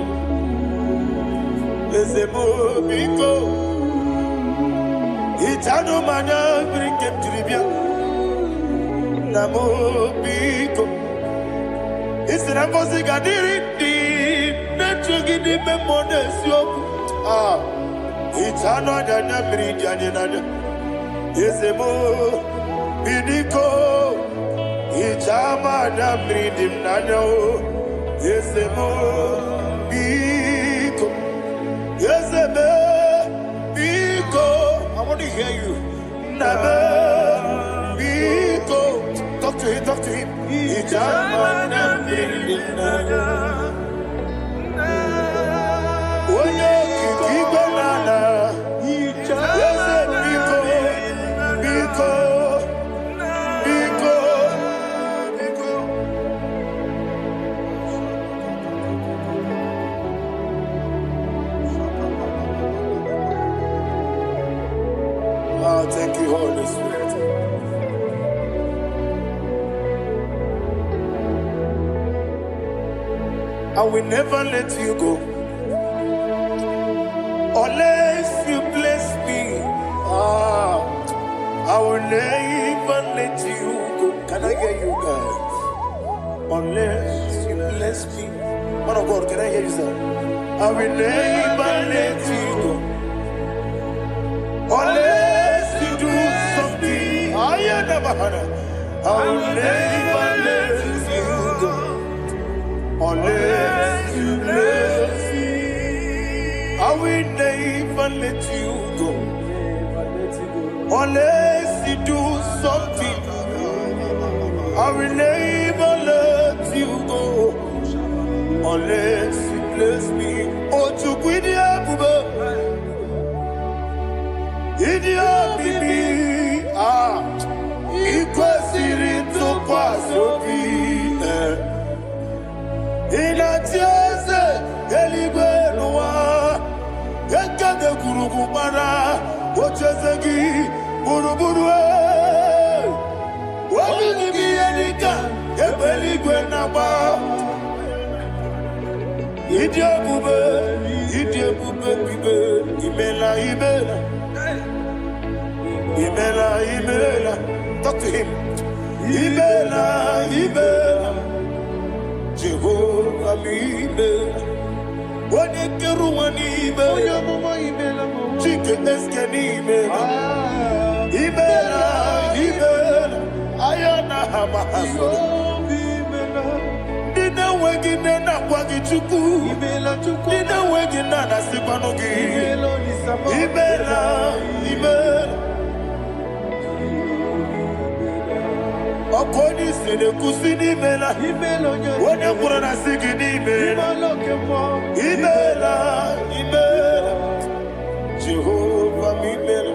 Ezebo Biko Itano Mana Brikem Tribia Namo Biko Isinakosi Gadiri Netrugi di Memodesio Itano Dana Bridianina Ezebo Bidiko Itama Bridim Nano Ezebo Biko Ezebe Biko. I want to hear you. Nabe Biko. Talk to him. Itama Nabrinana. Oye Kikibanana. Ezebe Biko. Biko. Thank you, Holy Spirit. I will never let you go unless you bless me. I will never let you go. Can I hear you guys? Unless you bless me. Man of God, can I hear you, sir? I will never let you go unless you do something. I will never let you go unless you bless me. I will never let you go unless you do something. I will never let you go unless you bless me. Oh, to Guidia Buba. Idia bibi ikwesiri tukwasobi inatieze eligwenuwa yekade kurukubara ochezegi buruburu wabinigi yenika ebeligwe naba Idia bube bibe imela Imela, talk to him. Imela, Jehovah Imela. Wanikeru Imela, Chike Eskeni Imela. Imela, Dina wegine na kwagi chuku. Dina wegina na sipanogi. Imela. Okoni sede kusini imela. Wone kura na sigini imela. Imela. Jehovah imela.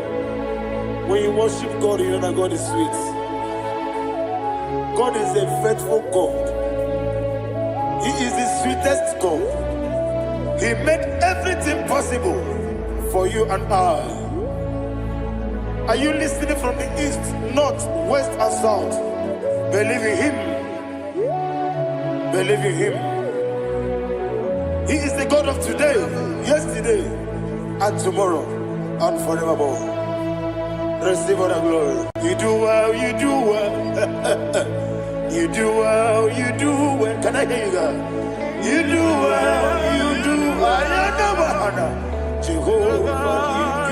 When you worship God, you know that God is sweet. God is a faithful God. He is the sweetest God. He made everything possible for you and I. Are you listening from the east, north, west, and south? Believe in Him. Believe in Him. He is the God of today, yesterday, and tomorrow, and forevermore. Receive all the glory. You do well, you do well. You do well, you do well. Can I hear you guys? You do well, you do well. Jehovah,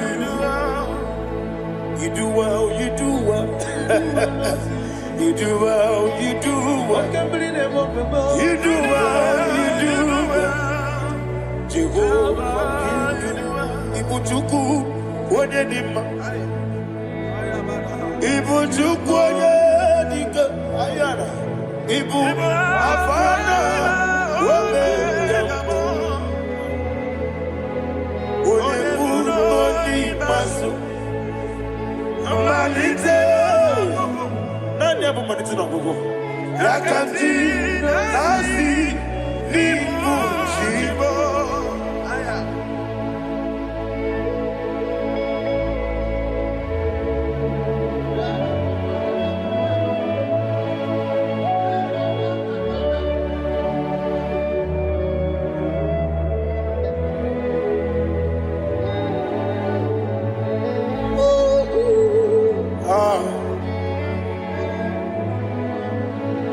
you do well, you do well. You do well, you do well. You do well, you do well. Jehovah, you do well. Ibuchuku, Wodedima. Ibuchuku, Wodedika. Ayana. Ibu Afana. Wodedima. Wodedima. Manite. Nani hapo manite na gogo? Yakanti nasi ni IGBO.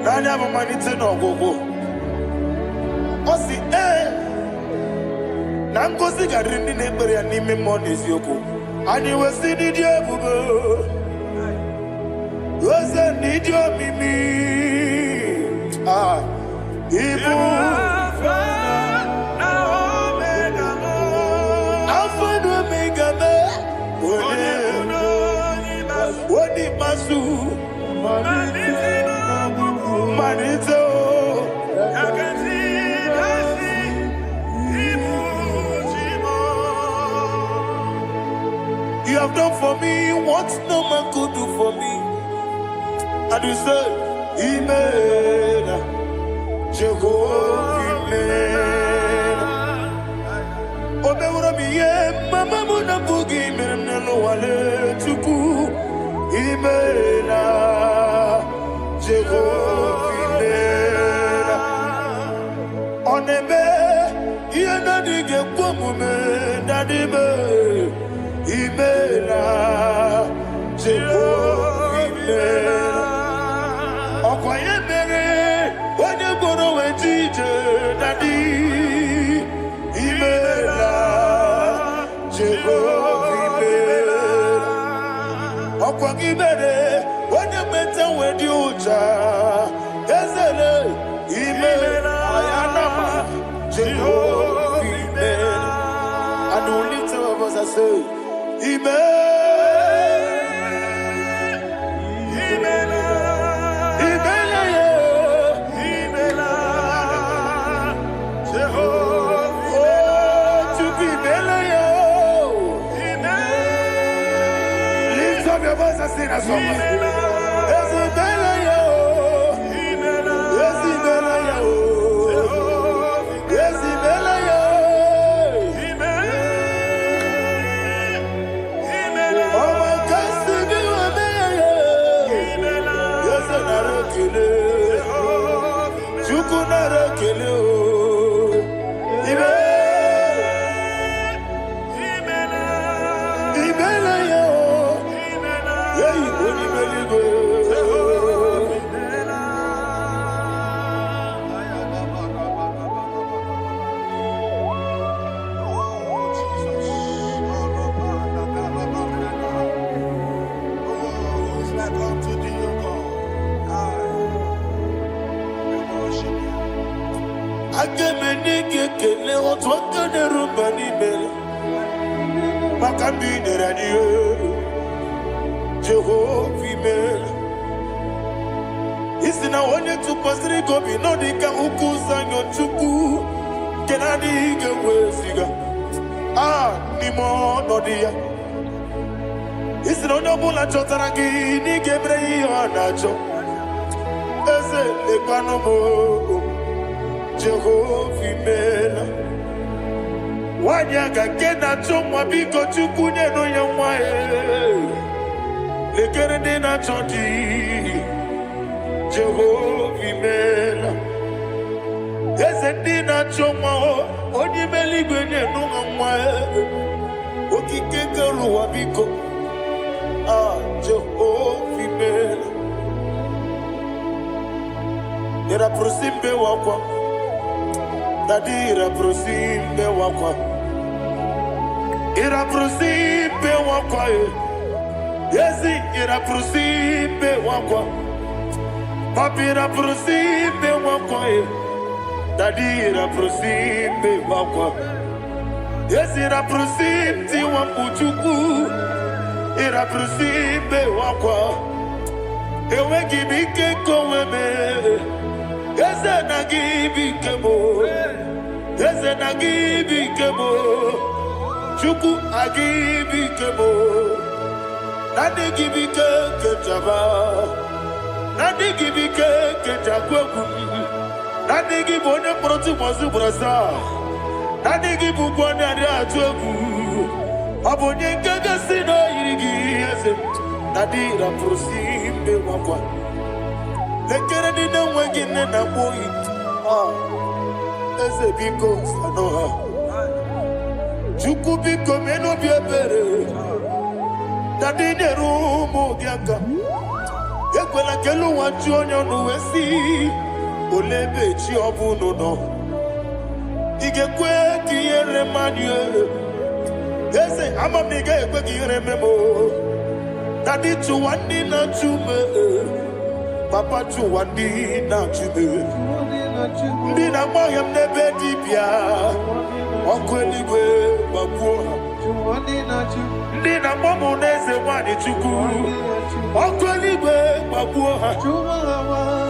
Nani hapo manite na gogo? Osi na ngozi garini n'ekpere ya n'ime mmụọ n'eziokwu. Anyị wesi n'ịdị ebube, wesi n'ịdị omimi. Ibu Alpha na Omega me. Wodi masu Manito. You have done for me what no man could do for me. And you said, Imela, Jehovah, Imela. Obeura miye, mama muna bugi, menelo wale tuku. Imela, Jehovah, Imela. Onebe, yena dige kumume, nadibe. Imela, Jehovah, Imela. Okoye mere, onye goro wetije, nadi. Imela, Jehovah, Imela. Okoye mere, onye meta wedi uja, ezele. Imela, ayanama, Jehovah, Imela. And we lift our voice and say, lift up your voice and sing a song. Akemenike kele otwaka de rumba ni bela. Makambi de radio. Jehovah mela. Isina onye tupasiri gobi no dika ukuza nyochuku. Kenadi gewesiga. Nimo no dia. Isina onye bula chotaragi ni gebrei anacho. Eze lekwano mo. Jehovah mela. Wanyaga kena chomwa biko chukunye no yamwae. Lekere dina choti. Jehovah mela. Eze dina chomwa oni meligwe ne no yamwae. Okike keruwa biko. Jehovah mela. Era prosimbe wakwa. Dadira prosimbe wakwa. Ira prosimbe wakwa. Yesi ira prosimbe wakwa. Papira prosimbe wakwa. Dadira prosimbe wakwa. Yesi ira prosimti wakuchuku. Ira prosimbe wakwa. Ewe gibike koweme. Eze na gibi kemo, Eze na gibi kemo, Chuku agibi kemo, Nadi gibi ke jaba, Nadi gibi ke jagweku, Nadi gibi one proti mozu brasa, Nadi gibi bwane atuegu, Abonye kega sino irigi Eze, Nadi ra prosimbe wakwa. Lekere di na wengine na boy. Eze biko sanoha. Chuku biko meno biebere. Dadi ne rumo giaka. Yekwela kelu wanchu onyo nuwesi. Olebe chi obuno no. Igekwe kiyere manye. Eze amamiga ekwe kiyere memo. Dadi chuwandi na chume. Papa chuwandi na chube. Ndi na moyam nebe dibia. Okweligwe babuha. Ndi na momo neze wani chuku. Okweligwe babuha.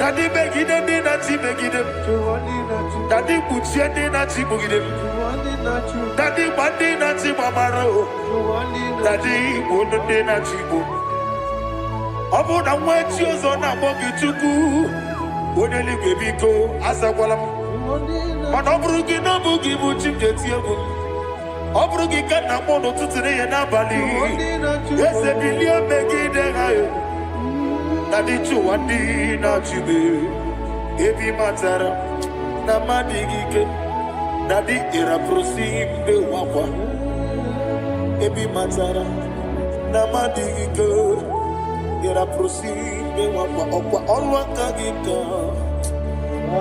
Dadi begide ndi na chi begide. Dadi kuchie ndi na chi bugide. Dadi bandi na chi mamaro. Dadi bono ndi na chi bo. Obu na mwechi ozo na mogi chuku. Oneli gebiko asagwalam. Mana obrugi no bugi buchi mjeti ebu. Obrugi kana mono tutire ye nabali. Yese bilio megide hayo. Nadi chuwandi na chube. Ebi matara na madigike. Nadi ira prosimbe wakwa. Ebi matara na madigike. Ira prosimbe wakwa okwa olwa kagika.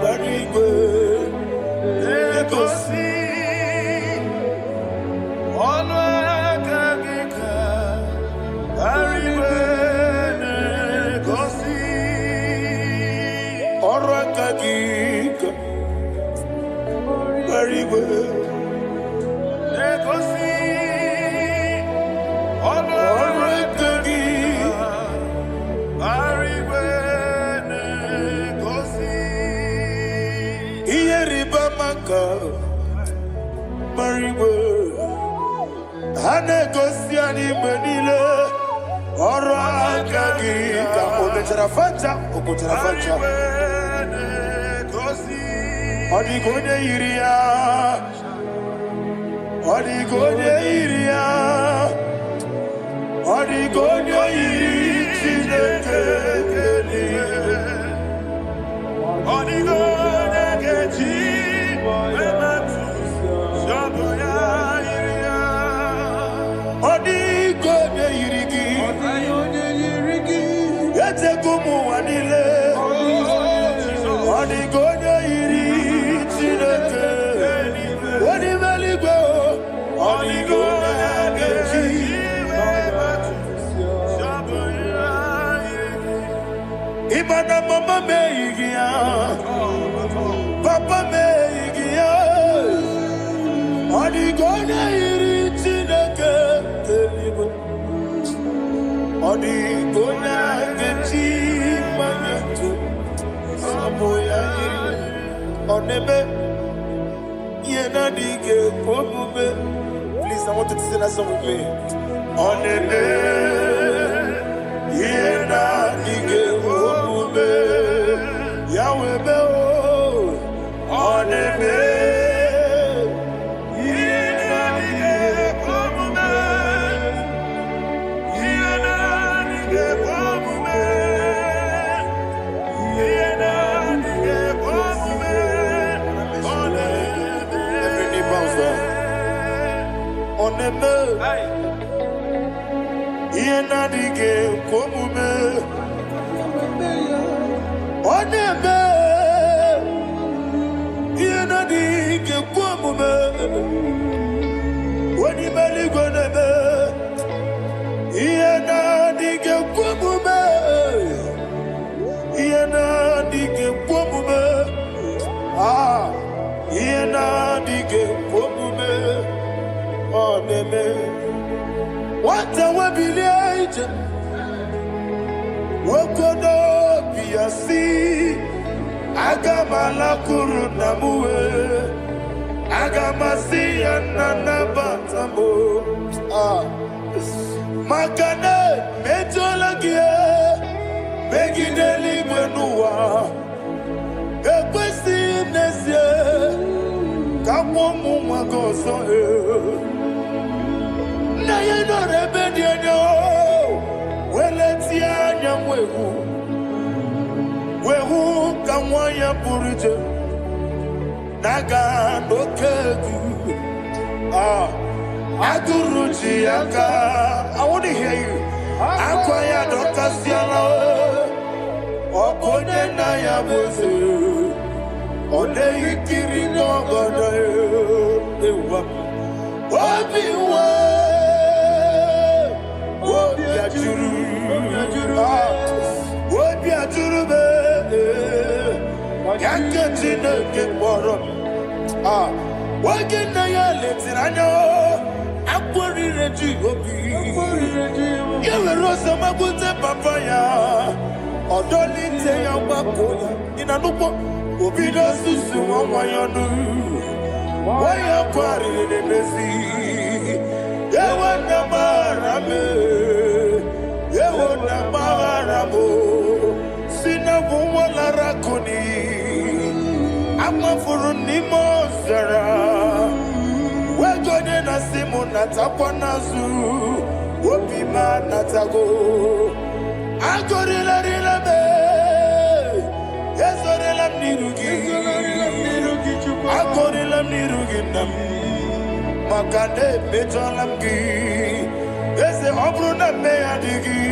Barigwe negosi olwa kagika. Barigwe negosi olwa kagika. Barigwe negosi olwa kagika. Mariwe Hanegosi animenile Oro akagika Ometerafanja Okoterafanja Odigonye iria Odigonye iria Odigonye iri Chinekeli Odigonye kechi Odigonye irigi Etekumu wanile Odigonye iri Chineke Odimeligwe Odigonye kechi Ibana mama meigia Papa meigia gonna eat in a girl. Odi gonna get you, Samoya on the bed. Yena dige pomube. Please, I want you to sing that song with me. On the bed. Yena dige pomube. Yahweh be on the bed. Yena dige pomube. Yena dige pomube. Yena dige pomube. On the every knee bows down. On the bed. Yena dige pomube. On the bed, yena dige pomube. When you belly gonna be, yena dige pomube. Yena dige pomube. Ah, yena dige pomube. On the bed. What a webby Wokodo biasi agamala kurunamue agamasi ananabatamo makane metolagie begideli benua ekwesi nesie kamomu magoso na yeno rebedienyo weletia nyamwehu wehu kamwaya purije naga dokegu aguruji aka. I want to hear you. Akwaya dokasiala okonye na ya boze ode ikiri no godo ewa obiwa obi ajuru be yakati no keporo wage na ya letiranya akwori reji obi yewe rosa mabute papaya odolite ya gbakoya inanupo obi do susu wanyanu waya kwari nebezi yewe na marame yewe na maramo sina bumola rakoni amafuru ni mozara wegode na simu natakwa nazu opima natago agorila rila be yesorela nirugi agorila nirugi nam makane betolamgi ese obruna me adigi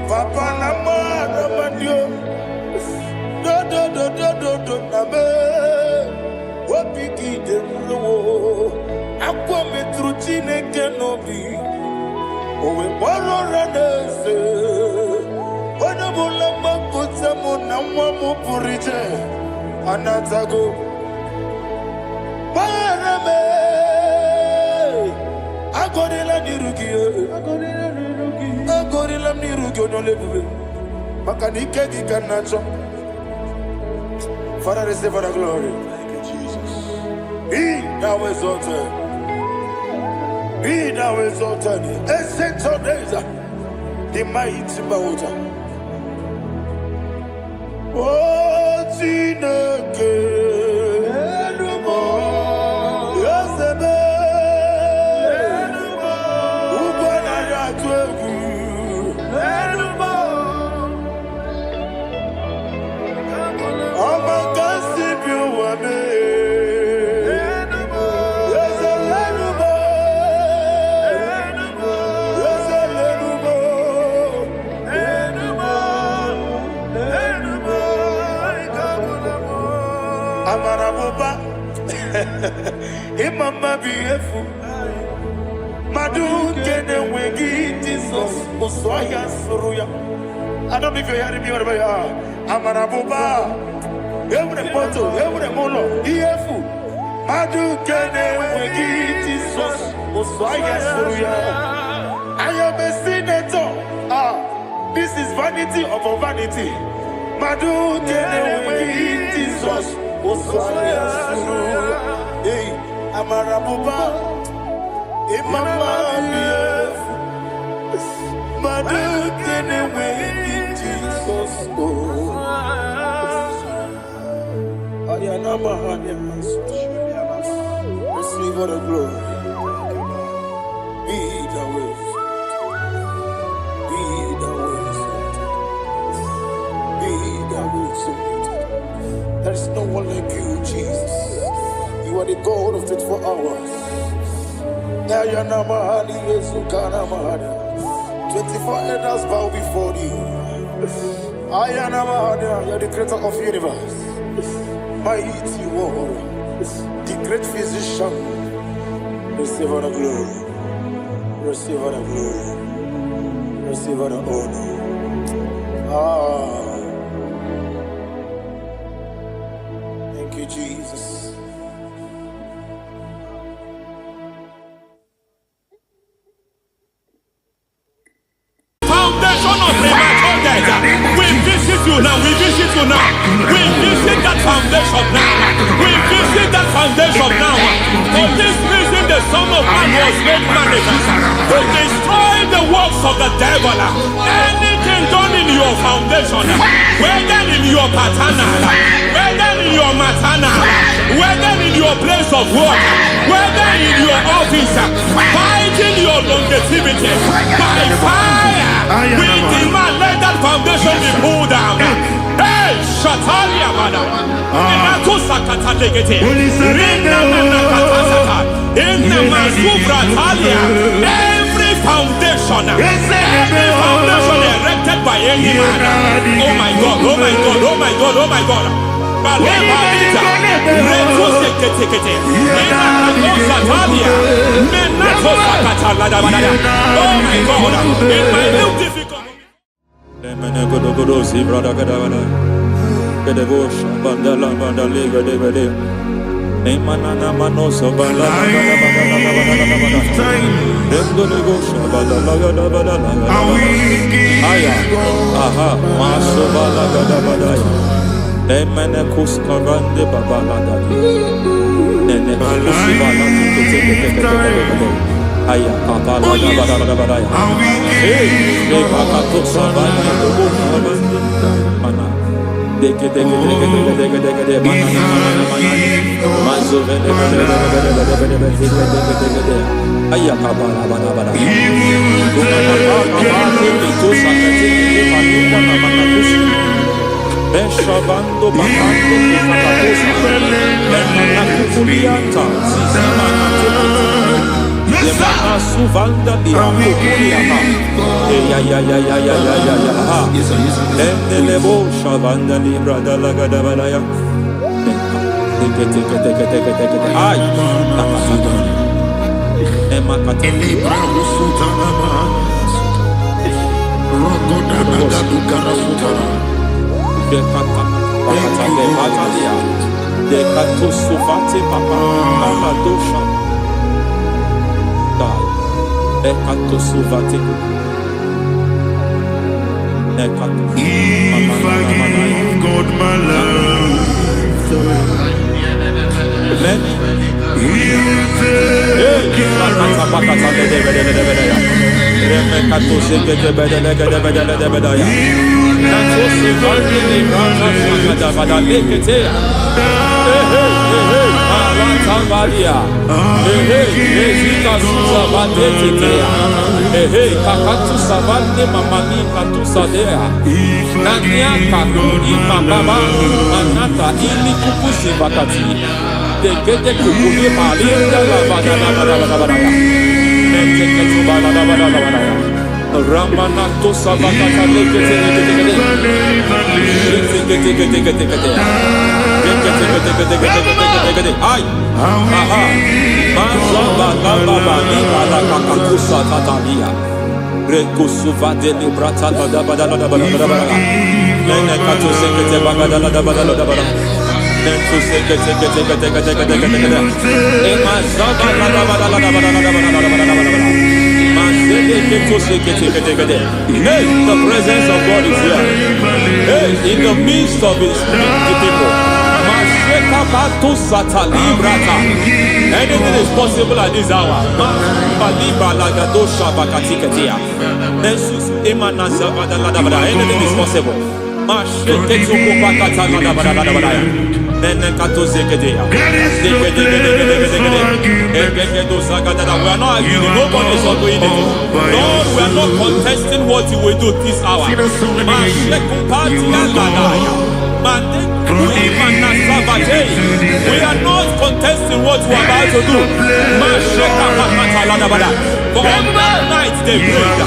papa na mara mandio do na me wapiki de lo akwa metruchi ne kenobi owe boro ranese ona bola makota mona mwamu purije anatago marame agorela nirugi no lebube makanike gikanacho. Father, receive the glory. Be thou exalted. Be thou exalted. Ancient of days, the mighty mountain. Oh, Chineke. Imama biefu Madu kene wegi Jesus Uswaya suruya. I don't know if you're hearing me wherever you are. Amarabuba Every poto, every mono Iefu Madukene wegi Jesus. Oswaya Suruya. I am a senator. This is vanity of vanity. Madukene wegi Jesus. Oswaya Suruya. Hey, Amarabuba. Imama Bief. Madukene wegi Jesus. Receive all the glory. Be the way. Be the way. Be the way. There is no one like you, Jesus. You are the God of 24 hours. 24 elders bow before you. You are the creator of the universe. Mighty warrior, the great physician. Receive all the glory. Receive all the glory. Receive all the honor. Thank you, Jesus. Foundation of premature death. We visit you now. We visit you now. We visit that foundation now. We visit that foundation now. For this reason, the Son of Man was made manifest to destroy the works of the devil. Anything done in your foundation, whether in your paternal, whether in your maternal, whether in your place of work, whether in your office, fighting your longevity by fire. We demand let that foundation be pulled down. Hey, Shatalia Mada. Every foundation erected by any man. Oh my God, oh my God, oh my God, oh my God. Oh my God, in my new difficult. Emenekus karande babalada. Nene kusibala teke aya kapala bada. Hey, de bakato sabana dobo sabande mana. Deke mana. Mazo vele aya kapala bada. Beshabando bakando kifakakosa Emana kukulianta Zizimana tekutu Yemana suvanda bihakukuliata Ya Endelebo shavanda libra dalagada balaya Teke Ay Nakasata Emakata Elibra usutanama Rogoda nagadukara sutara Dekata Batalia Dekato Suvati Papa Amadosha Dai Dekato Suvati Dekato If I give God my love He'll take care Ramanato Sabakata Ay, aha, Mazaba Baba Nibala Kakakusa Tatalia, Rekusuva de Librata Bada Nene Katu Sekete Bagada Bada Hey, the presence of God is here. Hey, in the midst of his people. Anything is possible at this hour. Anything is possible. We are not arguing, nobody is doing it. Lord, we are not contesting what you will do this hour. We are not contesting what we are about to do. For all night they prayed,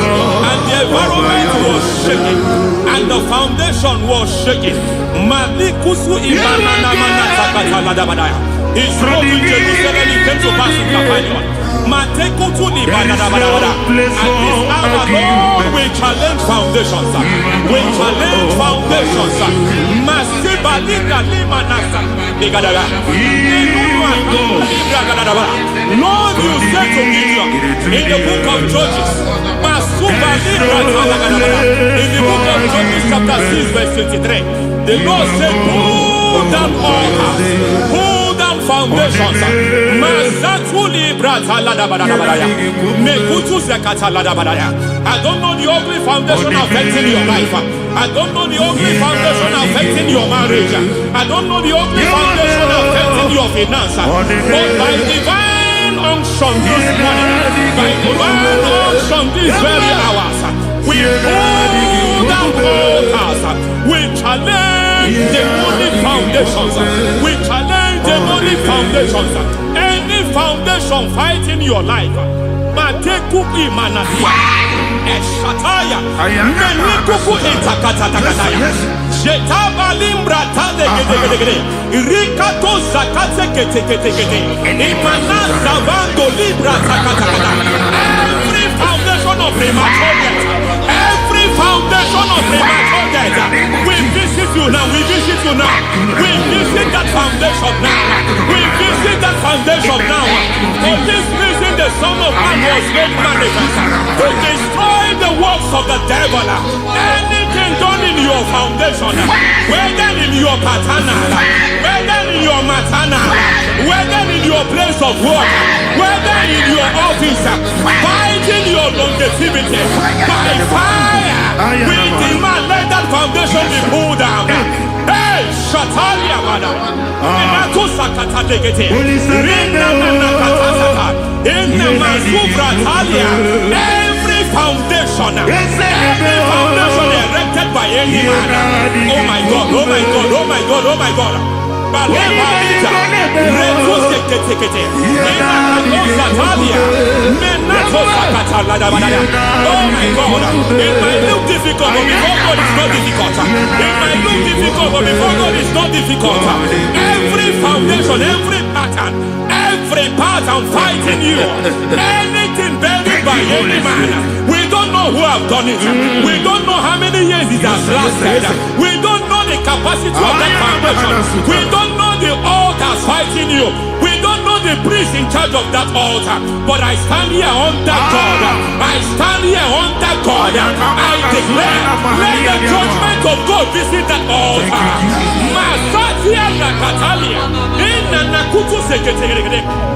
and the environment was shaking, and the foundation was shaking. He spoke in Jerusalem, he came to pass in Capernaum. At this hour, Lord, we challenge foundations. We challenge foundations. Lord, you said to Gideon in the book of Judges, in the book of Judges chapter 6 verse 23, the Lord said, pull down altars, pull down foundations. I don't know the ugly foundation affecting your life. I don't know the ugly foundation affecting your marriage. I don't know the ugly foundation affecting your finance. But by divine unction this morning, by divine unction these very hours, we pull down altars. We challenge demonic foundations. We challenge demonic foundations. Any foundation fighting your life, Matekuki Manatia, Eshataya, Menikuku Itakatatakataya, Jetabalim Brata de Rikato Zakate Kete, Imanasa Vando Libra Takataka. Every foundation of premature death, every foundation of premature death, we visit you now, we visit you now, we visit that foundation now, we visit that foundation now. For this reason, the Son of Man was made manifest to destroy the works of the devil. Anything done in your foundation, whether in your paternal, whether in your maternal, whether in your place of work, whether in your office, fighting your longevity by fire, we demand let that foundation be pulled down. Hey, Shatalia Mada, every foundation erected by any man. Oh my God, oh my God, oh my God, oh my God. Oh my God, it might look difficult, but before God it's not difficult. It might look difficult, but before God it's not difficult. Every foundation, every pattern fighting you, anything buried by any man, we don't know who have done it. We don't know how many years it has lasted. We don't know the capacity of that foundation. We don't know the altars fighting you. We don't know the priest in charge of that altar. But I stand here under God. I stand here under God. I declare, let the judgment of God visit that altar.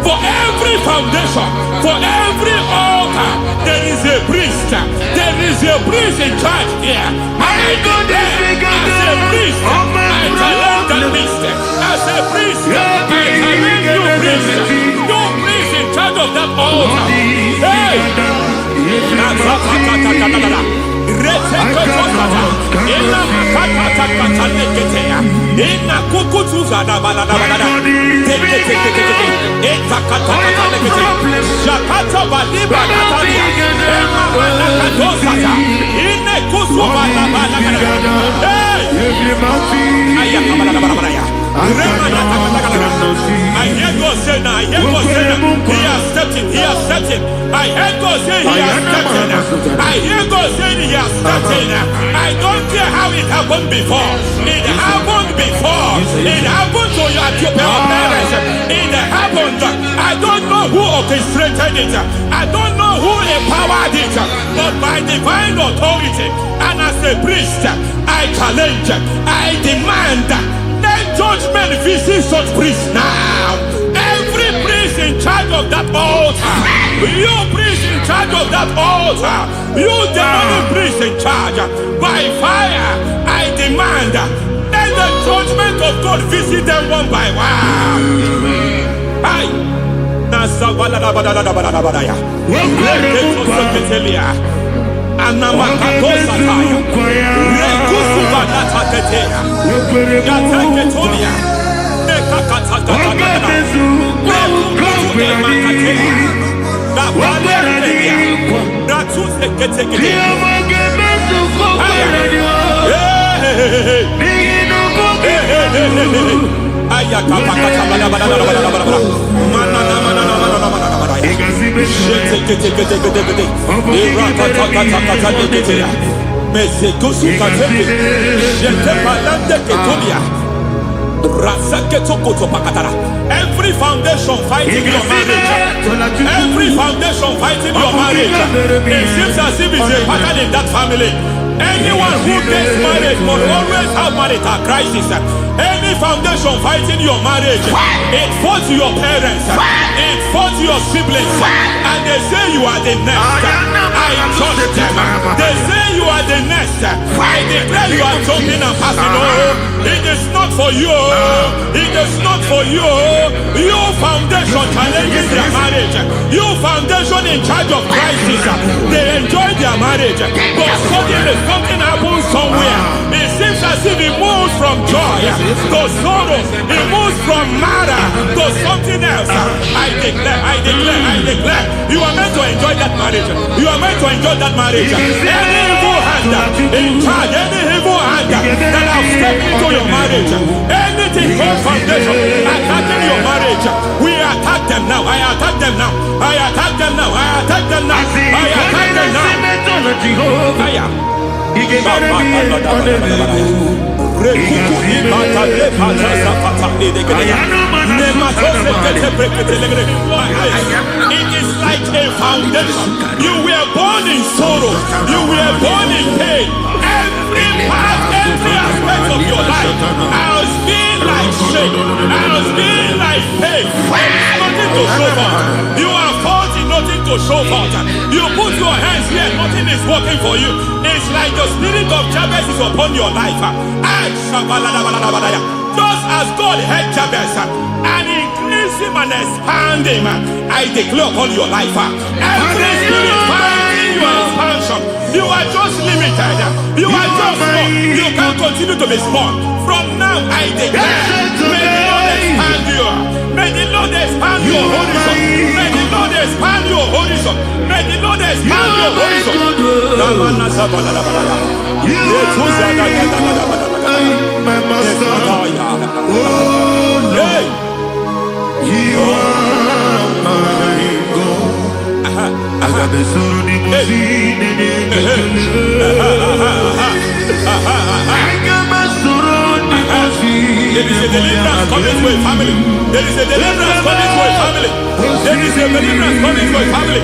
For every foundation, for every altar, there is a priest. There is a priest in charge here. I go there as a priest. I challenge that priest. As a priest, I challenge you priest. You priest in charge of that altar. Hey! I hear God say now, he has stepped in, he has stepped stepped in. I heard God say he has stepped in. I hear God saying he has stepped in. I don't care how it happened before. It happened before. It happened to your parents. It happened. I don't know who orchestrated it. I don't know who empowered it. But by divine authority and as a priest, I challenge, I demand, let judgment visit such priests now. Every priest in charge of that altar, you priest in charge of that altar, you demonic priest in charge, by fire, I demand, let the judgment of God visit them one by one. Aye. Every foundation fighting your marriage, every foundation fighting your marriage, it seems as if it's a pattern in that family. Anyone who gets married must always have marital crisis. Any foundation fighting your marriage, it fought your parents, it fought your siblings, and they say you are the next. I judge them. They say you are the next. I declare you are jumping and passing. Oh, it is not for you. It is not for you. You foundation challenging their marriage. You foundation in charge of crisis. They enjoy their marriage, but suddenly something happens somewhere. It seems as if it moves from joy to sorrow. It moves from matter to something else. I declare, you are meant to enjoy that marriage. You are meant to enjoy that marriage. Any evil hand in charge, any evil hand that have stepped into your marriage, anything called foundation attacking your marriage, we attack them now. I attack them now. I attack them now. I attack them now. I attack them now. It is like a foundation. You were born in sorrow. You were born in pain. Every part, every aspect of your life has been like shame. Has been like pain. Nothing to show for. You are faulty, nothing to show for. You put your hands here, nothing is working for you. It's like the spirit of Jabez is upon your life. Just as God had Jabez and increased him and expand him, I declare upon your life. Every spirit finding your expansion, you are just limited. You are just small. You can't continue to be small. From now, I declare, may the Lord expand you. May the Lord expand your horizon. May the Lord expand your horizon. May the Lord expand your horizon. My master, oh Lord, you are my God. I got the soul in my feet. I got my soul in my feet. There is a deliverance coming to a family. There is a deliverance coming to a family. There is a deliverance coming to a family.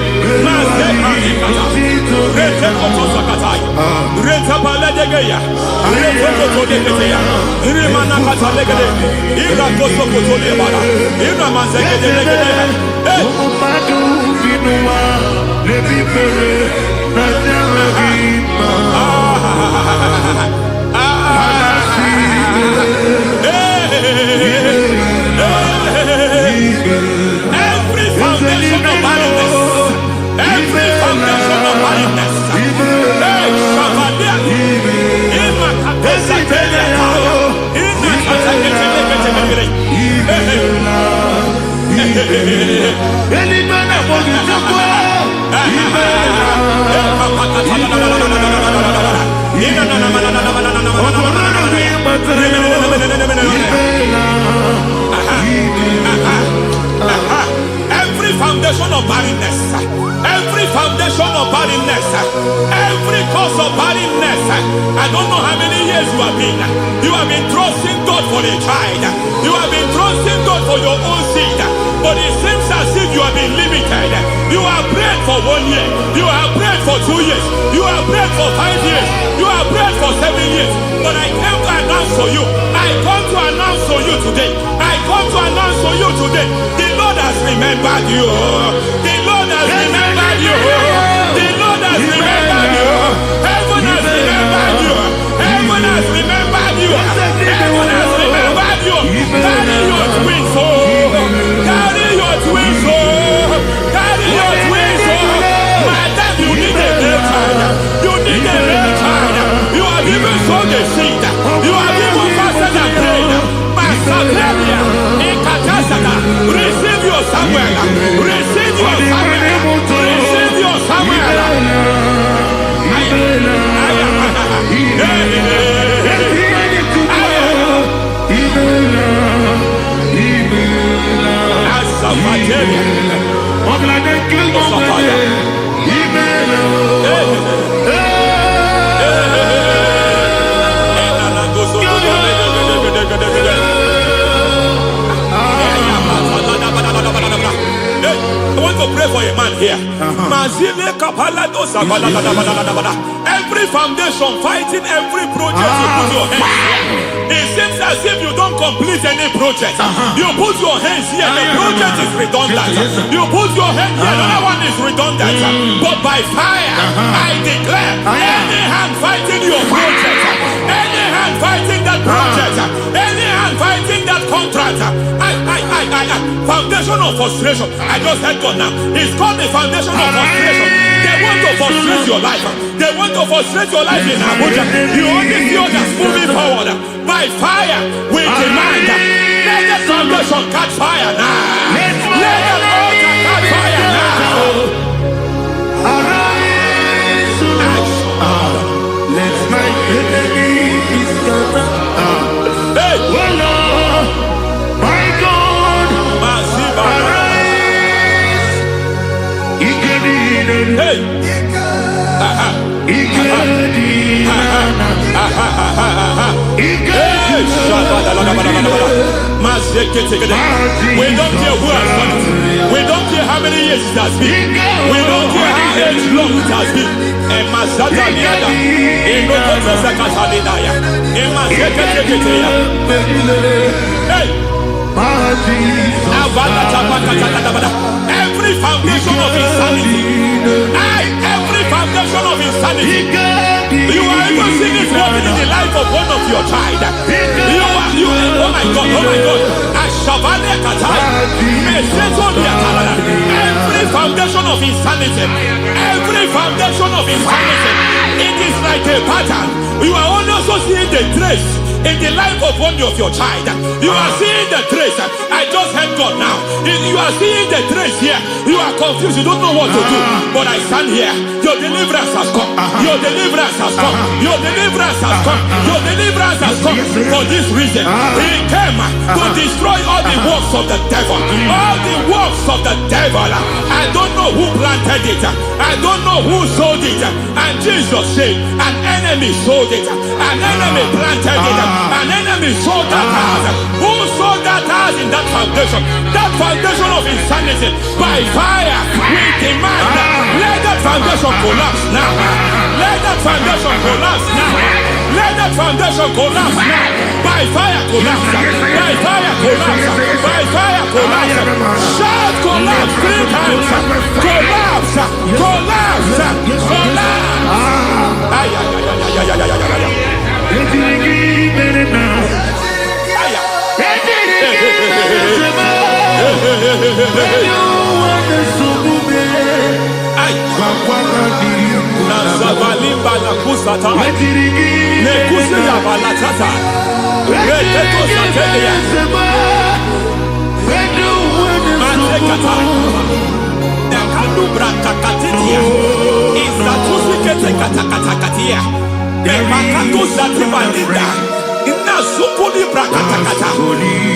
Every foundation of barrenness, every foundation of barrenness, every foundation foundation of barrenness, every foundation of barrenness, every cause of barrenness. I don't know how many years you have been trusting God for a child. You have been trusting God for your own seed, but it seems as if you have been limited. You have prayed for 1 year, you have prayed for 2 years, you have prayed for 5 years, you have prayed for 7 years. But I came to announce to you, I come to announce to you today, I come to announce to you today, the Lord has remembered you. The Lord has remembered you. The Lord has remembered you. Heaven has remembered you. Heaven has remembered you. Heaven has remembered you. Carry your twins, oh. Carry your twins, oh. Carry your twins, oh. Madam, you need a real child. You need a real child. You have even sown the seed. You have even fasted and prayed. Masakrabia, Ekatasaka, receive your Samuel. Receive your Samuel. Receive your Samuel. I want to pray for a man here. Every foundation fighting every project you put your hands. It seems as if you don't complete any project. You put your hands here, the project is redundant. You put your hand here, another one is redundant. But by fire, I declare, any hand fighting your project, any hand fighting that project, any hand fighting that contract, foundation of frustration. I just heard God now. It's called the foundation of frustration. They want to frustrate your life. They want to frustrate your life in Abuja. You only see others moving forward. By fire, we demand. Let the foundation catch fire now. Let the altar catch fire now. Arise, let my enemies scatter. Hey, Oh Lord, my God, arise. hey. We don't care who has done it. We don't care how many years it has been. We don't care how long it has been. Every foundation of insanity, every foundation of insanity, you are even seeing it working in the life of one of your child. Oh my God, every foundation of insanity, every foundation of insanity, it is like a pattern. You are also seeing the trace in the life of one of your child. You are seeing the trace. I just heard God now. You are seeing the trace here. You are confused. You don't know what to do. But I stand here. Your deliverance has come. Your deliverance has come. Your deliverance has come. Your deliverance has come. For this reason, He came to destroy all the works of the devil. All the works of the devil. I don't know who planted it. I don't know who sold it. And Jesus said, an enemy sold it. An enemy planted it. An enemy sold that house. Who sold that house in that foundation? That foundation of insanity. By fire, we demand, let that foundation collapse now. Let that foundation collapse now. Let that foundation collapse now. By fire collapse. By fire collapse. By fire collapse. Shout collapse 3 times. Collapse. Collapse. Collapse. Nazukuli brakatakata.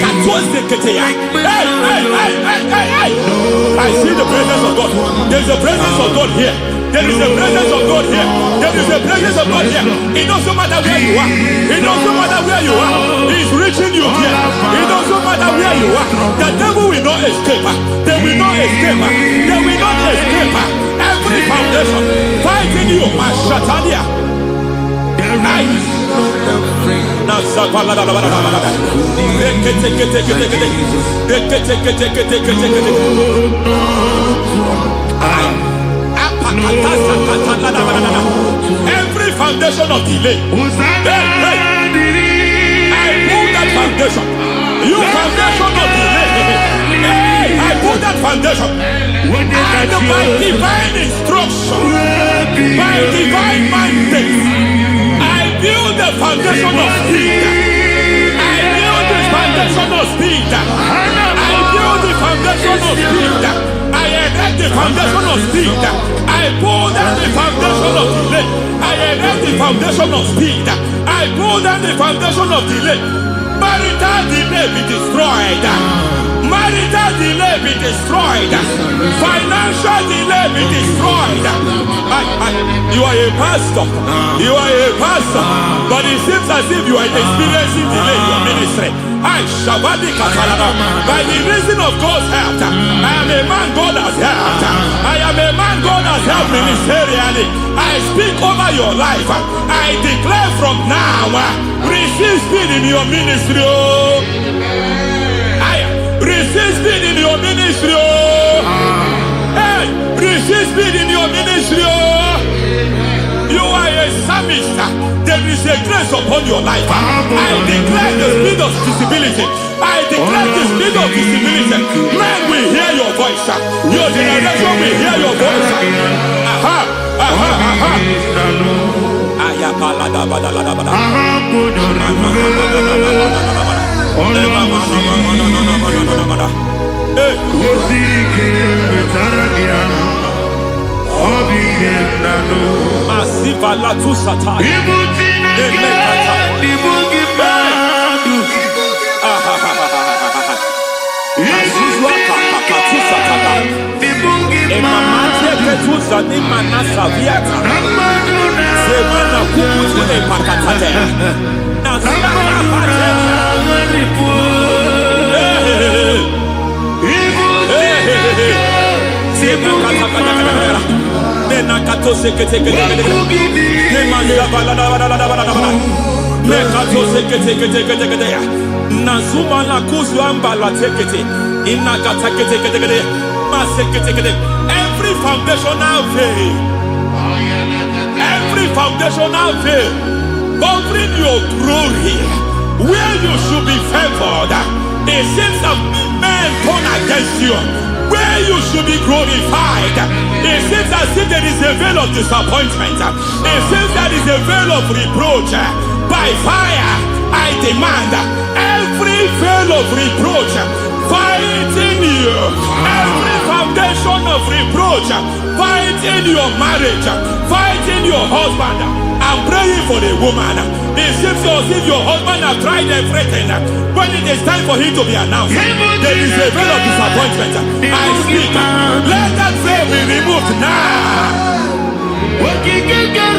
Katwazdeketeya. Hey. I see the presence of God. There's a presence of God here. There is a presence of God here. There is a presence of God here. It doesn't matter where you are. It doesn't matter where you are. He's reaching you here. It doesn't matter where you are. The devil will not escape. They will not escape. They will not escape. Every foundation fighting you, Mashatalia. Every foundation of delay, I pull that foundation. You foundation of delay, I pull that foundation. And by divine instruction, by divine mandate, I build the foundation of speed. I build the foundation of speed. I build the foundation of speed. I erect the foundation of speed. I pull down the foundation of delay. I erect the foundation of speed. I pull down the foundation of delay. Marital delay be destroyed. Marital delay be destroyed. Financial delay be destroyed. You are a pastor. You are a pastor. But it seems as if you are experiencing delay in your ministry. By the reason of God's help, I am a man God has helped. I am a man God has helped ministerially. I speak over your life. I declare from now, receive speed in your ministry. Receive speed in your ministry. Hey, receive speed in your ministry. You are a psalmist. There is a grace upon your life. I declare the speed of visibility. I declare the speed of visibility. Men will hear your voice. Your generation will hear your voice. Masiva la tu sata. Every foundational veil, every foundational veil covering your glory, where you should be favored, it seems that men turn against you. Where you should be glorified, it seems as if there is a veil of disappointment. It seems there is a veil of reproach. By fire, I demand every veil of reproach fighting you, every foundation of reproach fighting your marriage, fighting your husband. I'm praying for the woman. It seems as if your husband has tried everything. When it is time for him to be announced, there is a veil of disappointment. I speak. Let that veil be removed now.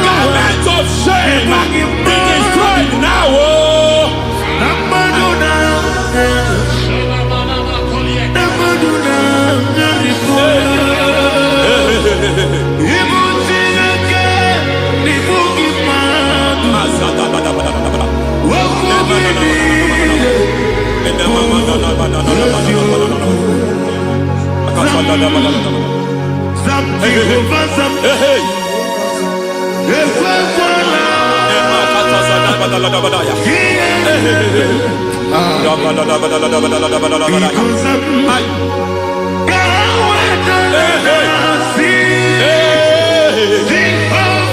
Garment of shame be destroyed now.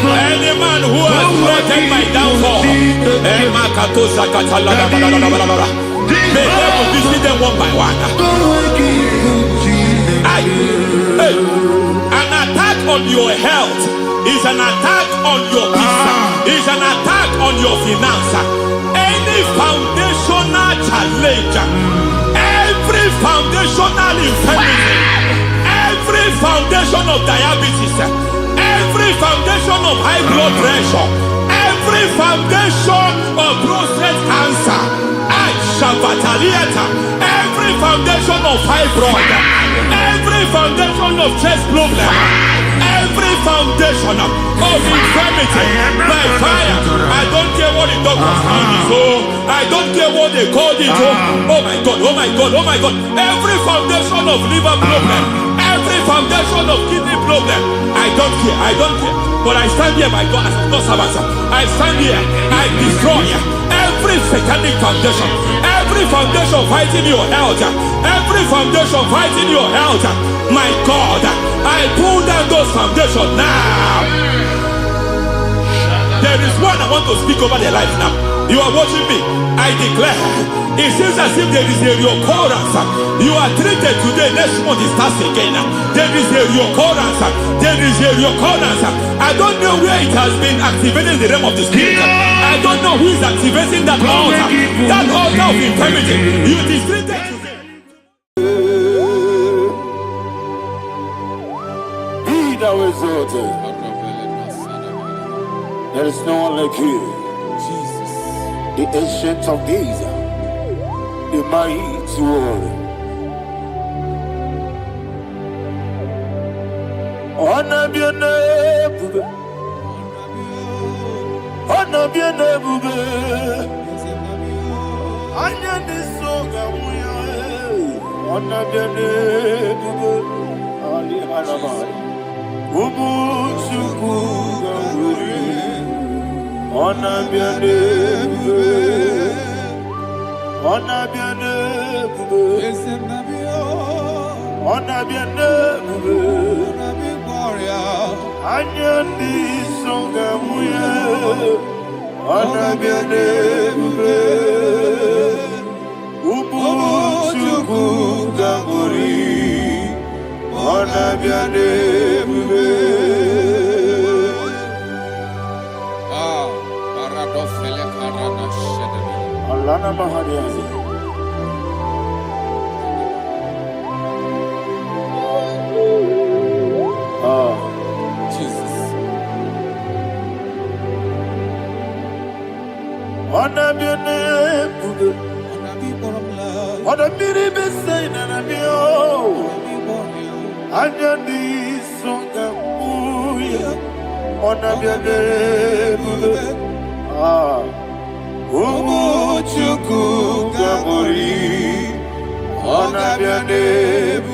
Any man who has plotted my downfall, may devil visit them one by one. An attack on your health is an attack on your peace, is an attack on your finance. any foundational challenge, every foundational infirmity, every foundation of diabetes, every foundation of high blood pressure, every foundation of prostate cancer, every foundation of fibroid, every foundation of chest problem, every foundation of infirmity by fire. I don't care what the doctors call it, so I don't care what they called it. Oh my God, oh my God, oh my God. Every foundation of liver problem, every foundation of kidney problem, I don't care, I don't care. But I stand here, my God, as God's servant. I stand here, I destroy every satanic foundation, every foundation fighting your health, every foundation fighting your health. My God, I pull down those foundations now. There is one I want to speak over their life now. You are watching me. I declare, it seems as if there is a reoccurrence. You are treated today, next month it starts again. There is a reoccurrence. There is a reoccurrence. I don't know where it has been activated in the realm of the spirit. I don't know who is activating that altar of infirmity. You is treated today. Be thou exalted. There is no one like you. Jesus, the ancient of days, the mighty warrior. Honor be your name, honor be your name, honor this song, honor be your name, Ali Harabai, Ubu Chuku. Honor be your name, honor be your name, honor be your name, Anya di songa muya, honor be your name, Ubu Chuku Ganguri, honor be your name. Alana Mahariazi. Jesus. Honor be your name, honor be the best sign and be oh. Anya di songa muya, honor be your name. Umu Chuku Gabori, honor be your name,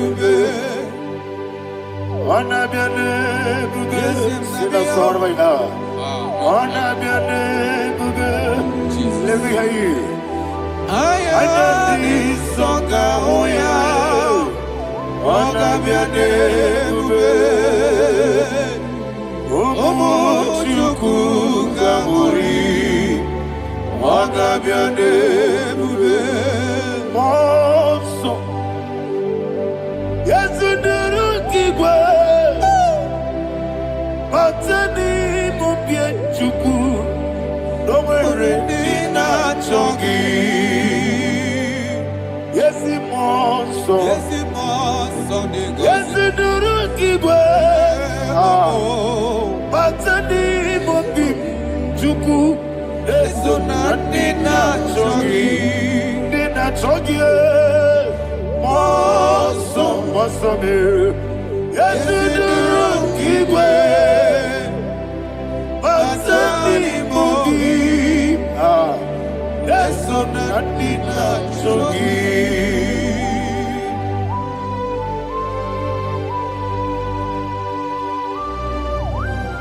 honor be your name. Sing a song right now. Honor be your name. Let me hear you. I need song, honor be your name. Umu Chuku Gabori. Honor be your name, Monso. Yes, in the Rukigwe, Matani Mubia Chuku, no Marina Chongi. Yes, Monso. Yes, in the Rukigwe, Matani Mubia Chuku. Eso nina chogi, moso me. Yesu durukigwe, basani mogi. Eso nina chogi.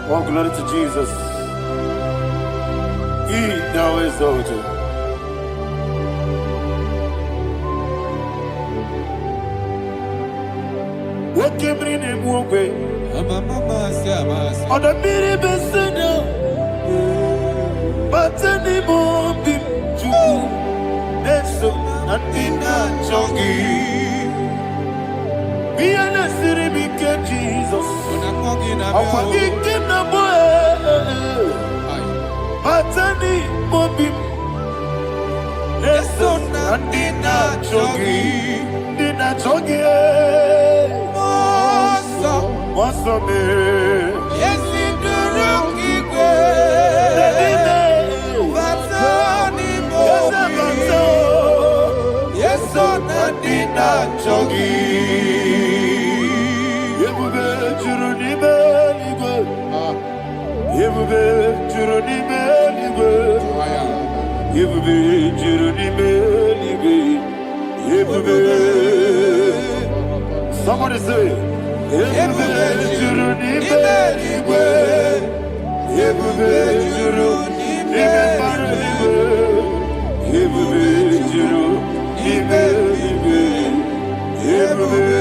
Oh, glory to Jesus. He now is exalted. What came in him away? On the mini besena, but anymore be true. That's so nothing not chongi. Be an city became Jesus. I'm forgetting the boy. Matani Mobim Nandina chogi, Nina chogi, Moso me, Yes, in the rookie Yes, so Nandina chogi. Yebube juruni beligwe, Yebube juruni beligwe, Yebube juruni beligwe, Yebube. Somebody say, Yebube juruni beligwe, Yebube juruni beligwe, Yebube juruni beligwe, Yebube.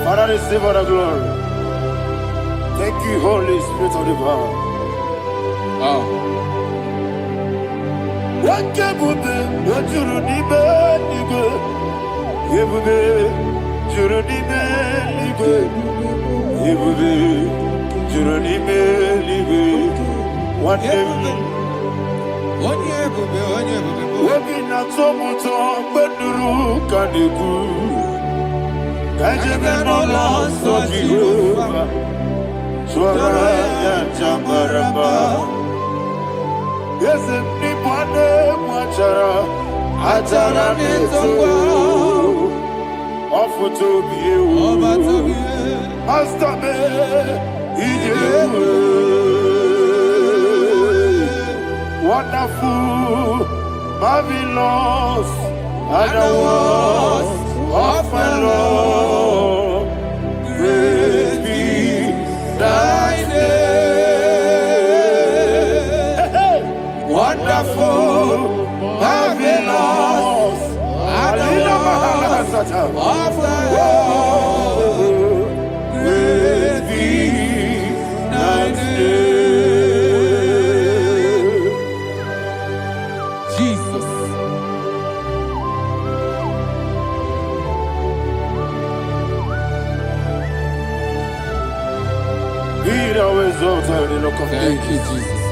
Father, receive all the glory. Thank you, Holy Spirit of the power. Wakebube, wajurunibe ligwe. Yebube, jurunibe ligwe. Yebube, jurunibe ligwe. Wabina tomuto beduru kaniku. Kajebe no lost of Jehovah. Swara ya jambaraba. Yes, nipane mwachara. Achara netongo. Ofu tobi ewu. Master me. Ijewu. Wonderful. Marvelous. And the was of my Lord, praise be thy name. Wonderful, marvelous, and the was of my Lord, praise be thy name. Jesus. Be thou exalted in the look of Thank you, Jesus. Jesus.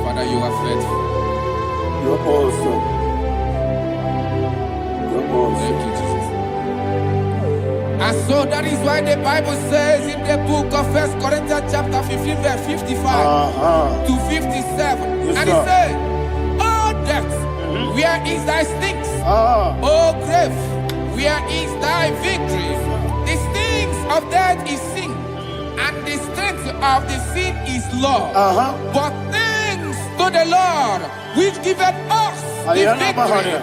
Father, you are faithful. You're awesome. You're awesome. Thank you, Jesus. And so that is why the Bible says in the book of 1 Corinthians chapter 15, verse 55 to 57. Yes, And it sir. says, "Oh death, where is thy sting? Oh grave, where is thy victory? The stings of death is sin, and the strength of the sin is law. But thanks to the Lord, which giveth us the victory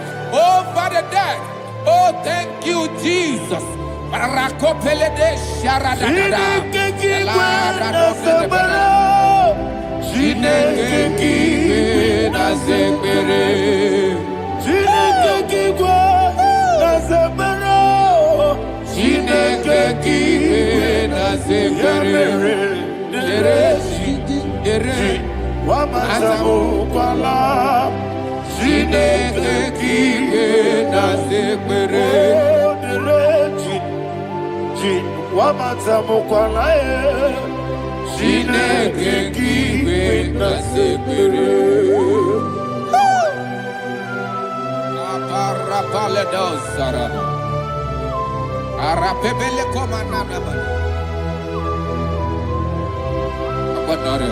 over the death. Oh, thank you, Jesus." Rakopelede sharadadada. Chineke kiwe na zekere. Chineke kiwe na zekere. Dere Wamazamu kwala. Chineke kiwe na zekere. Wamazamu kwala. Chineke kiwe na zekere. Aparapale dosarama. Arapebele komanana bana. Apadare.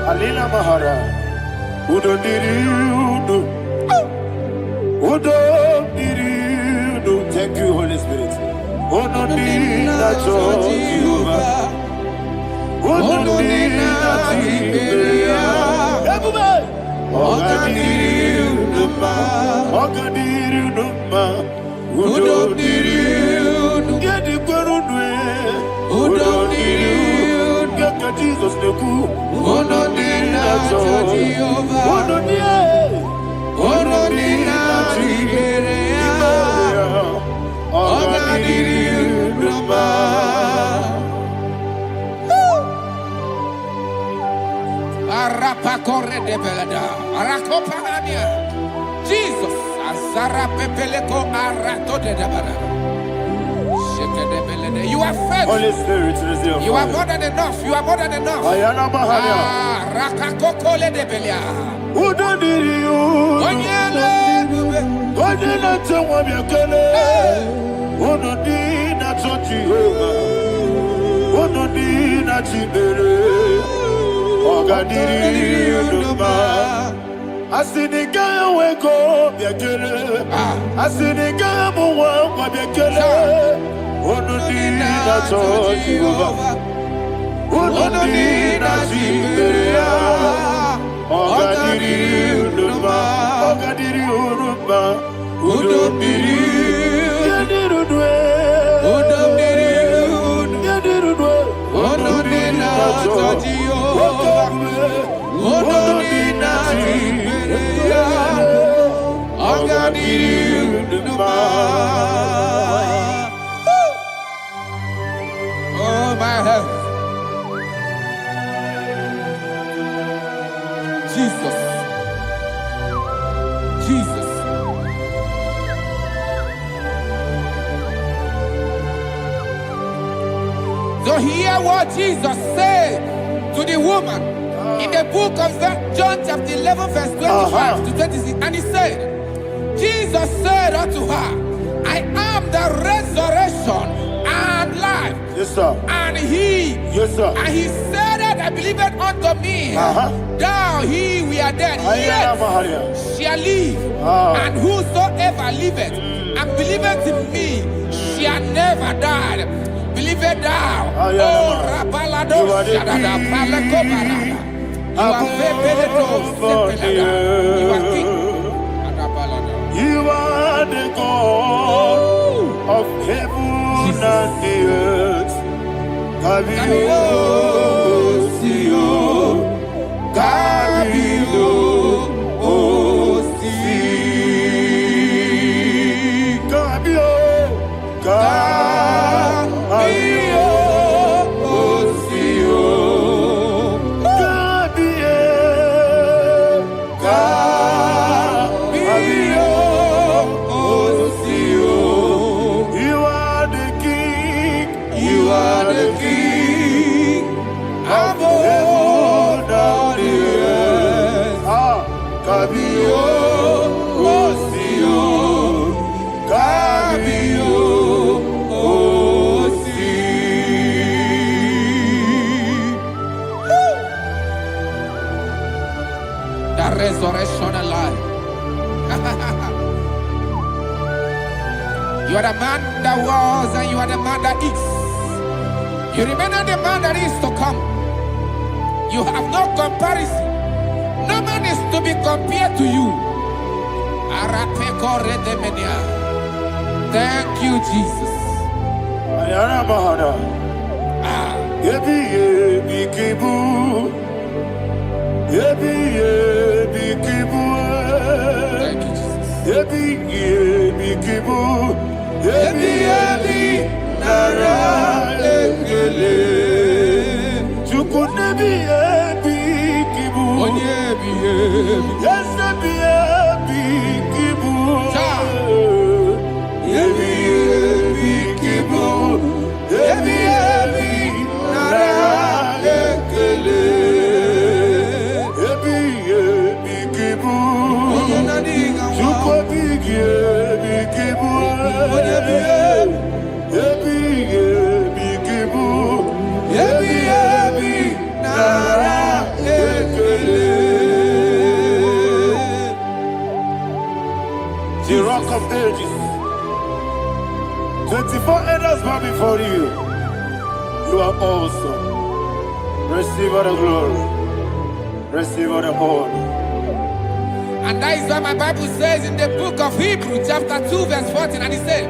Alina Mahara. Udo diriudo. Udo diriudo. Thank you, Holy Spirit. Udo diriudo. Jehovah. Udo diriudo. Everybody. Ogadiriudo. Ogadiriudo. Udo diriudo. Get it gorudwe. Udo diriudo. Get Jesus the cool. Udo diriudo. Udo diriudo. Udo diriudo. Arapa corre de belada. Arakopa ania. Jesus. Azara pepeleko arato de dabara. You are faithful. Holy Spirit, receive You are more than enough. You are more than enough. Ayana Mahania. Rakakokole de belia. Who don't need you? Onyele bube. Who did not tell what you're gonna? Who don't need that Jehovah? Who don't need that Jehovah? Ogadiri Uduma. I see the guy wake up, you're gonna. I see the guy who walk, you're gonna. Who don't need that Jehovah? Who don't need that Jehovah? Ogadiri Uduma. Ogadiri Uduma. Who don't need you? Oh my heaven, Jesus, Jesus. So hear what Jesus said to the woman in the book of John chapter 11 verse 25 to 26. And he said, Jesus said unto her, I am the resurrection and life. Yes, sir. And he, Yes, sir. and he said that I believeth unto me, thou he we are dead, Ayana yet Mahania. shall live. And whosoever liveth and believeth in me shall never die. Believe it thou. Ayana. Oh, Rabalado, You are the Shadada, Palako Barada. You are Bebeledo, Sepelada. You are king. Adabalada. You are the God of heaven and the earth. Kabio, Sio, Kabio, Osi, Kabio, Kabio, Osio, Kabio, Kabio, Osio. You are the King. You are the King of heaven and the earth. Kabio, Osio, Kabio, Osi. The resurrection and life. You are the man that was and you are the man that is. You remember the man that is to come. You have no comparison. No man is to be compared to you. Thank you, Jesus. Ayana Mahana. Yebi yebi kibu. Yebi yebi kibu. Thank you, Jesus. Yebi yebi kibu. Yebi yebi nara ekele. Chuku nebi yebi kibu. Onyebi, yebi. Yes nebi yebi kibu. Cha. Yebi yebi kibu. Yebi yebi nara ekele. Yebi yebi kibu. Chuku yebi yebi kibu. Yebi yebi kibu. Yebi yebi nara ekele. The rock of ages. 24 elders bow before you. You are awesome. Receive all the glory. Receive all the honor. And that is what my Bible says in the book of Hebrews chapter 2 verse 14. And it said,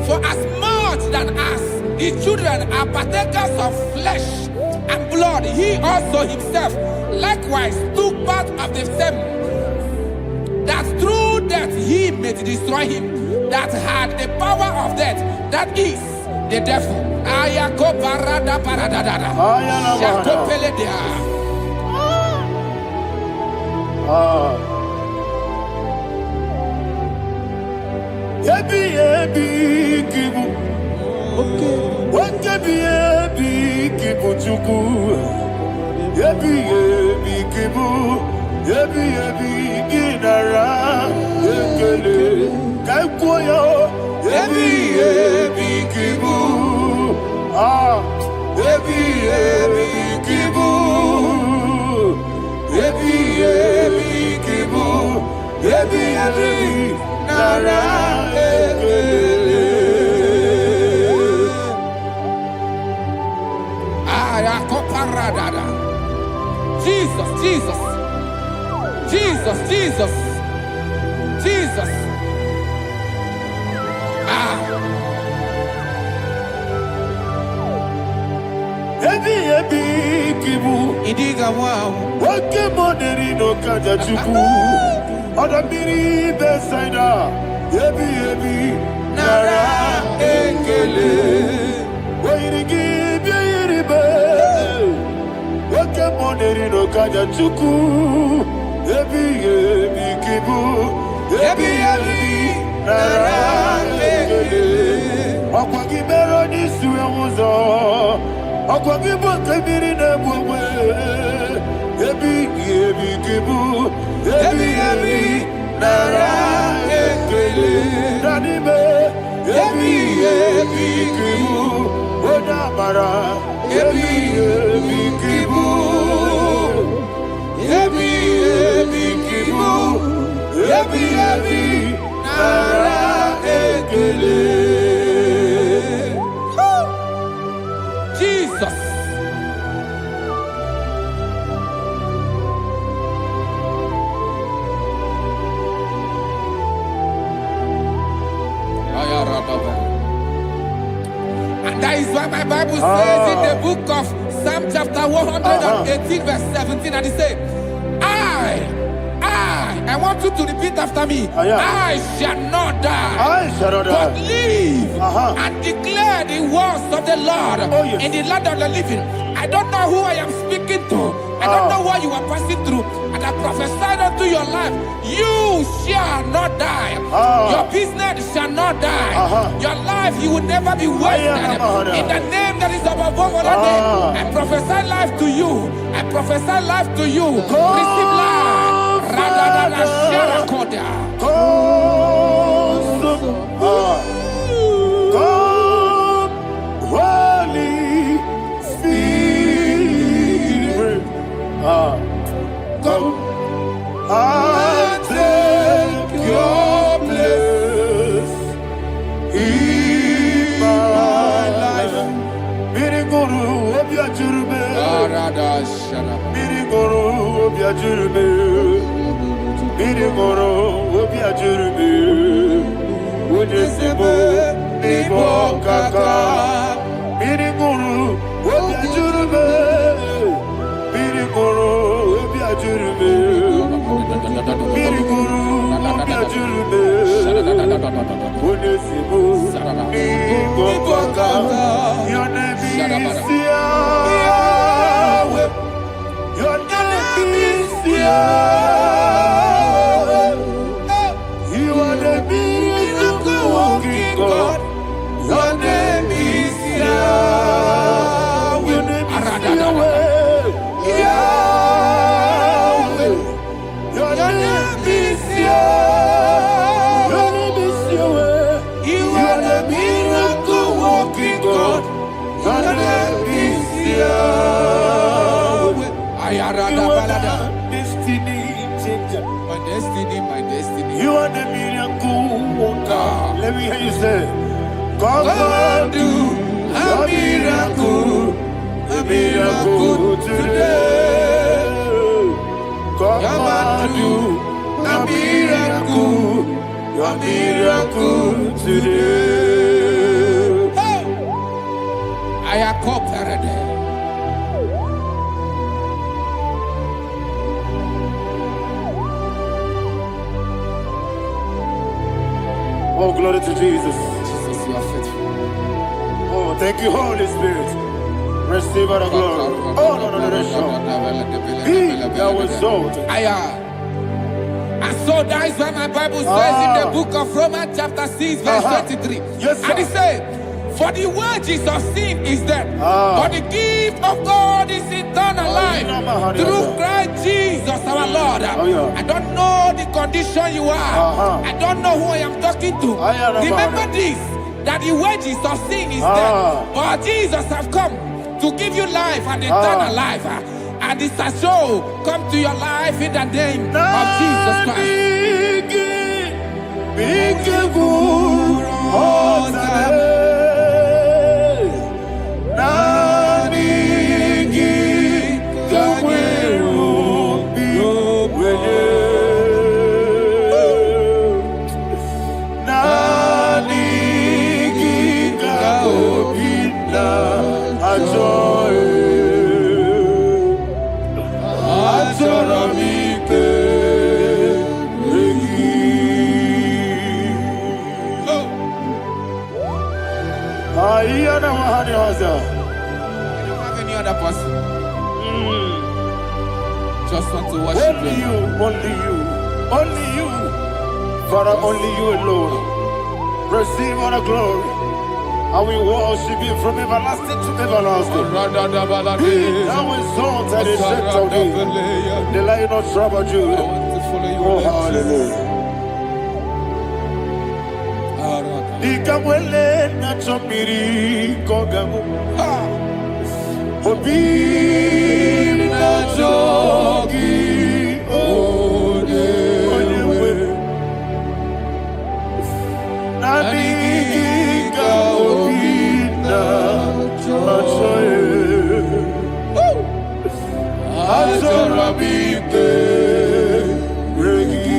for as much than us, the children are partakers of flesh and blood, he also himself likewise took part of the same, that through death he may destroy him that had the power of death, that is the devil. Ayako barada baradadada. Shakopeledea. Ebi ebi kibu. Ebi ebi kibu chuku. Ebi ebi kibu. Ebi ebi ginara. Ekele kaikuyo. Ebi ebi kibu. Ah. Ebi ebi kibu. Ebi ebi kibu. Ebi ebi nara ekele. Ayakoparadada. Jesus, Jesus, Jesus, Jesus, Jesus. Ebi ebi kibu. Idiga wow. Wake money no kaja chuku. Odamiri besaida. Ebi ebi nara ekele. Wairigi biiribe. Wake money no kaja chuku. Ebi ebi kibu. Ebi ebi nara ekele. Akwagi bero ni suwe muzo. Akwagi bonkebiri ne bwe. Ebi ebi kibu. Ebi ebi nara ekele. Nanime. Ebi ebi kibu. Odamara. Ebi ebi kibu. Ebi ebi kibu. Ebi ebi nara ekele. Jesus. And that is why my Bible says in the book of Psalm chapter 118 verse 17, and it says, I want you to repeat after me. I shall not die, I shall not but die. live and declare the words of the Lord in the land of the living. I don't know who I am speaking to. I don't know what you are passing through. And I prophesied unto your life, you shall not die. Your business shall not die. Your life, you will never be wasted. In the name that is above all other name, I prophesy life to you. I prophesy life to you. Receive life. Come, Holy Spirit. Come and take your place in my life. Miriguru obiajurube. Miriguru obiajurube. Miriguru obiajurube. Ujesebo nibo kaka. Miriguru obiajurube. Miriguru obiajurube. Miriguru obiajurube. Ujesebo nibo kaka. Your name is Yahweh. Your name is Yahweh. You are the miracle working God. Your name is Yahweh. Your name is Yahweh. Yahweh. Your name is Yahweh. Your name is Yahweh. You are the miracle working God. Your name is Yahweh. You are the destiny changer. My destiny, my destiny. You are the miracle worker. Let me hear you say, come and do a miracle today. Come and do a miracle today. I am cooperative. Oh, glory to Jesus. Jesus, you are faithful. Oh, thank you, Holy Spirit. Receive our glory. Oh, no, no, no, no, no. Be thou exalted. I And so that is why my Bible says in the book of Romans chapter 6 verse 23. Yes, sir. And it says, for the wages of sin is death, but the gift of God is eternal life through Christ Jesus our Lord. I don't know the condition you are. I don't know who I am talking to. Remember this, that the wages of sin is death, but Jesus have come to give you life and eternal life. And this shall show come to your life in the name of Jesus Christ. I don't have any other person. Just want to worship only him. you, only you, only you, Father, only you alone. Receive all the glory. I will worship you from everlasting to everlasting. Be thou exalted and set of thee, the Lion of Tribe of Judah. Oh, hallelujah. Ikamwele na chomiri kogamu. Obi na jogi onewe. Nani ka obi na choye. Azorabite regi.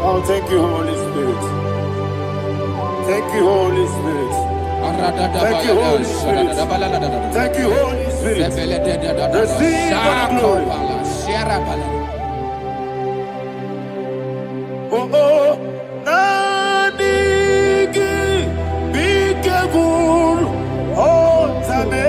Oh, thank you, Holy Spirit. Thank you, Holy Spirit. Thank you, Holy Spirit. Thank you, Holy Spirit. Receive the glory. Oh, oh, Nadigi, be careful, oh, Tabe.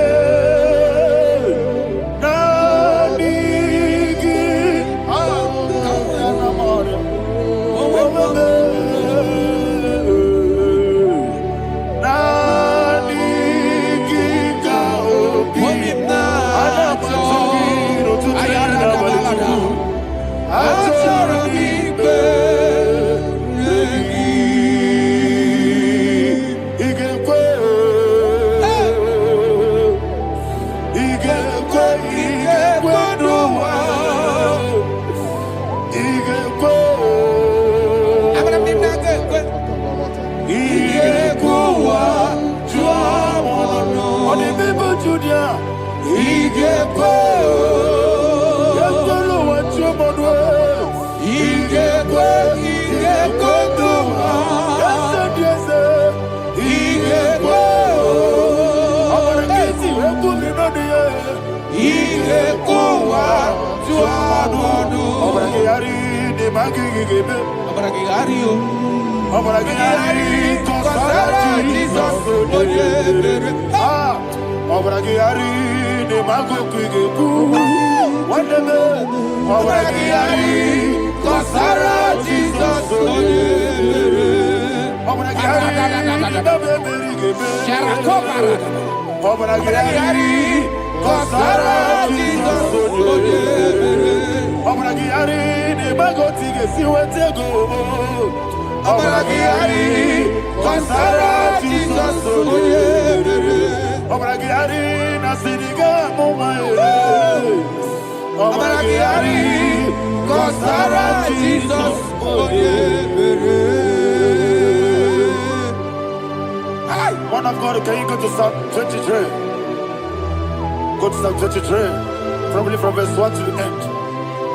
One of God, can you go to Psalm 23? Go to Psalm 23, probably from verse 1 to the end.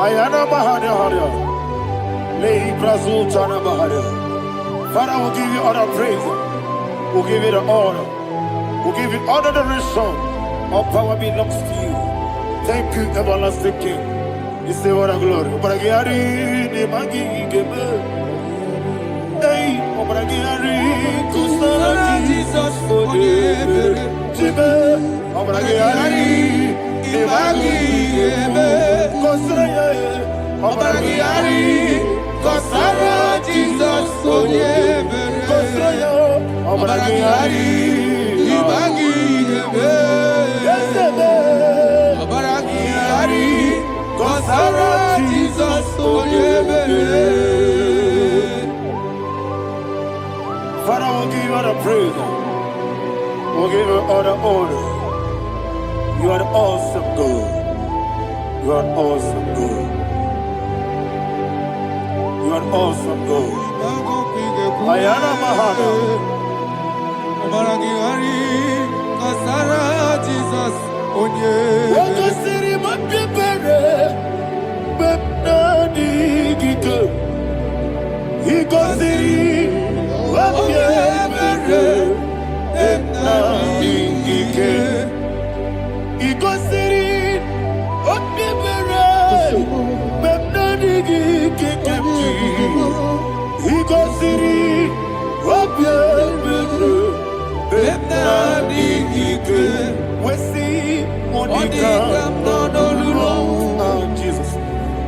Ayana Bahania Haria. Lay Brazil Chana Bahania. Father, we'll give you all the praise. We'll give you the honor. We'll give you all the adoration. All power belongs to you. Thank you, everlasting King. You say what a glory. Obragiari, Nemagi, Gebe. Hey, Obragiari, Kusara, Jesus, for you. Jibe, Obragiari, Nemagi, Gebe. Kusara, Obragiari, Kusara, Jesus, for you. Kusara, Obragiari, Nemagi, Gebe. Obragiari, Kusara, Jesus, for you. Father, we'll give you all the praise. We'll give you all the honor. You are the awesome God. You are an awesome God. You are an awesome God. Ayana Mahana. Obragiari, Kusara, Jesus, for you. Jesus.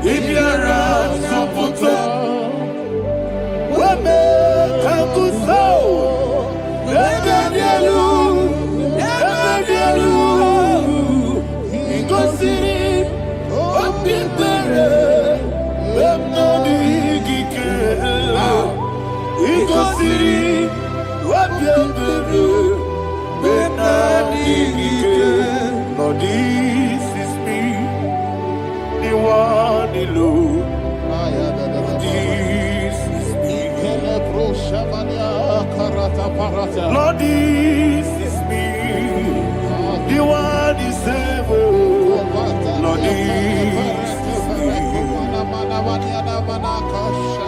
If you're Lord, this is me, the one alone. This is me. Lord, this is me, the one is ever. Lord, this is me.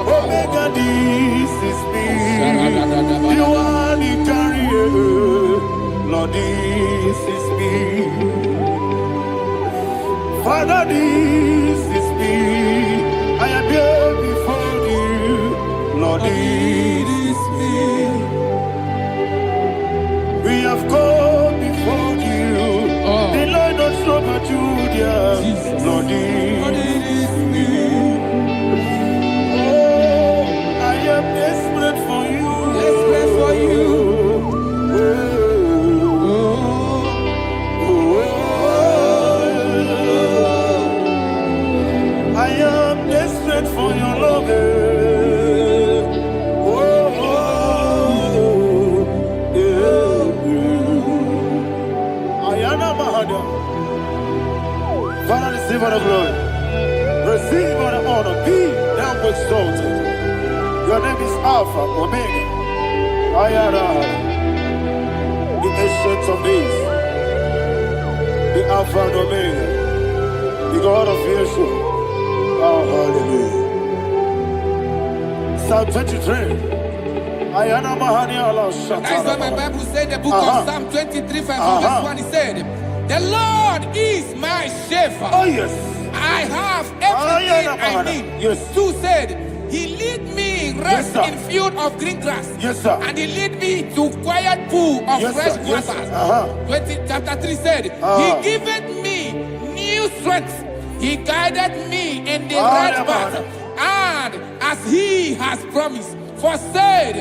Omega, this is me, the one in carrier. Lord, this is me. Father, this is me. I am here before you. Lord, this is me. We have come before you. The Lord of Super Judah. Lord, this is me. Oh, I am desperate for you. Desperate for you. For your love, Ayana Mahada. Father, receive all the glory, receive all the honor. Be thou exalted. Your name is Alpha, Omega. Ayana, the ancient of days, the Alpha and Omega, the God of Yeshua. Oh, hallelujah. Psalm 23. Ayana Mahani Allah Shata. That's what my Bible said, the book of Psalm 23, verse 1. It said, the Lord is my shepherd. Oh, yes. I I have everything I need. Yes. 2 said, He lead me rest Yes, sir. in field of green grass. Yes, sir. And He lead me to quiet pool of Yes, fresh sir. Yes, sir. waters. Chapter 3 said, He giveth me new strength. He guided me in the right path. And as He has promised, for said,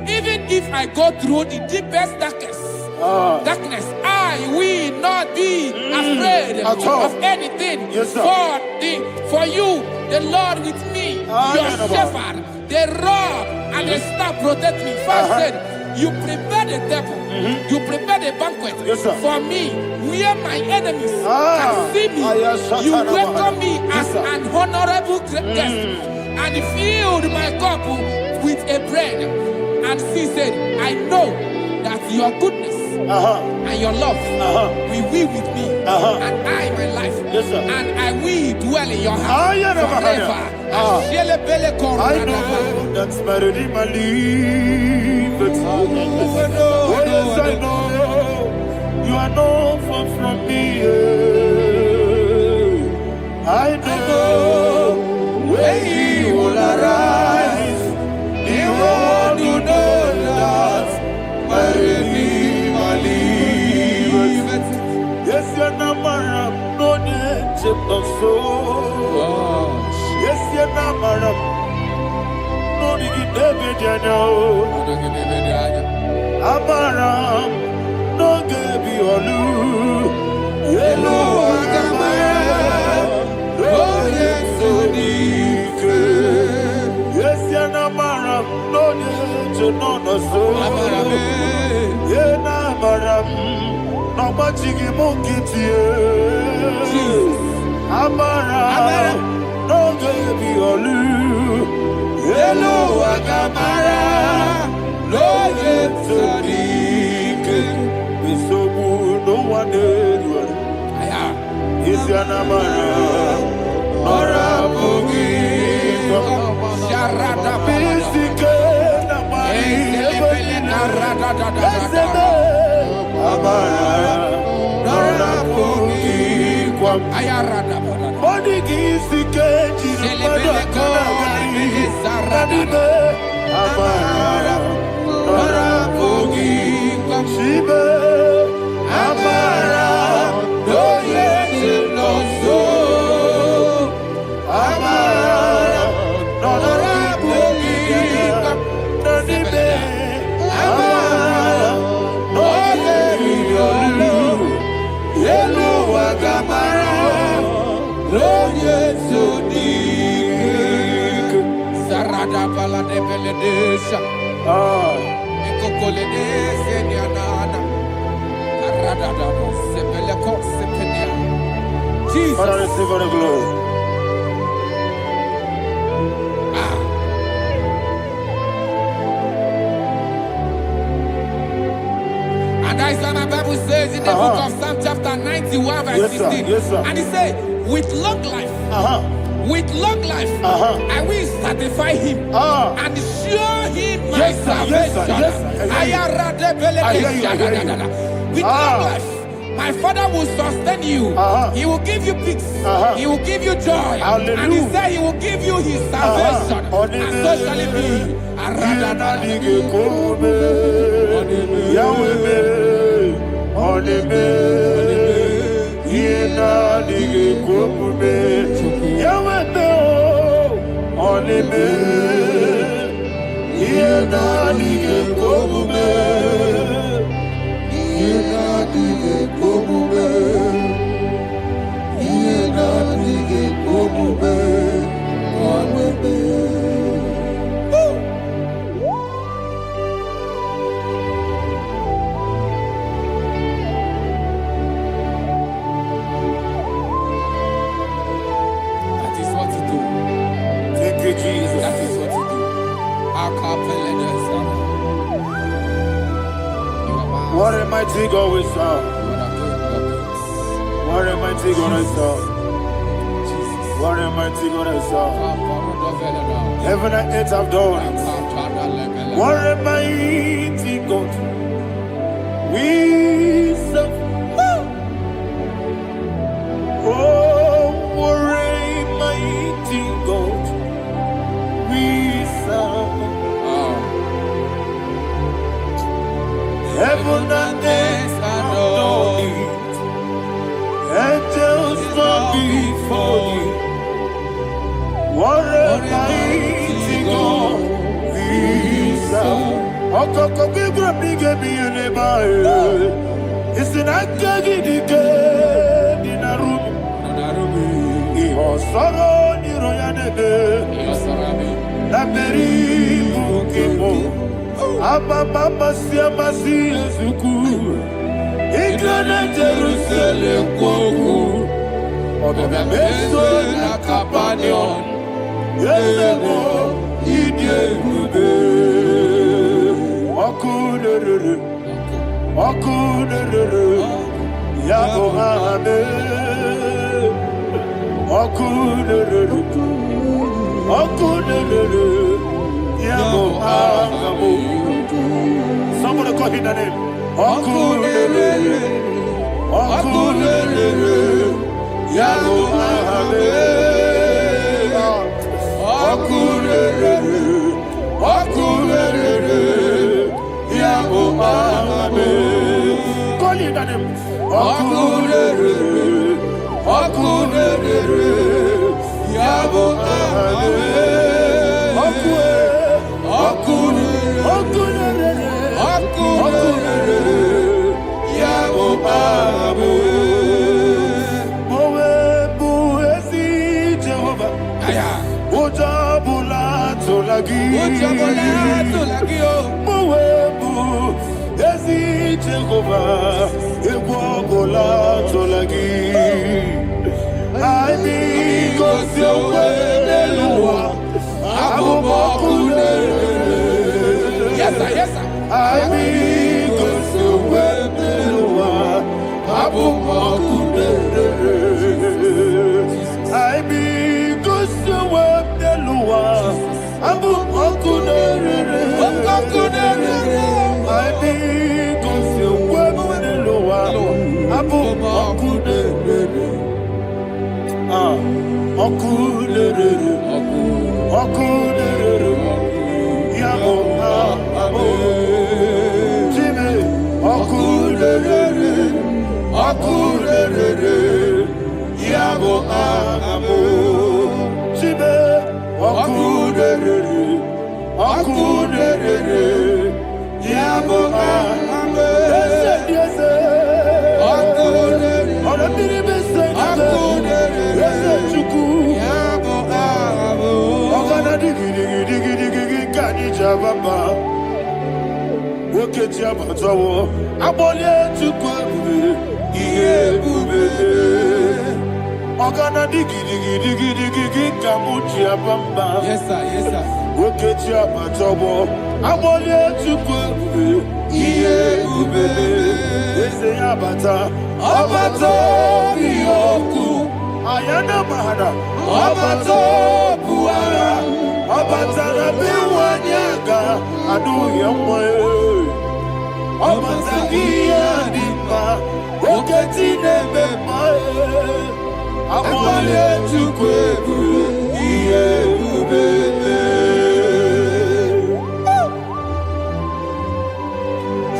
even if I go through the deepest darkness, I will not be afraid At all. of anything. Yes, sir. For you, the Lord with me, your shepherd, the rod and the staff protect me. First said, you prepare the table, you prepare the banquet Yes, sir. for me, where my enemies can see me. You welcome me as an honorable guest, and filled my cup with a bread. And she said, I know that your goodness and your love will be with me, and I, my life, Yes, sir. and I will dwell in your house forever. I know that's my Redeemer liveth. Oh, yes, I know you are not far from me. I know when He will arise, He will know that my Redeemer liveth. Yes, you're not married, no need to so. Yes, you're not married, no need to be Amaram, no gebi olu. Yellow Agamara, no yesodike. Yes, you're not married, no need to know no so. Yena maram, no machigi mukiti. Amaram, no gebi olu. Yellow Agamara, no yesodike. So no one did. Is your namara, Ora Bogi, Sharada Bisike, Amara, Ora Bogi, Ayarada Body Gisike, Amara, Ora Bogi, Shibe, Amara, no yet no so. Amara, no Bogi, Amara, no Yellow Agamara, no yet so deep. Sarada Bala de Beledesha, Ecocoledes, and Yanana, Arada, Sepeleco, Sepenia. Jesus. Father, receive all the glory. And that's what my Bible says in the book of Psalm chapter 91 verse Yes, sir. 16. Yes, sir. And he said, with long life, I will satisfy him and show him my Yes, sir. Yes, sir. salvation. Yes, sir. I hear you. With long life, my Father will sustain you. He will give you peace. He will give you joy. Hallelujah. And he said he will give you his salvation. And so shall it be. That is what he do. Thank you, Jesus. That is what he do. What a mighty God we serve. What a mighty God I serve. What a mighty God I serve. Heaven and earth have done it. What a mighty God we serve. Oh, what a never before you. What a mighty God we serve. Okoko bibra bige bi ene bae. Isina kagi dike dinarubi. Iho soro ni royane de. La beri bukimo. Aba baba siya masi ezuku. Igrana Jerusalem kwoku. Obe meso na kapanion. Yesebo idye kube. Okunere. Yabo hame. Okunere. Yabo hame. Somebody call him the name. Okunere. Yabo hame. Okunere. Yabo hame. Call him the name. Okunere. Yabo hame. Yes, sir. Yes, sir. Ayana mahana, abato buara, abatara biwanyaga, adu yamwe, abatagia dipa, oketi nebe mae, amale tukwebu, iye ubebe.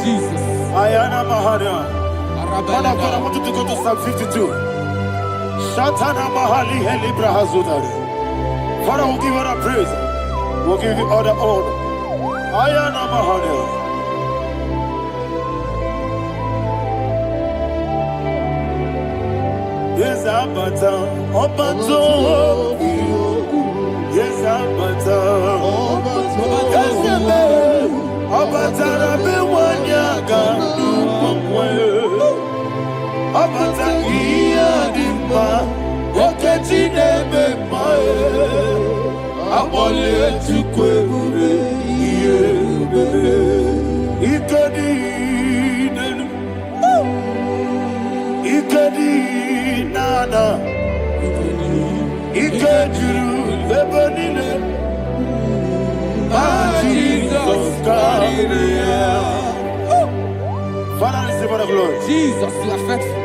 Jesus. Ayana mahana. Man of God, I want you to go to Psalm 52. Shatana Mahali Helibra Hazudari. Father, we'll give you the praise. We'll give you all the honor. Ayana Mahali. Yes, Abata. Obato. Yes, Abata. Yes, Abata. Rabiwanyaga. Abata iya dimba, oketi nebe mae, abole tukwebube iye bebe, ikedi nana, ikediru ebenine, Jesus God. Father, receive all the glory. Jesus, you are faithful.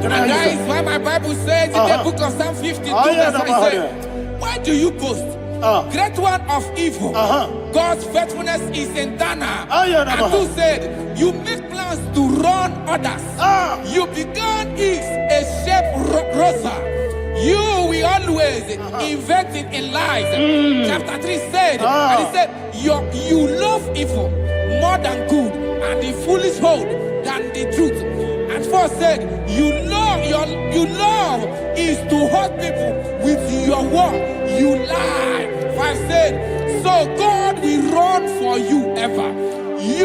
And that is why my Bible says in the book of Psalm 52, verse 5, why do you boast? great one of evil. God's faithfulness is eternal. And who said, you make plans to run others. You began is a shape rosa. You will always inventing in lies. Chapter 3 said, and he said, you love evil more than good, and the foolish hold than the truth. And 4 said, you love is to hurt people with your word. You lie. 5 said, so God will run for you ever. He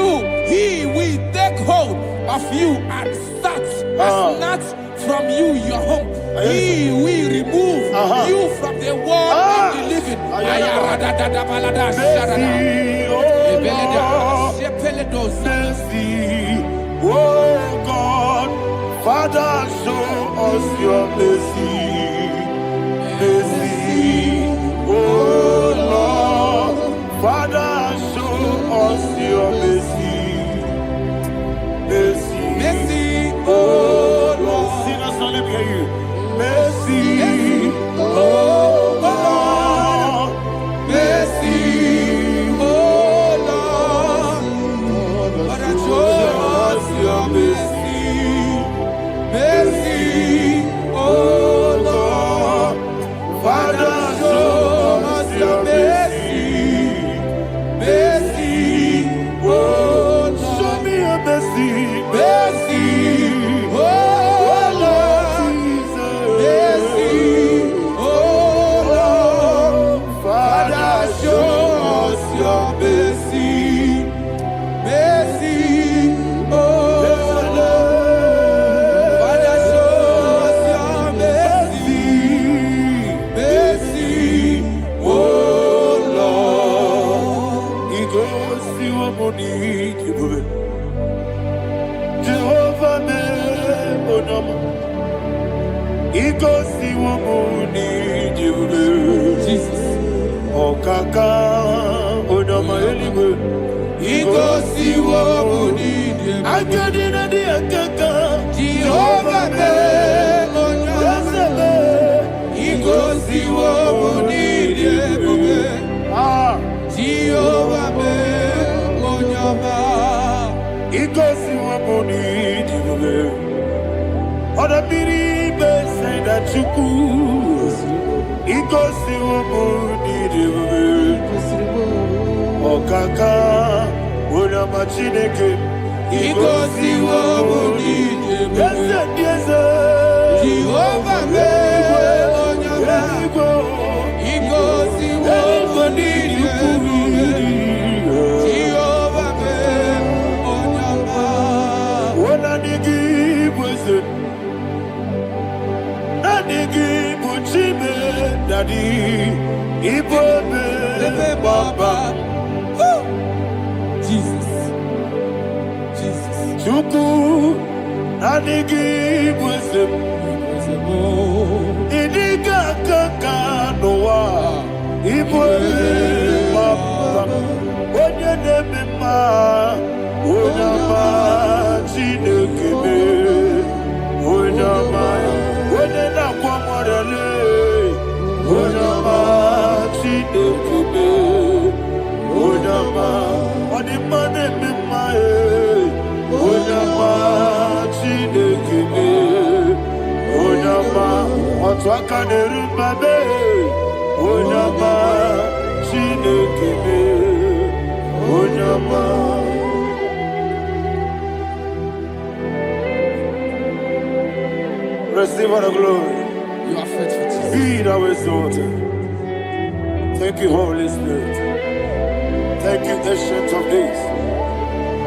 will take hold of you and snatch from you your home. He will remove you from the world of the living. Oh God, Father, show us your mercy. Mercy, oh Lord, Father, show us your mercy. Mercy, Mercy, oh Lord. Sing us, let me hear you. Mercy, oh Lord. mercy, oh Lord. Father, show us your mercy. Mercy, oh Lord. Father, show us your mercy. Mercy, oh Lord. Show me your mercy. Mercy, oh Lord. Mercy, oh Lord. Father, show us your mercy. Mercy, oh Lord. Father, show us your mercy. Mercy, oh Lord. He goes to your money. Jehovah me onama. He goes to your money. Jesus. Okaka onama eligwe. He goes to your money. Akadina di akaka. Jehovah me onama. He goes to your money. Jehovah me onama. He goes to your money. Other people say that you could. He goes to your money. Okaka onama chineke. He goes to your money. Yes, Jehovah me onama. He goes to your money. Jehovah me onama. Daddy, Ibobe, Baba, Jesus, Jesus. Chuku, Nanigi, Wisdom, Idiga, Kaka, Noa, Ibobe, Baba, Onya Nebima, Onyama, Chinekebe, Onyama, Onena Kwamorele. Onyama, Chinekebe, Onyama, Onimane Mimae, Onyama, Chinekebe, Onyama, Otwakane Rumbabe, Onyama, Chinekebe, Onyama. Receive all the glory. You are faithful, Jesus. Be thou exalted. Thank you, Holy Spirit. Thank you, Ancient of Days.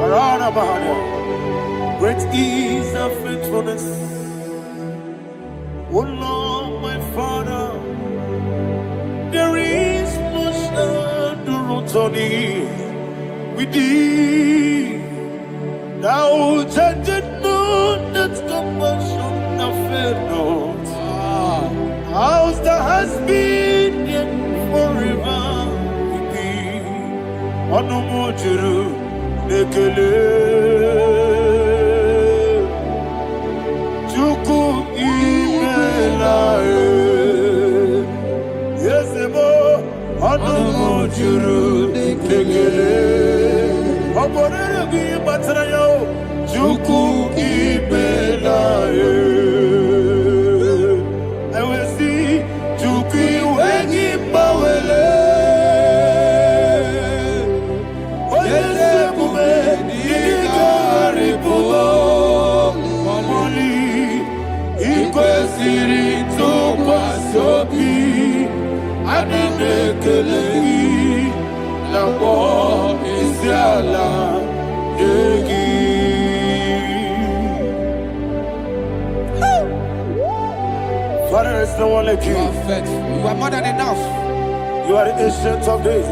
Arana Bahania. Great is thy faithfulness. Oh Lord, my Father, there is much endurance on thee. With thee, thou judgest not that compassion of fair not. How's the has been yet forever with thee? Onomojuru nekele Chuku imela Yesemo juru dikegele. Oborere gi batara yo. Juku ibelaye. I will see Juku wengi bawele. Oyese bume digari bumo. Mamoli ikwesiri to kwasobi. Adine kelegi labo isiala yegi. Father, there's no one like you. You are faithful. You are more than enough. You are the ancient of days.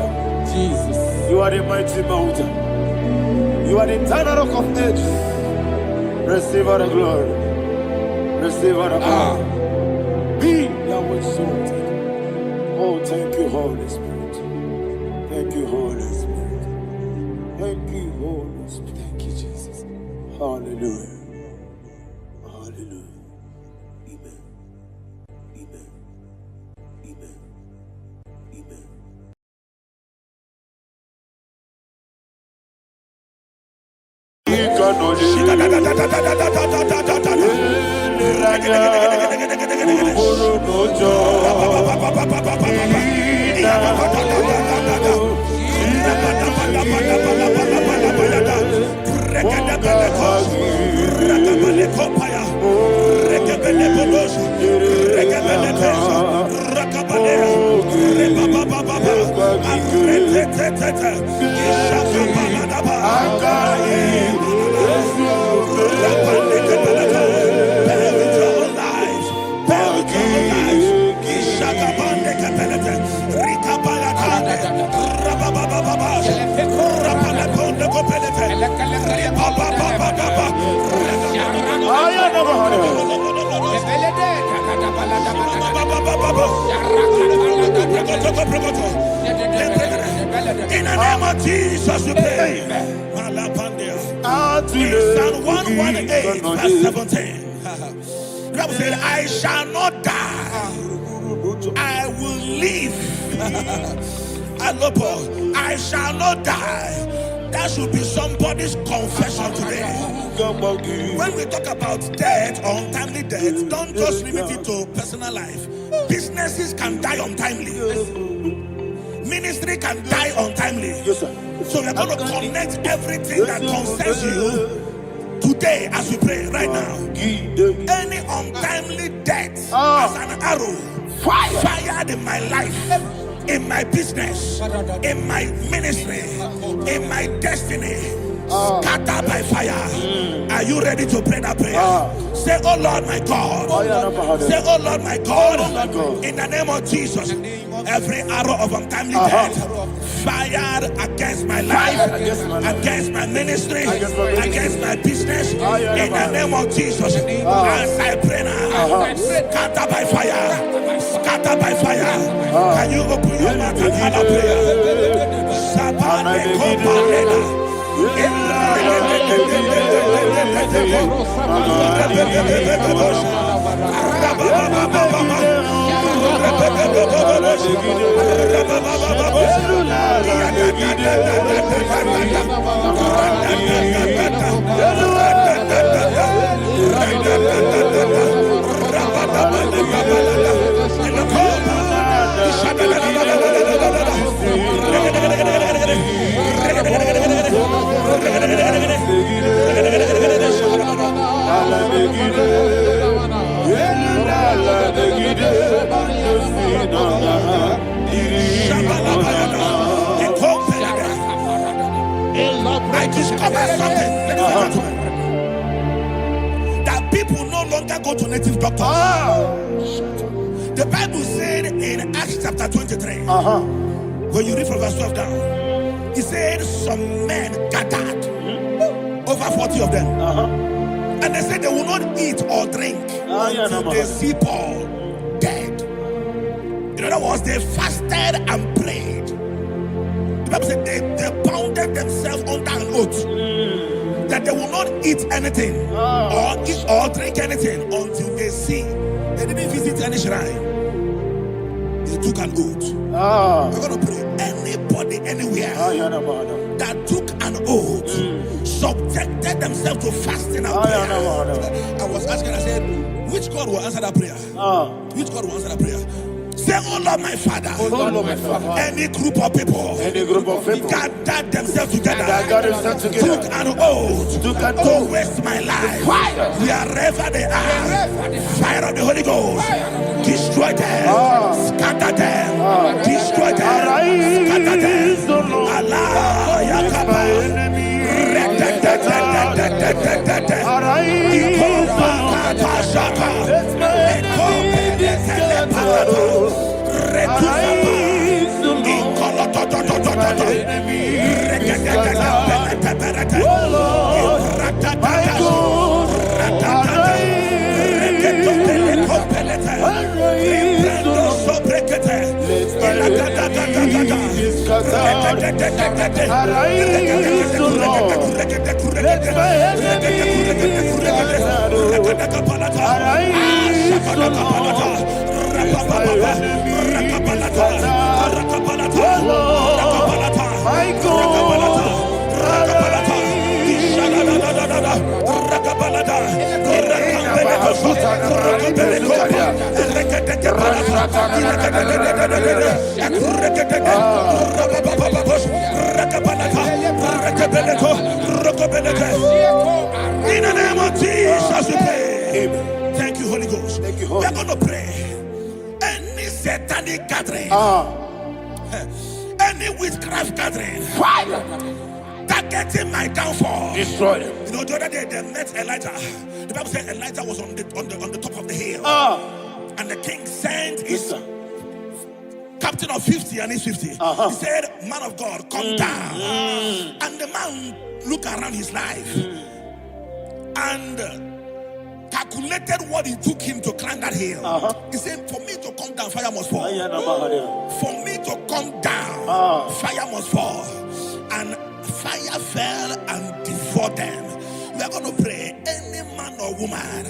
Jesus. You are the mighty mountain. You are the eternal rock of ages. Receive all the glory. Receive all the honor. Be thou exalted. Oh, thank you, Holy Spirit. Thank you, Holy Spirit. Thank you, Holy Spirit. Thank you, Jesus. Hallelujah. Hallelujah. Amen. Amen. Amen. Amen. In the name of Jesus, we pray. In Psalm 118, verse 17, the Bible said, I shall not die, I will live. I shall not die. That should be somebody's confession today. When we talk about death or untimely death, don't just limit it to personal life. Businesses can die untimely. Ministry can die untimely. Yes, sir. So we're going to connect everything that concerns you today as we pray right now. Any untimely death as an arrow fired in my life, in my business, in my ministry, in my destiny, scattered by fire. Are you ready to pray that prayer? Say, oh Lord my God. Say, oh Lord my God. In the name of Jesus, every arrow of untimely death fired against my life, against my ministry, against my business, in the name of Jesus, as I pray now, scatter by fire, scatter by fire. Can you open your mouth and have a prayer? Sabane Kopalena. I discovered something that people no longer go to native doctors. The Bible said in Acts chapter 23, when you read from verse 12 down, it said some men gathered, over 40 of them, and they said they will not eat or drink until they see Paul dead. In other words, they fasted and prayed. The Bible said they bounded themselves under an oath that they will not eat anything or eat or drink anything until they see. They didn't visit any shrine. They took an oath. We're going to pray. Anybody anywhere, that took an oath, subjected themselves to fasting and prayer. I was asking, I said, which God will answer that prayer? Which God will answer that prayer? Say, oh Lord, my Father. Any group of people, gathered themselves together, took an oath to waste my life. Wherever they are, fire of the Holy Ghost, destroy them, scatter them, destroy them, scatter them. Allah, Yakaba, in the name of Jesus, we pray. Thank you, Holy Ghost. We are going to pray. Any satanic gathering, any witchcraft gathering, targeting my downfall, destroy them. You know, the other day they met Elijah. The Bible said Elijah was on the top of the hill, and the king sent his captain of 50 and his 50. He said, man of God, come down. And the man looked around his life and calculated what it took him to climb that hill. He said, for me to come down, fire must fall. For me to come down, fire must fall. And fire fell and devoured them. We are going to pray. Any man or woman,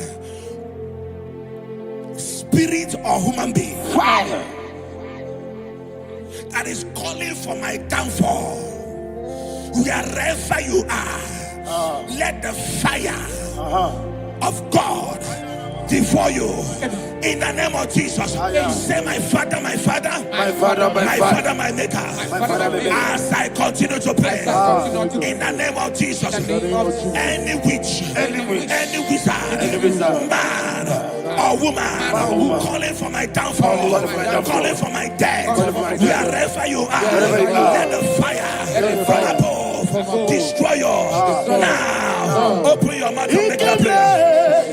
spirit or human being, that is calling for my downfall, wherever you are, let the fire of God devour you in the name of Jesus. Say, my Father, my Father, my Father, my Father, my Maker. As I continue to pray in the name of Jesus, any witch, any wizard, man or woman calling for my downfall, calling for my death, wherever you are, let the fire from above destroy you now. Open your mouth and make a prayer.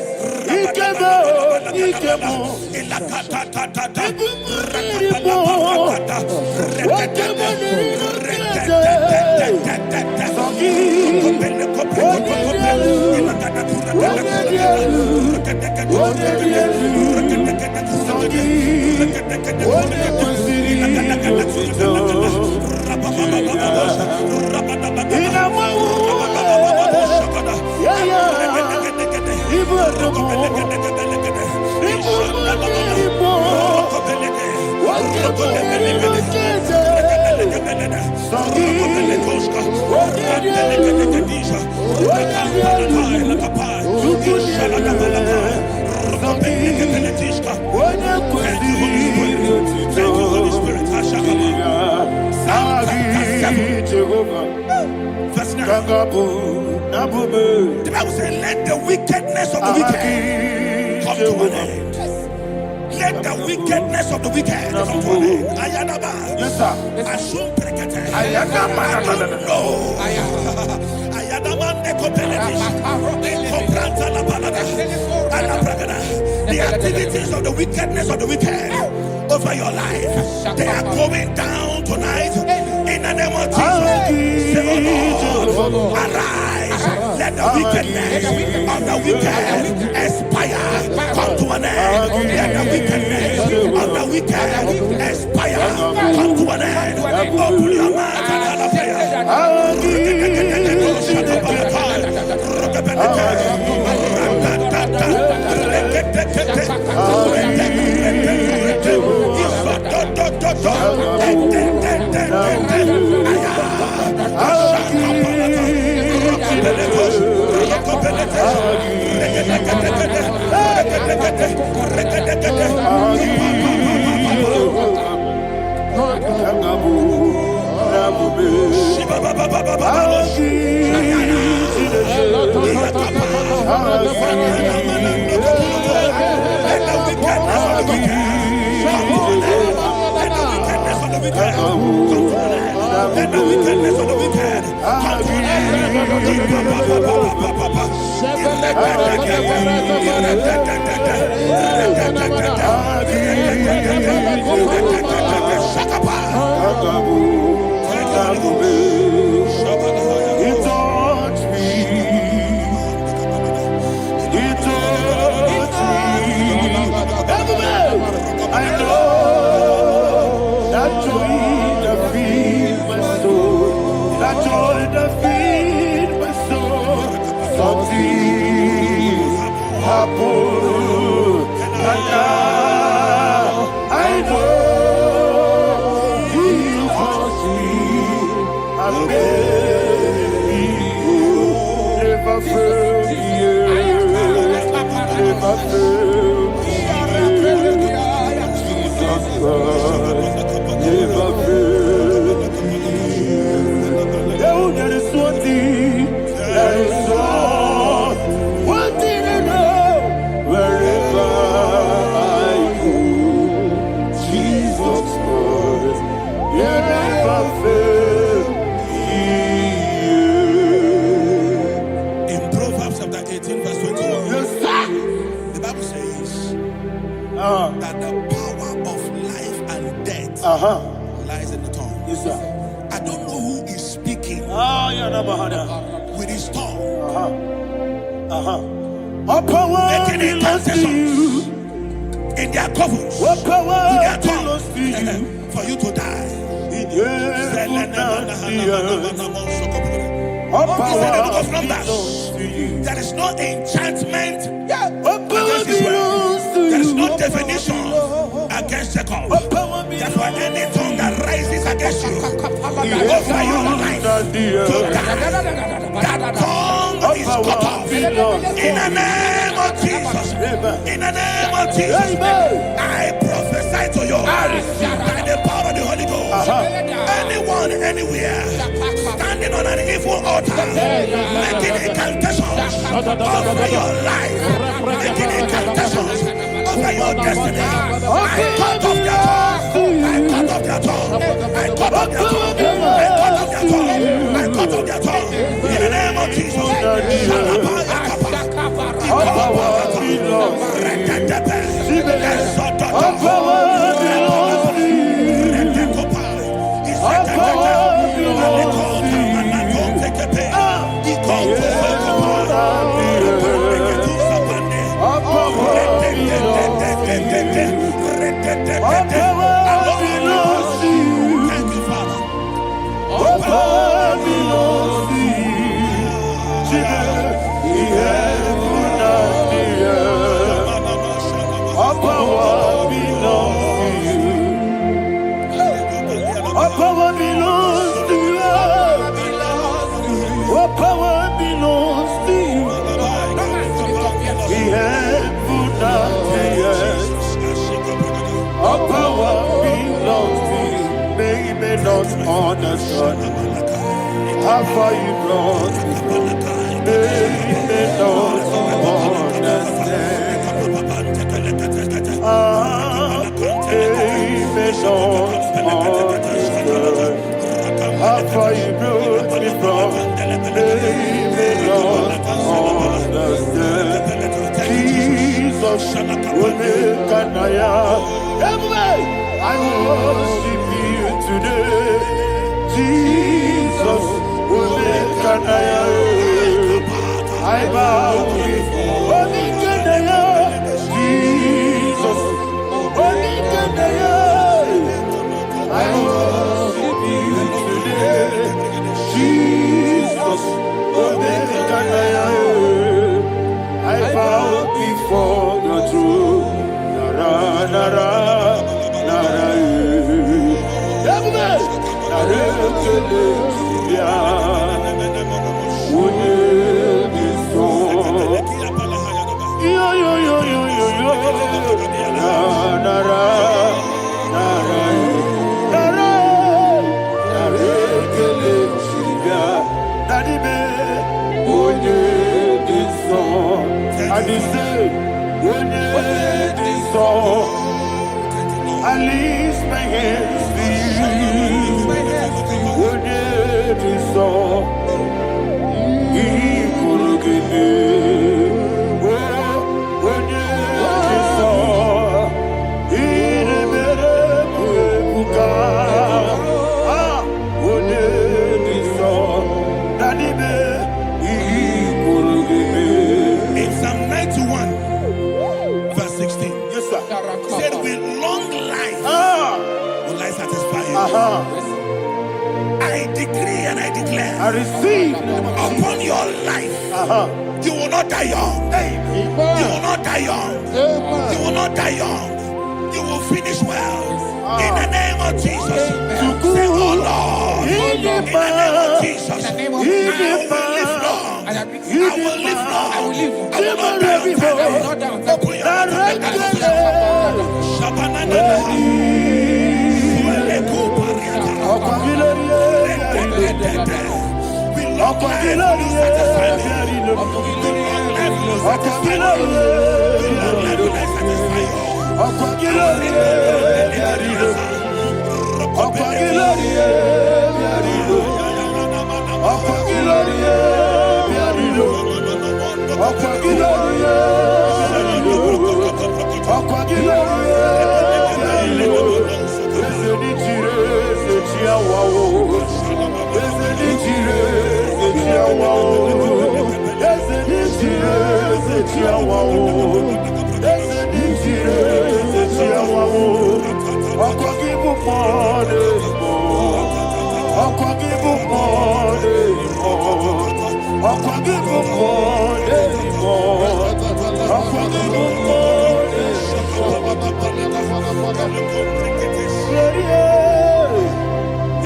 The Bible says, let the wickedness of the wicked come to an end. Let the wickedness of the wicked come to an end. Ayadaba. Asum prekete. Ayadama. No. Ayadama nekopeletis. Kompranta la balada. Alabragada. The activities of the wickedness of the wicked over your life, they are going down tonight in the name of Jesus. Say, oh Lord, arise. Let the wickedness of the wicked expire, come to an end. Let the wickedness of the wicked expire, come to an end. Open your mouth and have a prayer. Let the wickedness of the wicked come to an He touched me. He touched me. I know that joy that feeds my soul. That joy that feeds my soul. Something happened, and now I know He touched me. And never failed me. Never failed me. Jesus Christ never failed me. There is one thing, there is one thing I know. Wherever I go, Jesus Christ, you never fail me. In Proverbs chapter 18, verse 21, Yes, sir. the Bible says that the power of life and death lies in the tongue. Yes, sir. I don't know who is speaking with his tongue, All power making belongs to you. incantations in their covens What power with their belongs to you? tongue for you to die. In your all He said in the book power of Numbers, belongs to you. there is no enchantment What power against Israel. belongs to There is you? no definition against Jacob. What power Therefore, belongs any tongue that rises against you over your life to to you? die, that tongue What is power cut off. belongs to In the name of Jesus. In the name of Jesus. Amen. I prophesy to you by the power of the Holy Ghost. Anyone, anywhere, standing on an evil altar, making incantations over your life, making incantations over your destiny. I cut off their tongue. I cut off their tongue. I cut off their tongue. I cut off their tongue. I cut off their tongue. In the name of Jesus. All power belongs to you. All power belongs to you. All power belongs to you. All power belongs to you. Thank you, Father. All power belongs to you. Jesus, the heaven and the earth. All power belongs to you. All power belongs to you. All power belongs to you. The heaven and the earth. All power belongs to you. They may not understand how far you brought me. They may not understand. They may not understand how far you brought me from. They may not understand. Jesus will make an I worship you today. Jesus will make an I bow before Jesus will make an I worship you today. Jesus will make an I bow before the throne. Nara, nara, nara, Arekele Shibia. Unye Diso. Yo yo yo yo yo yo. Nara. Arekele Shibia. Daddy me. Unye Diso. Adise. Unye Diso. I lift my hands to you. Unye Diso. Ikurugene. Unye Diso. Irebere kuebuka. Unye Diso. Dadime. Ikurugene. In Psalm 91, verse 16, Yes, sir. he said, with long life will I satisfy you. I decree and I declare I receive. upon your life, you will not die young. You will not die young. You will not die young. You will finish well. In the name of Jesus. Say, oh Lord, in the name of Jesus, I will live long. I will live long. I will not die on time. I will not die on time. Open your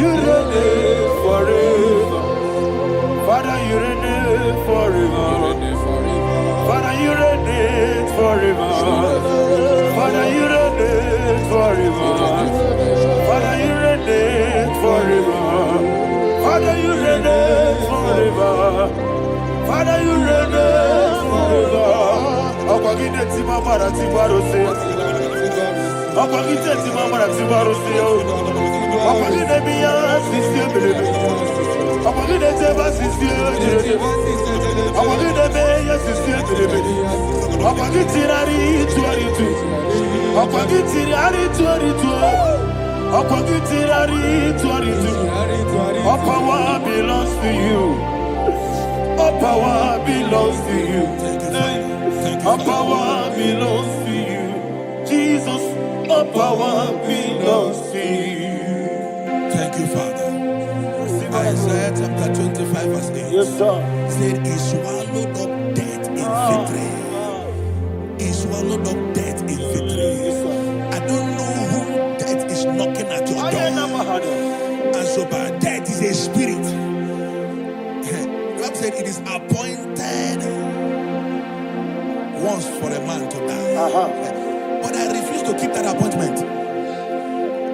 You reign forever. Father, you reign forever. Father, you reign forever. Father, you reign forever. Father, you reign forever. Father, you reign forever. Father, you reign forever. Akwagide tima mara tibaro se. Akwagide tima mara tibaro se. Akwagide biya sisi belebe. Akwagide teba sisi belebe. Akwagide beya sisi belebe. Akwagide rari tuaritu. Akwagide rari tuaritu. Akwagide rari tuaritu. All power belongs to you. All power belongs to you. All power belongs to you. Jesus, all power belongs to you. Thank you, Father. Isaiah chapter 25, verse 8. Yes, sir. Said, he swallowed up death in victory. He swallowed up death in victory. I don't know who death is knocking at your door. And so, but death is a spirit. God said it is appointed once for a man to die. But I refuse to keep that appointment.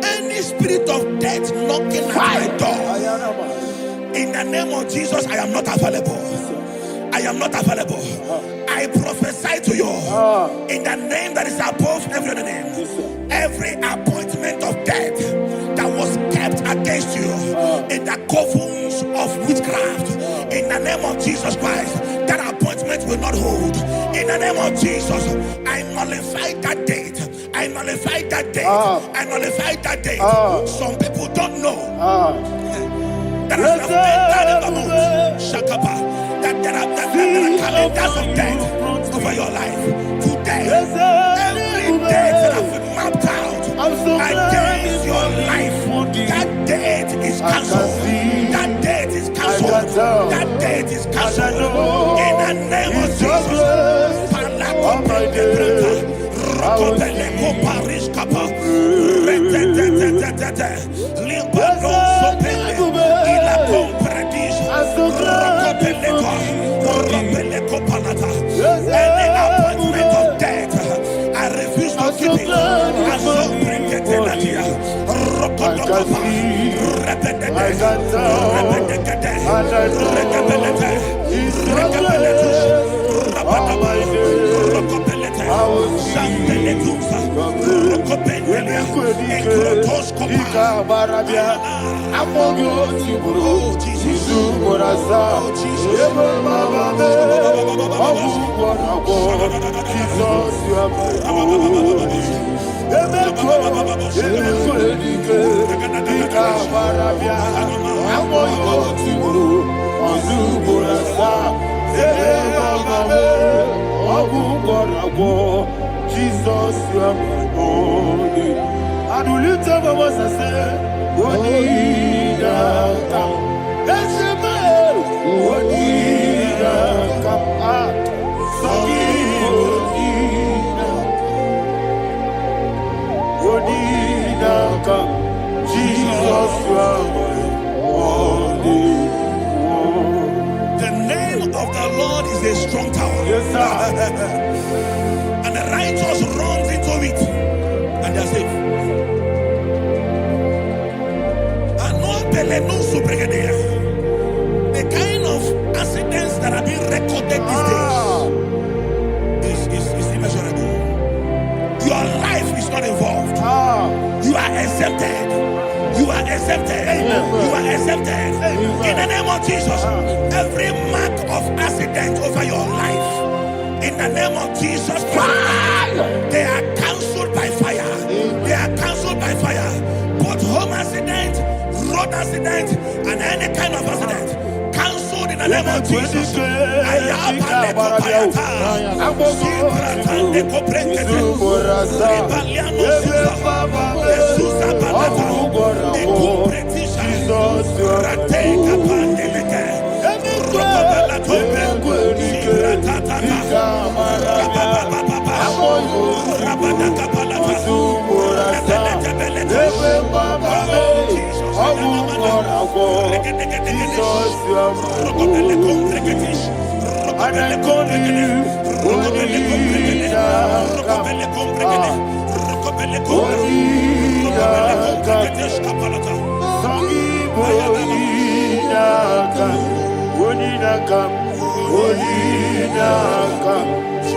Any spirit of death knocking at my door, in the name of Jesus, I am not available. I am not available. I prophesy to you in the name that is above every other name. Every appointment of death that was kept against you in the covens of witchcraft, in the name of Jesus Christ, that appointment will not hold. In the name of Jesus, I nullify that date. I nullify that date. I nullify that date. Some people don't know that as of Shakapa, that there are calendars of death over your life. Today, every date that has been mapped out against your life, that date is cancelled. That date is cancelled. That date is cancelled. In the name of Jesus. Paris Kappa. I can tell, and I know it's your grace. All my days, I will see your grace. When I quit Ika Barabia, I'm going to see you. Jesus, what I saw. Jesus, you are my own. Jesus, you are my only. And will you tell me what I say? What did I come? That's a man. What did I come? So Jesus, you are my only. The name of the Lord is a strong tower. Yes, sir. And the righteous runs into it and they are safe. The kind of accidents that are being recorded these days is immeasurable. Your life is not involved. You are exempted. You are exempted. You are exempted. In the name of Jesus, every mark of accident over your life, in the name of Jesus Christ, they are cancelled by fire. They are cancelled by fire. Both home accident, road accident, and any kind of accident, cancelled in the name of Jesus.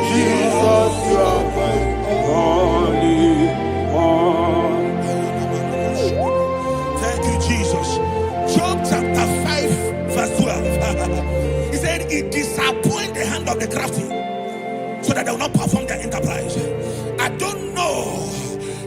Jesus, you are my only one. Thank you, Jesus. Job chapter 5, verse 12. He said, it disappoints the hand of the crafty so that they will not perform their enterprise. I don't know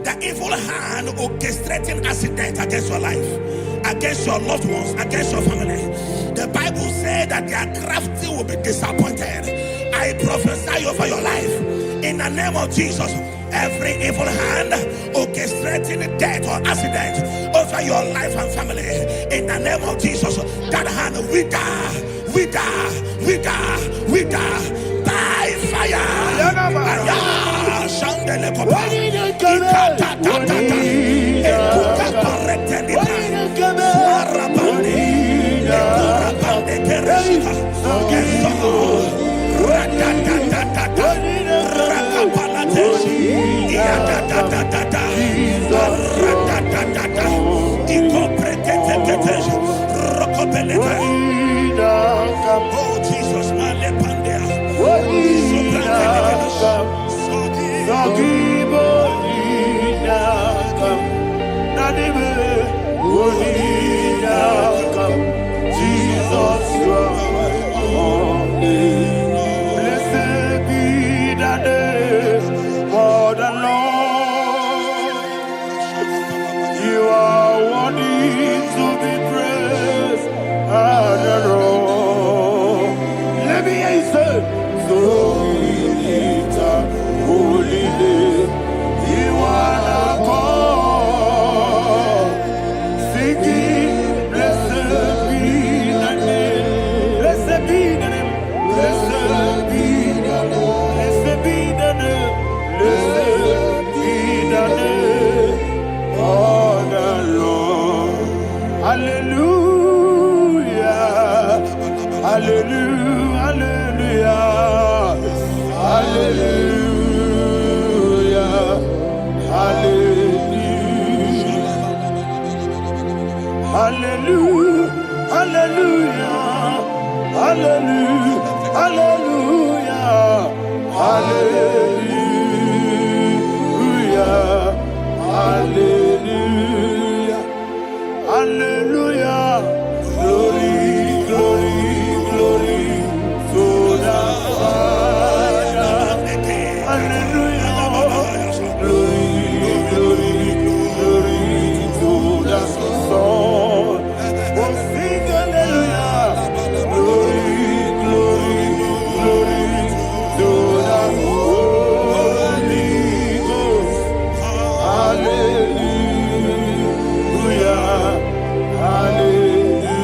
the evil hand orchestrating accident against your life, against your loved ones, against your family. The Bible said that their crafty will be disappointed. I prophesy over your life in the name of Jesus. Every evil hand orchestrating death or accident over your life and family, in the name of Jesus, that hand wither by fire. Oh Jesus, Jesus, you are my only. Blessed be the name of the Lord. You are worthy to be praised and adored. Let me hear you say, so we lift up holy name. You are the God. Singing, blessed be the name. Blessed be the name. Blessed be the name. Blessed be the name. Blessed be the name of the Lord. Hallelujah. Hallelujah. Hallelujah. Hallelujah. Hallelujah. Hallelujah, hallelujah, hallelujah, hallelujah, hallelujah, hallelujah, hallelujah. Glory, glory, glory to the Father. Hallelujah. Glory, glory, glory to the Son. Oh, sing hallelujah. Glory, glory, glory to the Holy Ghost. Hallelujah. Hallelujah.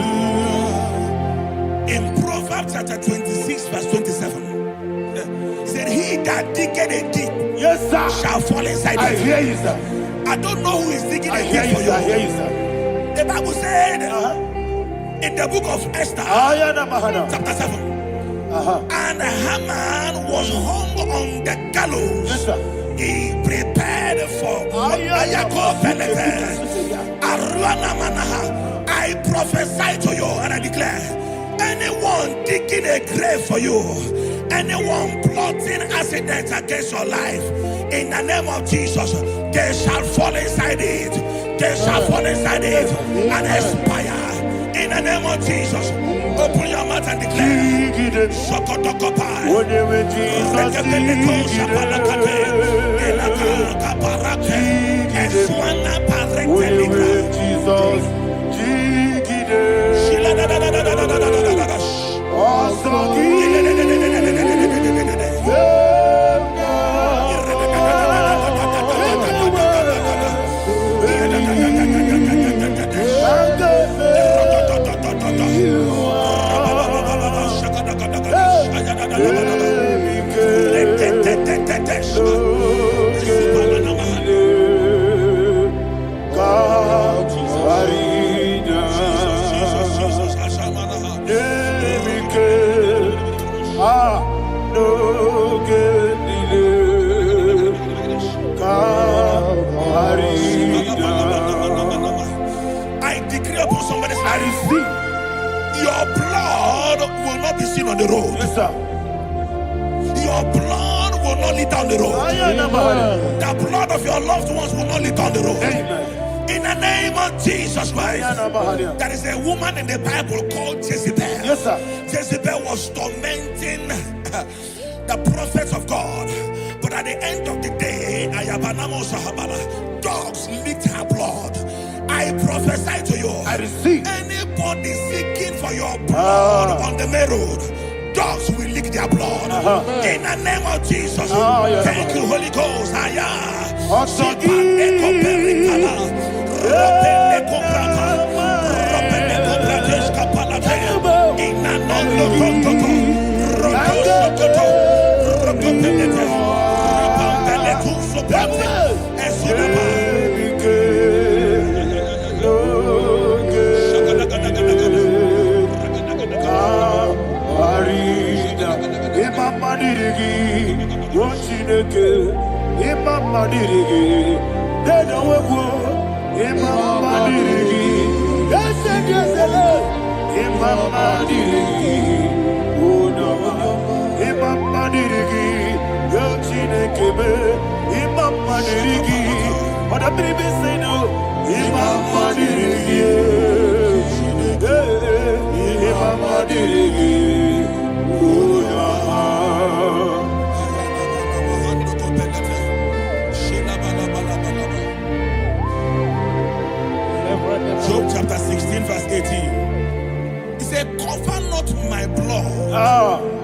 In Proverbs chapter 26, verse 27, said, "He that diggeth a deep, Yes, sir, shall fall inside I it." hear you, sir. I don't know who is digging I a hear deep you, for sir. I hear you. you, sir. The Bible said in the book of Esther, Ayana Mahana. chapter 7, and Haman was hung on the gallows. Yes, sir. He prepared for I prophesy to you and I declare, anyone digging a grave for you, anyone plotting accidents against your life, in the name of Jesus, they shall fall inside it. They shall fall inside it and expire. In the name of Jesus, open your mouth and declare. Sokotokopai. I decree upon somebody's life, your blood will not be seen on the road. Yes, sir. Your blood will not lead down the road. The blood of your loved ones will not lead down the road. Amen. In the name of Jesus Christ. There is a woman in the Bible called Jezebel. Yes, sir. Jezebel was tormenting the prophets of God. But at the end of the day, dogs licked her blood. I prophesy to you. I receive. Anybody seeking for your blood on the main road, dogs will lick their blood. In the name of Jesus. Thank you, Holy Ghost. Job chapter 16 verse 18. He said, cover not my blood.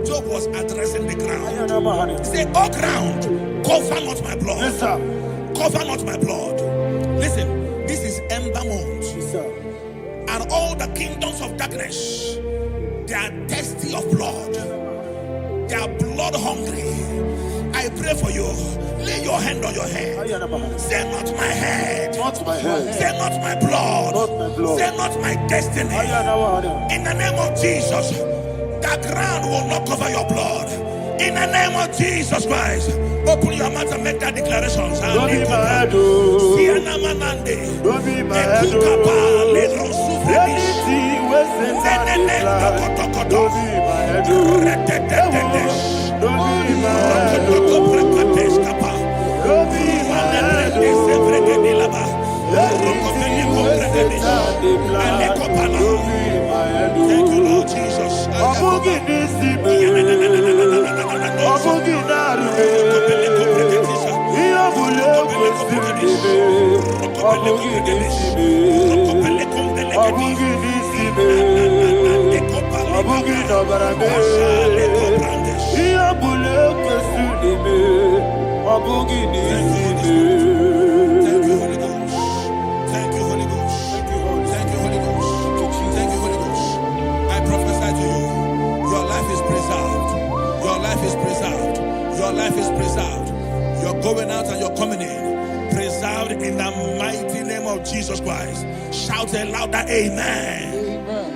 Job was addressing the ground. He said, oh ground, cover not my blood. Yes, sir. Cover not my blood. Listen, this is ember month. Yes, sir. And all the kingdoms of darkness, they are thirsty of blood. They are blood hungry. I pray for you. Lay your hand on your head. Say, not my head. Not my head. Say, not my blood. Not my blood. Say, not my destiny. In the name of Jesus, the ground will not cover your blood. In the name of Jesus Christ, open your mouth and make that declaration. Don't be mad, oh. Don't be mad, oh. Anything was in that plan. Don't be mad, oh. Don't be mad, oh. Don't be mad, oh. Anything was in that plan. Don't be mad, oh. Thank you, Lord Jesus. Thank you, Holy Ghost. Thank you, Holy Ghost. Thank you, Holy Ghost. Thank you, Holy Ghost. I prophesy to you, your life is preserved. Your life is preserved. Your life is preserved. You're going out and you're coming in. Preserved in the mighty name of Jesus Christ. Shout a louder amen. Amen.